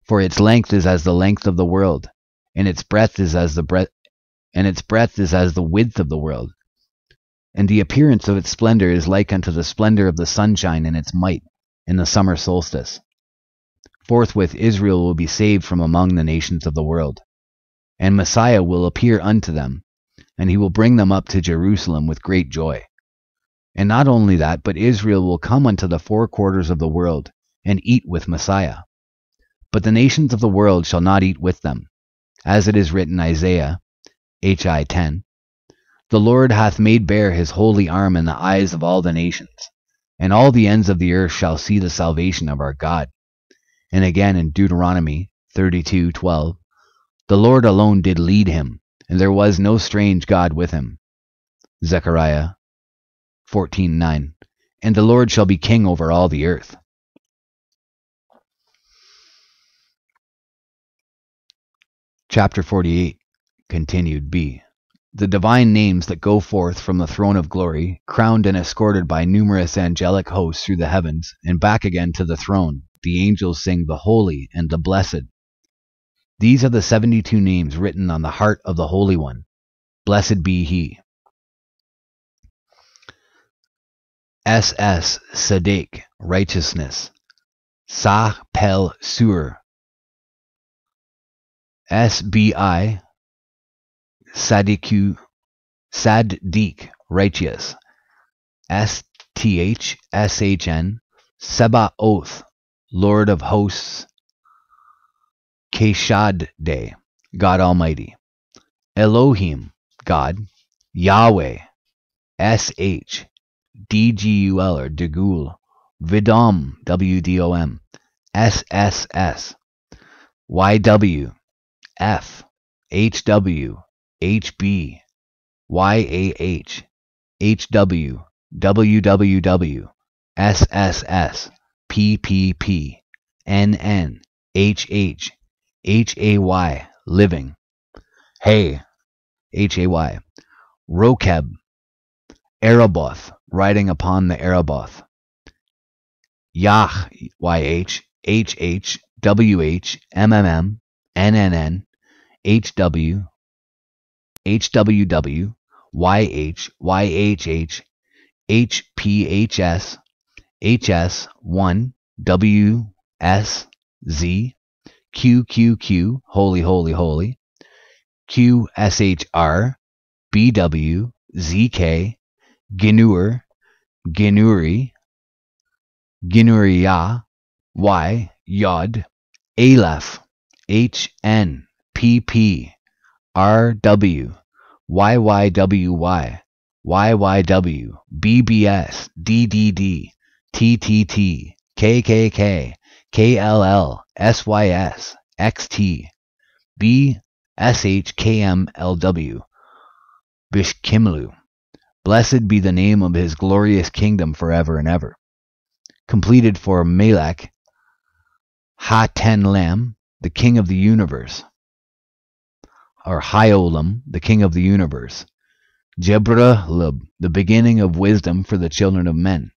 For its length is as the length of the world, and its breadth is as the width of the world. And the appearance of its splendor is like unto the splendor of the sunshine in its might in the summer solstice. Forthwith Israel will be saved from among the nations of the world, and Messiah will appear unto them, and he will bring them up to Jerusalem with great joy. And not only that, but Israel will come unto the four quarters of the world, and eat with Messiah. But the nations of the world shall not eat with them. As it is written, Isaiah HI 10, "The Lord hath made bare his holy arm in the eyes of all the nations, and all the ends of the earth shall see the salvation of our God." And again in Deuteronomy 32:12, "The Lord alone did lead him, and there was no strange God with him." Zechariah 14:9, "And the Lord shall be king over all the earth." Chapter 48, continued B. The divine names that go forth from the throne of glory, crowned and escorted by numerous angelic hosts through the heavens, and back again to the throne, the angels sing the Holy and the Blessed. These are the 72 names written on the heart of the Holy One. Blessed be he. SS Zetetic, righteousness. Sah Pel Sur. SBI Sadiq, righteous. STHSHN, Sebaoth, Lord of hosts. Keshadde, God Almighty. Elohim, God. Yahweh, SH, DGUL or Degul. Vidom, WDOM. SSS, YW, F, HW, HB, YAH, HW, WWW, SSS, PPP, NN, HH, HAY, living. Hay, HAY, Rokeb, Araboth, riding upon the Araboth. Yah, YH, HH, WH, MMM, NNN, HW, HWW, YH, YHH, HPHS, HS1, WSZ, QQQ, Holy, Holy, Holy, QSHR, BW, ZK, Ginur, Ginuri, Ginuria, Y, Yod, Aleph, HN, PP, RW, YYWY, YYW, BBS, DDD, TTT, KKK, KLL, SYS, XT, BSHKMLW, Bishkimlu. Blessed be the name of his glorious kingdom forever and ever. Completed for Melech, Ha-Ten Lam, the king of the universe, or Hyolam, the king of the universe. Jebralub, the beginning of wisdom for the children of men.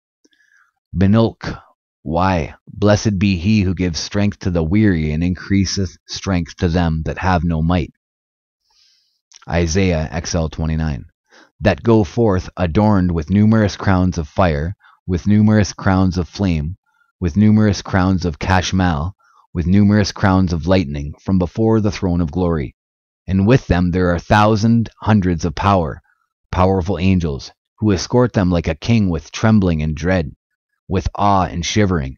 Benulk, Why, blessed be he who gives strength to the weary and increaseth strength to them that have no might. Isaiah XL 29. That go forth adorned with numerous crowns of fire, with numerous crowns of flame, with numerous crowns of cashmal, with numerous crowns of lightning, from before the throne of glory. And with them there are hundreds of powerful angels, who escort them like a king with trembling and dread, with awe and shivering,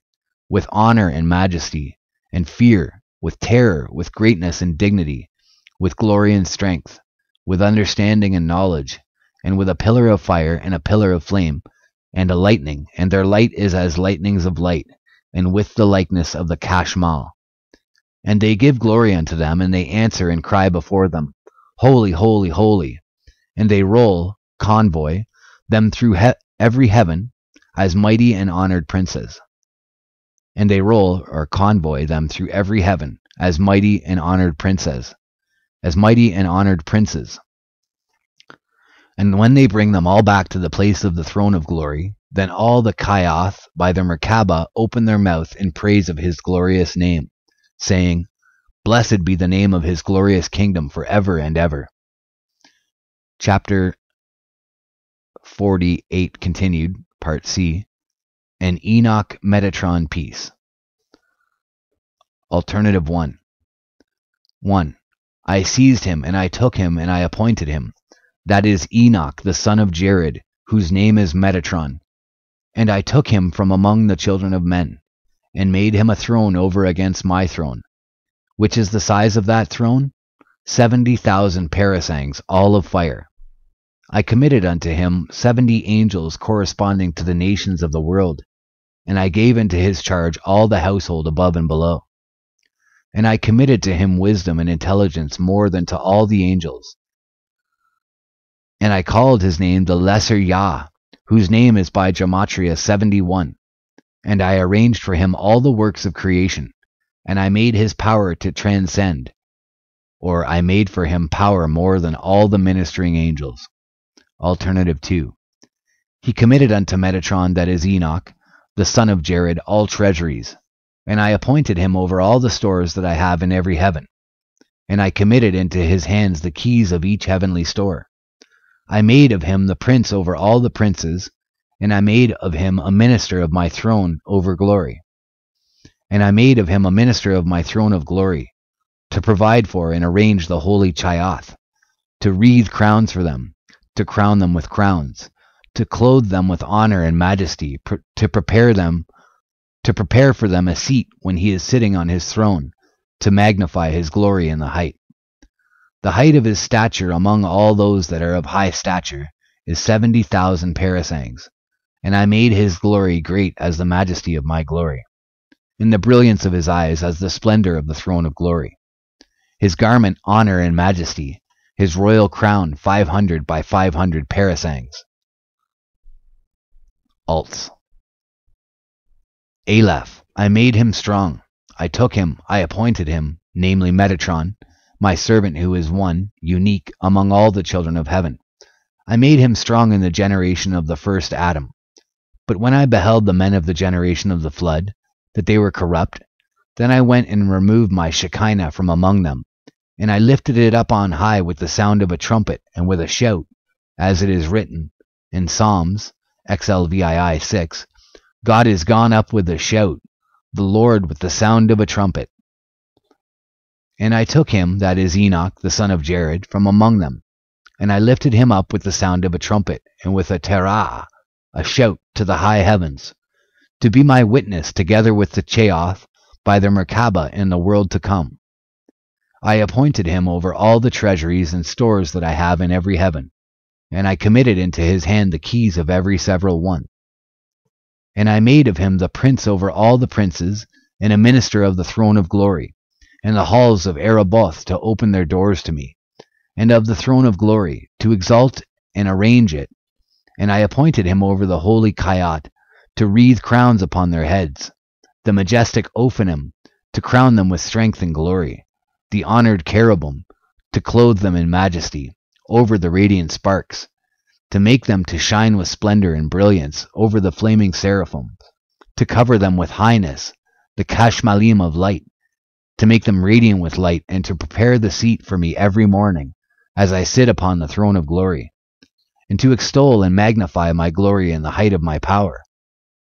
with honor and majesty, and fear, with terror, with greatness and dignity, with glory and strength, with understanding and knowledge, and with a pillar of fire and a pillar of flame, and a lightning, and their light is as lightnings of light, and with the likeness of the Kashmal. And they give glory unto them, and they answer and cry before them, Holy, holy, holy. And they roll, convoy, them through every heaven, as mighty and honored princes. And they roll, or convoy, them through every heaven, as mighty and honored princes. As mighty and honored princes. And when they bring them all back to the place of the throne of glory, then all the Kayath by their Merkabah open their mouth in praise of his glorious name, saying, Blessed be the name of his glorious kingdom forever and ever. Chapter 48 continued, Part C, an Enoch Metatron piece. Alternative 1. 1. I seized him, and I took him, and I appointed him. That is Enoch, the son of Jared, whose name is Metatron. And I took him from among the children of men, and made him a throne over against my throne. Which is the size of that throne? 70,000 parasangs, all of fire. I committed unto him 70 angels corresponding to the nations of the world, and I gave into his charge all the household above and below. And I committed to him wisdom and intelligence more than to all the angels. And I called his name the Lesser Yah, whose name is by Gematria 71. And I arranged for him all the works of creation, and I made his power to transcend, or I made for him power more than all the ministering angels. Alternative 2. He committed unto Metatron, that is Enoch, the son of Jared, all treasuries, and I appointed him over all the stores that I have in every heaven, and I committed into his hands the keys of each heavenly store. I made of him the prince over all the princes, and I made of him a minister of my throne over glory. And I made of him a minister of my throne of glory, to provide for and arrange the holy Chayath, to wreathe crowns for them, to crown them with crowns, to clothe them with honor and majesty, to prepare for them a seat when he is sitting on his throne, to magnify his glory in the height. The height of his stature among all those that are of high stature is 70,000 parasangs, and I made his glory great as the majesty of my glory, in the brilliance of his eyes as the splendor of the throne of glory. His garment honor and majesty, his royal crown 500 by 500 parasangs. Alts. Aleph, I made him strong. I took him, I appointed him, namely Metatron, my servant who is one, unique, among all the children of heaven. I made him strong in the generation of the first Adam. But when I beheld the men of the generation of the flood, that they were corrupt, then I went and removed my Shekinah from among them, and I lifted it up on high with the sound of a trumpet and with a shout, as it is written in Psalms, XLVII 6, God is gone up with a shout, the Lord with the sound of a trumpet. And I took him, that is Enoch, the son of Jared, from among them, and I lifted him up with the sound of a trumpet, and with a terah, a shout, to the high heavens, to be my witness together with the Chayoth by their Merkabah in the world to come. I appointed him over all the treasuries and stores that I have in every heaven, and I committed into his hand the keys of every several one. And I made of him the prince over all the princes, and a minister of the throne of glory, and the halls of Ereboth to open their doors to me, and of the throne of glory, to exalt and arrange it. And I appointed him over the holy Kayat, to wreathe crowns upon their heads, the majestic Ophanim, to crown them with strength and glory, the honored cherubim, to clothe them in majesty, over the radiant sparks, to make them to shine with splendor and brilliance over the flaming seraphim, to cover them with highness, the kashmalim of light, to make them radiant with light, and to prepare the seat for me every morning, as I sit upon the throne of glory, and to extol and magnify my glory in the height of my power.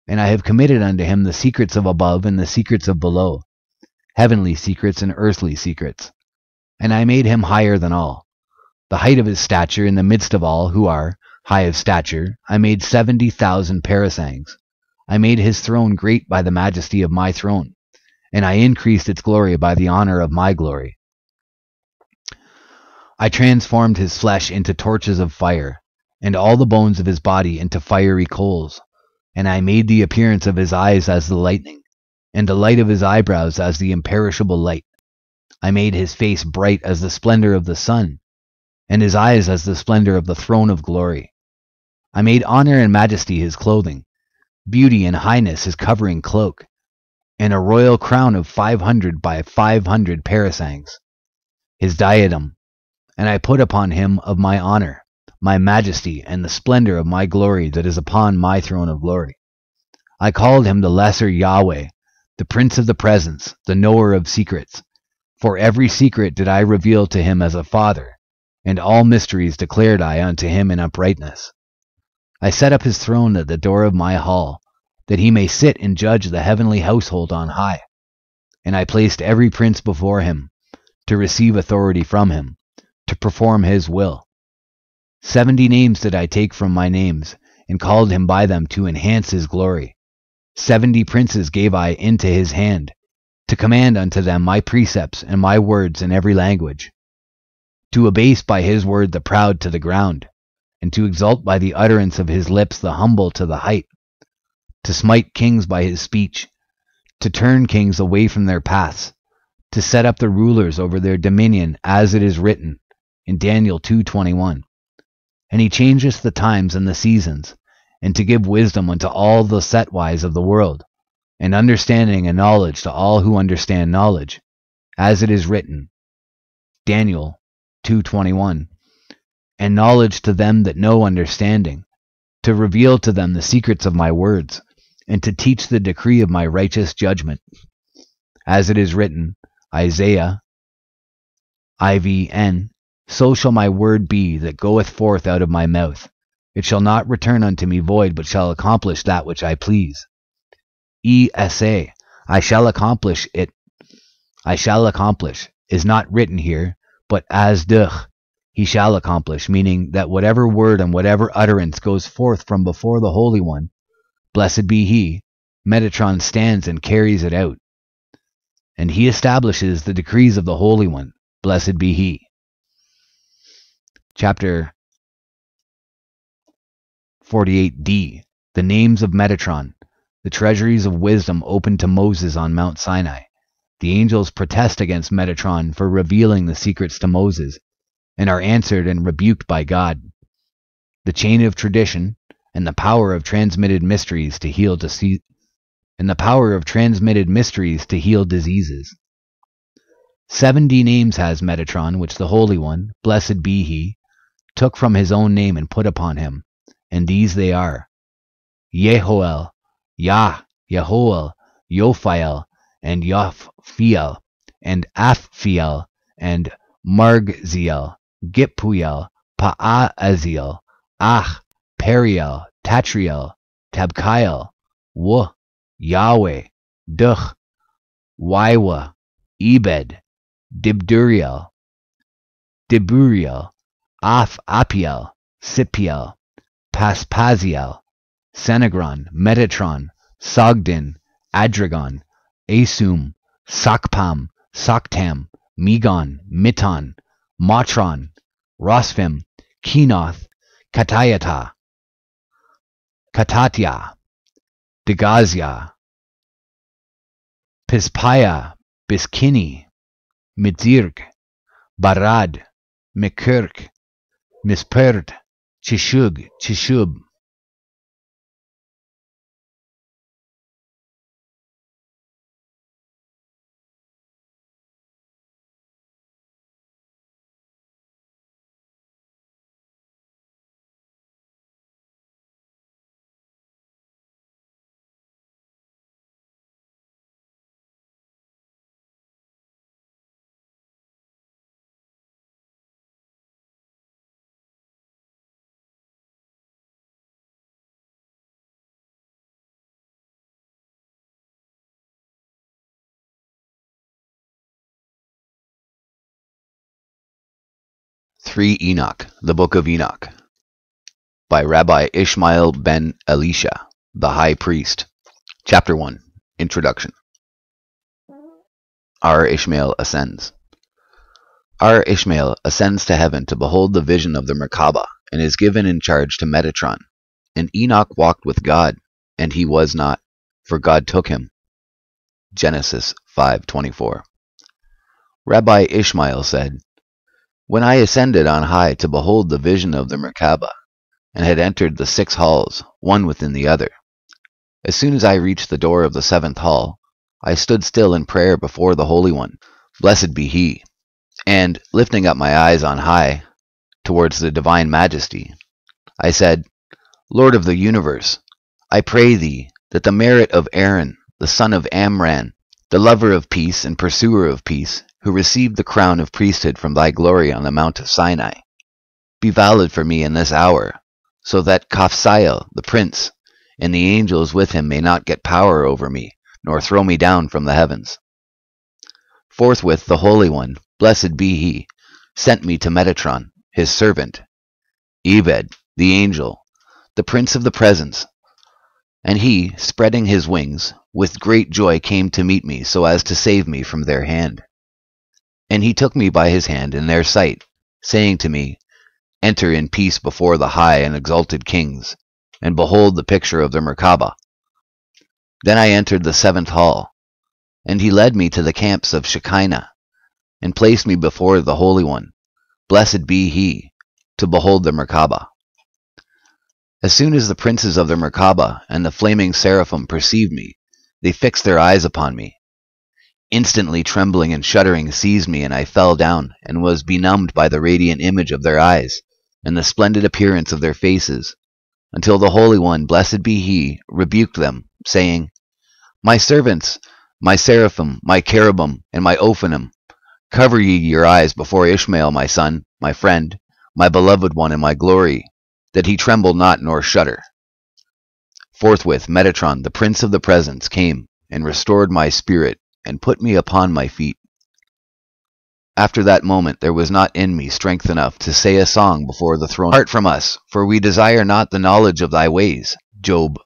And I have committed unto him the secrets of above and the secrets of below, heavenly secrets and earthly secrets. And I made him higher than all. The height of his stature in the midst of all who are high of stature, I made 70,000 parasangs. I made his throne great by the majesty of my throne, and I increased its glory by the honor of my glory. I transformed his flesh into torches of fire, and all the bones of his body into fiery coals. And I made the appearance of his eyes as the lightning, and the light of his eyebrows as the imperishable light. I made his face bright as the splendor of the sun, and his eyes as the splendor of the throne of glory. I made honor and majesty his clothing, beauty and highness his covering cloak, and a royal crown of 500 by 500 parasangs, his diadem. And I put upon him of my honor, my majesty, and the splendor of my glory that is upon my throne of glory. I called him the lesser Yahweh, the prince of the presence, the knower of secrets. For every secret did I reveal to him as a father, and all mysteries declared I unto him in uprightness. I set up his throne at the door of my hall, that he may sit and judge the heavenly household on high. And I placed every prince before him, to receive authority from him, to perform his will. 70 names did I take from my names, and called him by them to enhance his glory. 70 princes gave I into his hand, to command unto them my precepts and my words in every language, to abase by his word the proud to the ground, and to exalt by the utterance of his lips the humble to the height, to smite kings by his speech, to turn kings away from their paths, to set up the rulers over their dominion, as it is written in Daniel 2:21. And he changeth the times and the seasons, and to give wisdom unto all the setwise of the world, and understanding and knowledge to all who understand knowledge, as it is written, Daniel 2:21, and knowledge to them that know understanding, to reveal to them the secrets of my words, and to teach the decree of my righteous judgment, as it is written, Isaiah, IVN, so shall my word be that goeth forth out of my mouth. It shall not return unto me void, but shall accomplish that which I please. ESA, I shall accomplish it. I shall accomplish is not written here, but as duch, he shall accomplish, meaning that whatever word and whatever utterance goes forth from before the Holy One, blessed be he, Metatron stands and carries it out. And he establishes the decrees of the Holy One, blessed be he. Chapter 48d, the names of Metatron, the treasuries of wisdom opened to Moses on Mount Sinai. The angels protest against Metatron for revealing the secrets to Moses, and are answered and rebuked by God. The chain of tradition, and the power of transmitted mysteries to heal diseases. 70 names has Metatron, which the Holy One, blessed be he, took from his own name and put upon him, and these they are: Yehoel, Yah, Yehoel, Yophiel, and Yophiel, and Aphiel, and Margziel, Gippuel, Pa'aziel, Ach, Periel, Tatriel, Tabkiel, Wu, Yahweh, Duch, Waiwa, Ebed, Dibduriel, Apiel, Sipiel, Paspaziel, Senegron, Metatron, Sogdin, Adragon, Asum, Sakpam, Soktam, Megon, Miton, Matron, Rosfim, Kenoth, Katayata, Katatya, Degazia, Pispaya, Biskini, Midzirk, Barad, Mikirk, Mispert, Chishub, 3 Enoch, the Book of Enoch, by Rabbi Ishmael ben Elisha, the High Priest. Chapter 1, Introduction. Our Ishmael ascends. Our Ishmael ascends to heaven to behold the vision of the Merkabah, and is given in charge to Metatron. And Enoch walked with God, and he was not, for God took him. Genesis 5:24. Rabbi Ishmael said, When I ascended on high to behold the vision of the Merkabah, and had entered the 6 halls, one within the other, as soon as I reached the door of the 7th hall, I stood still in prayer before the Holy One, blessed be He, and, lifting up my eyes on high, towards the divine majesty, I said, Lord of the universe, I pray Thee that the merit of Aaron, the son of Amram, the lover of peace and pursuer of peace, who received the crown of priesthood from Thy glory on the Mount of Sinai, be valid for me in this hour, so that Kophsiel, the prince, and the angels with him may not get power over me, nor throw me down from the heavens. Forthwith the Holy One, blessed be He, sent me to Metatron, His servant, Ebed, the angel, the prince of the presence, and he, spreading his wings, with great joy came to meet me, so as to save me from their hand. And he took me by his hand in their sight, saying to me, Enter in peace before the high and exalted kings, and behold the picture of the Merkabah. Then I entered the 7th hall, and he led me to the camps of Shekinah, and placed me before the Holy One, blessed be He, to behold the Merkabah. As soon as the princes of the Merkabah and the flaming seraphim perceived me, they fixed their eyes upon me. Instantly trembling and shuddering seized me, and I fell down, and was benumbed by the radiant image of their eyes, and the splendid appearance of their faces, until the Holy One, blessed be He, rebuked them, saying, My servants, my seraphim, my cherubim, and my Ophanim, cover ye your eyes before Ishmael my son, my friend, my beloved one, and my glory, that he tremble not nor shudder. Forthwith Metatron, the prince of the presence, came, and restored my spirit, and put me upon my feet. After that moment there was not in me strength enough to say a song before the throne. Depart from us, for we desire not the knowledge of Thy ways. Job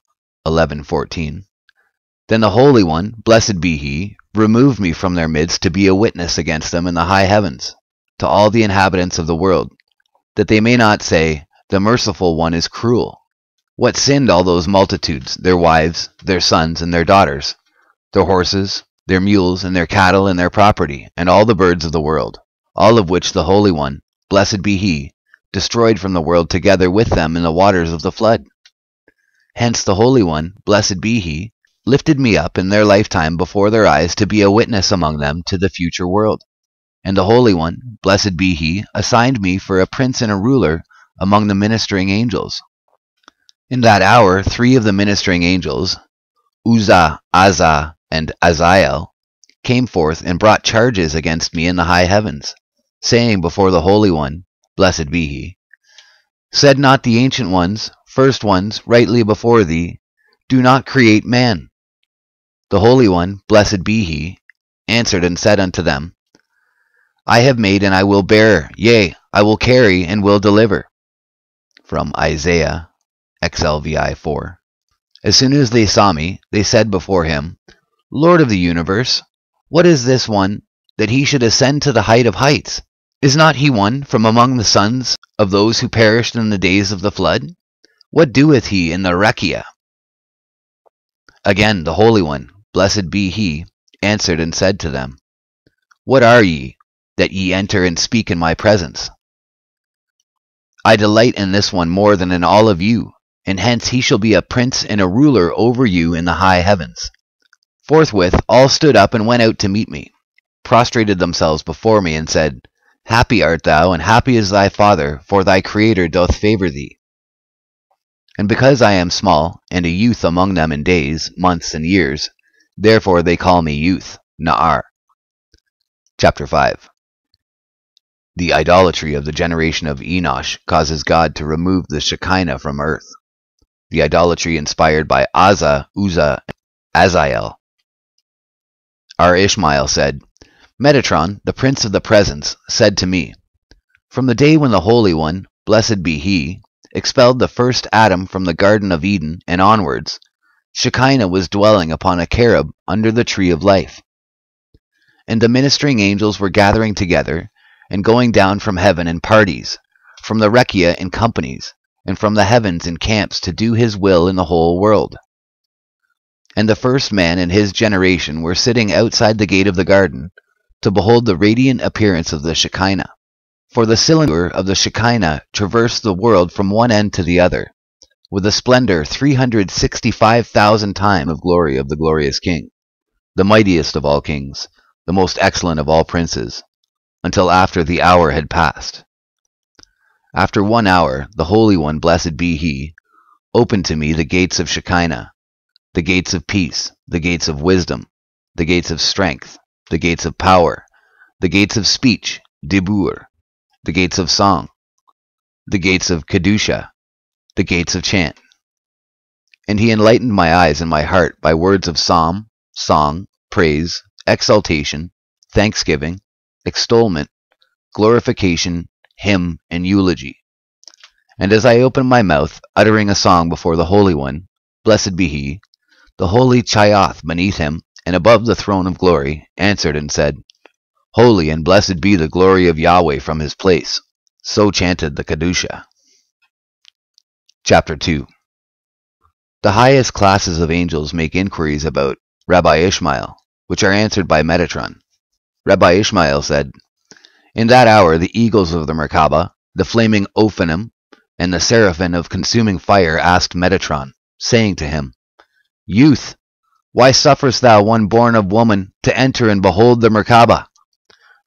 11:14. Then the Holy One, blessed be He, removed me from their midst to be a witness against them in the high heavens, to all the inhabitants of the world, that they may not say, The merciful One is cruel. What sinned all those multitudes, their wives, their sons, and their daughters, their horses, their mules, and their cattle, and their property, and all the birds of the world, all of which the Holy One, blessed be He, destroyed from the world together with them in the waters of the flood. Hence the Holy One, blessed be He, lifted me up in their lifetime before their eyes to be a witness among them to the future world. And the Holy One, blessed be He, assigned me for a prince and a ruler among the ministering angels. In that hour 3 of the ministering angels, Uzzah, Azza, and Azael, came forth and brought charges against me in the high heavens, saying before the Holy One, blessed be He, Said not the ancient ones, first ones, rightly before Thee, Do not create man. The Holy One, blessed be He, answered and said unto them, I have made and I will bear, yea, I will carry and will deliver. From Isaiah, XLVI 4. As soon as they saw me, they said before Him, Lord of the universe, what is this one, that He should ascend to the height of heights? Is not He one from among the sons of those who perished in the days of the flood? What doeth He in the Rakia? Again the Holy One, blessed be He, answered and said to them, What are ye, that ye enter and speak in my presence? I delight in this one more than in all of you, and hence he shall be a prince and a ruler over you in the high heavens. Forthwith all stood up and went out to meet me, prostrated themselves before me, and said, Happy art thou, and happy is thy Father, for thy Creator doth favor thee. And because I am small, and a youth among them in days, months, and years, therefore they call me youth, Na'ar. Chapter 5. The idolatry of the generation of Enoch causes God to remove the Shekinah from earth. The idolatry inspired by Uzzah, and Azael. Our Ishmael said, Metatron, the prince of the presence, said to me, From the day when the Holy One, blessed be He, expelled the first Adam from the Garden of Eden and onwards, Shekinah was dwelling upon a cherub under the tree of life. And the ministering angels were gathering together, and going down from heaven in parties, from the Rekia in companies, and from the heavens in camps to do His will in the whole world. And the first man and his generation were sitting outside the gate of the garden, to behold the radiant appearance of the Shekinah. For the cylinder of the Shekinah traversed the world from one end to the other, with a splendor 365,000 times of glory of the glorious King, the mightiest of all kings, the most excellent of all princes, until after the hour had passed. After 1 hour, the Holy One, blessed be He, opened to me the gates of Shekinah, the gates of peace, the gates of wisdom, the gates of strength, the gates of power, the gates of speech, dibur, the gates of song, the gates of kedusha, the gates of chant. And He enlightened my eyes and my heart by words of psalm, song, praise, exaltation, thanksgiving, extolment, glorification, hymn, and eulogy. And as I opened my mouth, uttering a song before the Holy One, blessed be He, the holy Chayoth beneath Him and above the throne of glory answered and said, Holy and blessed be the glory of Yahweh from His place. So chanted the Kedusha. Chapter 2. The highest classes of angels make inquiries about Rabbi Ishmael, which are answered by Metatron. Rabbi Ishmael said, In that hour the eagles of the Merkaba, the flaming Ophanim, and the seraphim of consuming fire asked Metatron, saying to him, Youth, why sufferest thou one born of woman to enter and behold the Merkaba?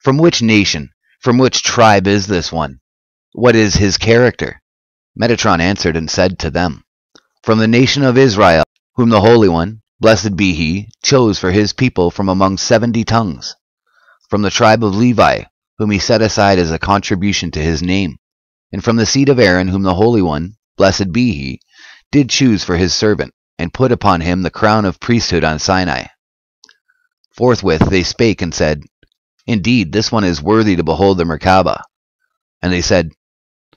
From which nation, from which tribe is this one? What is his character? Metatron answered and said to them, From the nation of Israel, whom the Holy One, blessed be He, chose for His people from among 70 tongues. From the tribe of Levi, whom He set aside as a contribution to His name. And from the seed of Aaron, whom the Holy One, blessed be He, did choose for His servant, and put upon him the crown of priesthood on Sinai. Forthwith they spake and said, Indeed, this one is worthy to behold the Merkaba. And they said,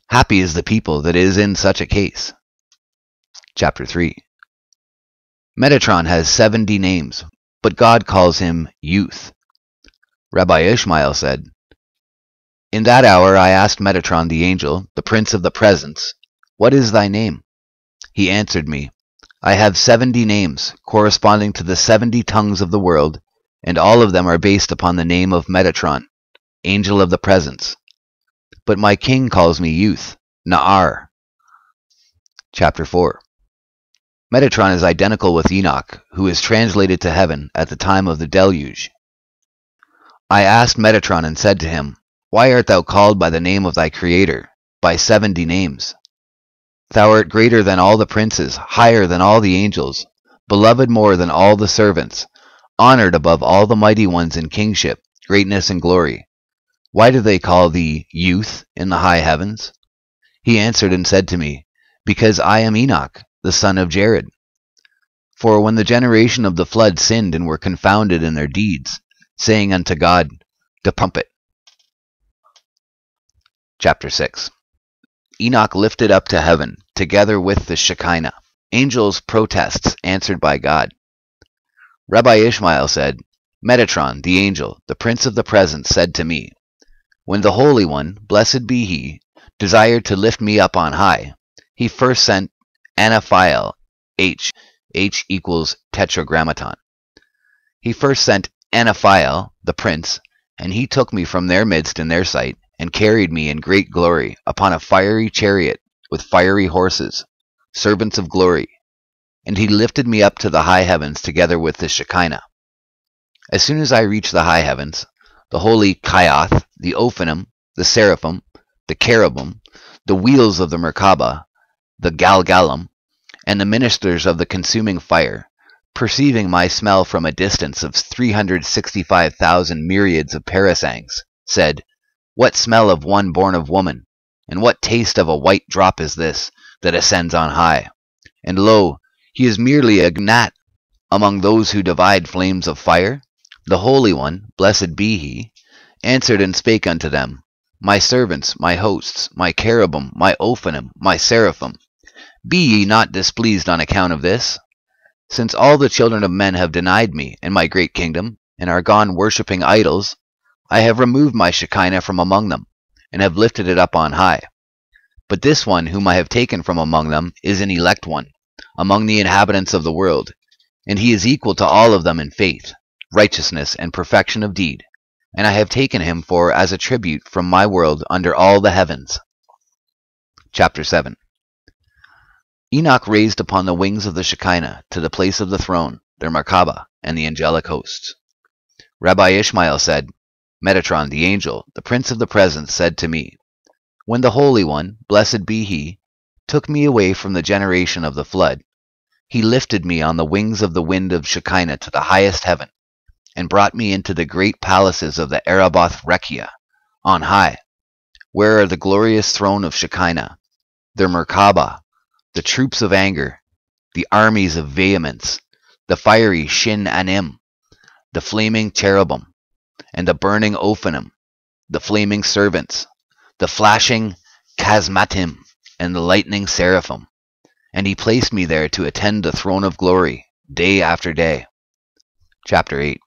Happy is the people that is in such a case. Chapter 3. Metatron has 70 names, but God calls him Youth. Rabbi Ishmael said, In that hour I asked Metatron the angel, the prince of the presence, What is thy name? He answered me, I have 70 names, corresponding to the 70 tongues of the world, and all of them are based upon the name of Metatron, angel of the presence. But my king calls me Youth, Na'ar. Chapter 4. Metatron is identical with Enoch, who is translated to heaven at the time of the deluge. I asked Metatron and said to him, Why art thou called by the name of thy Creator, by 70 names? Thou art greater than all the princes, higher than all the angels, beloved more than all the servants, honored above all the mighty ones in kingship, greatness, and glory. Why do they call thee Youth in the high heavens? He answered and said to me, Because I am Enoch, the son of Jared. For when the generation of the flood sinned and were confounded in their deeds, saying unto God, Depump it. Chapter 6. Enoch lifted up to heaven, together with the Shekinah. Angels' protests answered by God. Rabbi Ishmael said, Metatron, the angel, the prince of the presence, said to me, When the Holy One, blessed be He, desired to lift me up on high, He first sent Anaphiel, H equals tetragrammaton. He first sent Anaphiel, the prince, and he took me from their midst in their sight, and carried me in great glory upon a fiery chariot with fiery horses, servants of glory. And he lifted me up to the high heavens together with the Shekinah. As soon as I reached the high heavens, the holy Chayoth, the Ophanim, the seraphim, the cherubim, the wheels of the Merkaba, the Galgalam, and the ministers of the consuming fire, perceiving my smell from a distance of 365,000 myriads of parasangs, said, What smell of one born of woman, and what taste of a white drop is this that ascends on high? And lo, he is merely a gnat among those who divide flames of fire. The Holy One, blessed be He, answered and spake unto them, My servants, my hosts, my cherubim, my Ophanim, my seraphim, be ye not displeased on account of this? Since all the children of men have denied me and my great kingdom, and are gone worshipping idols, I have removed my Shekinah from among them, and have lifted it up on high. But this one whom I have taken from among them is an elect one, among the inhabitants of the world, and he is equal to all of them in faith, righteousness, and perfection of deed, and I have taken him for as a tribute from my world under all the heavens. Chapter 7. Enoch raised upon the wings of the Shekinah to the place of the throne, their Merkabah, and the angelic hosts. Rabbi Ishmael said, Metatron, the angel, the prince of the presence, said to me, when the Holy One, blessed be he, took me away from the generation of the flood, he lifted me on the wings of the wind of Shekinah to the highest heaven, and brought me into the great palaces of the Araboth Rekia, on high, where are the glorious throne of Shekinah, their Merkabah, the troops of anger, the armies of vehemence, the fiery Shin Anim, the flaming cherubim, and the burning Ophanim, the flaming servants, the flashing Chasmatim, and the lightning seraphim. And he placed me there to attend the throne of glory, day after day. Chapter 8.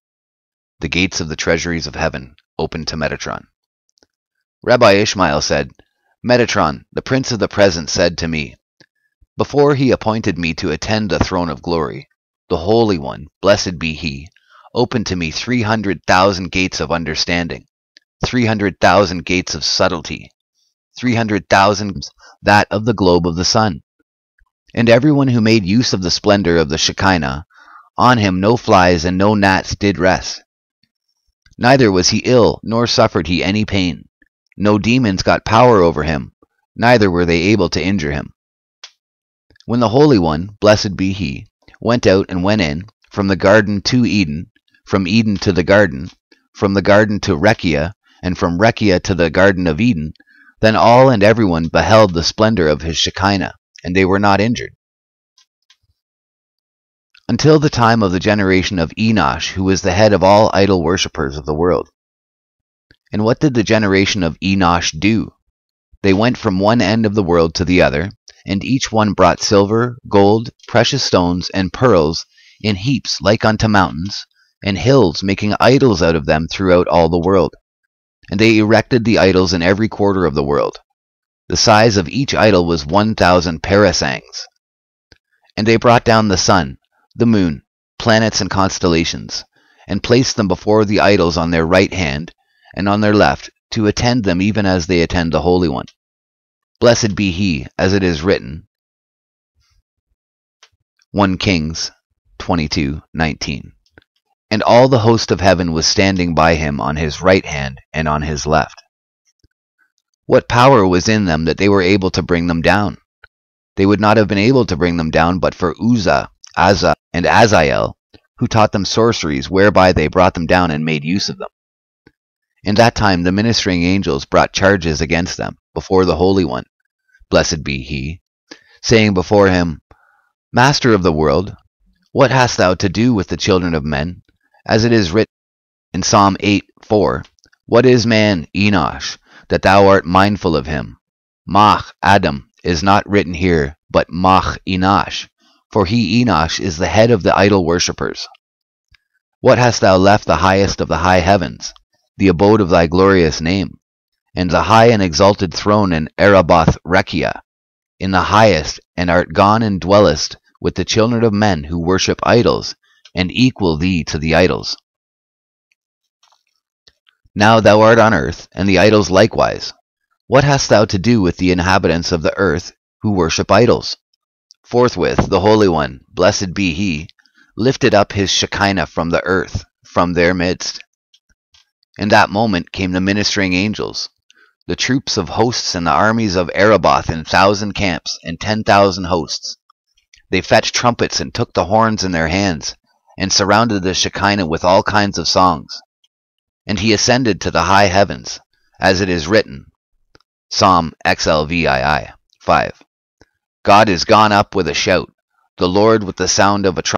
The gates of the treasuries of heaven opened to Metatron. Rabbi Ishmael said, Metatron, the prince of the presence, said to me, before he appointed me to attend the throne of glory, the Holy One, blessed be he, opened to me 300,000 gates of understanding, 300,000 gates of subtlety, 300,000 that of the globe of the sun. And everyone who made use of the splendor of the Shekinah, on him no flies and no gnats did rest. Neither was he ill, nor suffered he any pain. No demons got power over him, neither were they able to injure him. When the Holy One, blessed be he, went out and went in, from the garden to Eden, from Eden to the garden to Rekia, and from Rekia to the Garden of Eden, then all and everyone beheld the splendor of his Shekinah, and they were not injured. Until the time of the generation of Enoch, who was the head of all idol worshippers of the world. And what did the generation of Enoch do? They went from one end of the world to the other, and each one brought silver, gold, precious stones, and pearls in heaps like unto mountains, and hills, making idols out of them throughout all the world. And they erected the idols in every quarter of the world. The size of each idol was 1,000 parasangs. And they brought down the sun, the moon, planets and constellations, and placed them before the idols on their right hand and on their left, to attend them even as they attend the Holy One. Blessed be he, as it is written. 1 Kings 22:19. And all the host of heaven was standing by him on his right hand and on his left. What power was in them that they were able to bring them down? They would not have been able to bring them down but for Uzzah, Azza, and Azael, who taught them sorceries whereby they brought them down and made use of them. In that time the ministering angels brought charges against them before the Holy One, blessed be he, saying before him, Master of the world, what hast thou to do with the children of men? As it is written in Psalm 8:4, what is man, Enoch, that thou art mindful of him? Mach Adam is not written here, but Mach Enoch, for he Enoch is the head of the idol worshippers. What hast thou left the highest of the high heavens, the abode of thy glorious name, and the high and exalted throne in Araboth Rekia, in the highest, and art gone and dwellest with the children of men who worship idols, and equal thee to the idols. Now thou art on earth, and the idols likewise. What hast thou to do with the inhabitants of the earth who worship idols? Forthwith the Holy One, blessed be he, lifted up his Shekinah from the earth, from their midst. In that moment came the ministering angels, the troops of hosts and the armies of Araboth in 1,000 camps and 10,000 hosts. They fetched trumpets and took the horns in their hands, and surrounded the Shekinah with all kinds of songs. And he ascended to the high heavens, as it is written, Psalm XLVII 5. God is gone up with a shout, the Lord with the sound of a trumpet.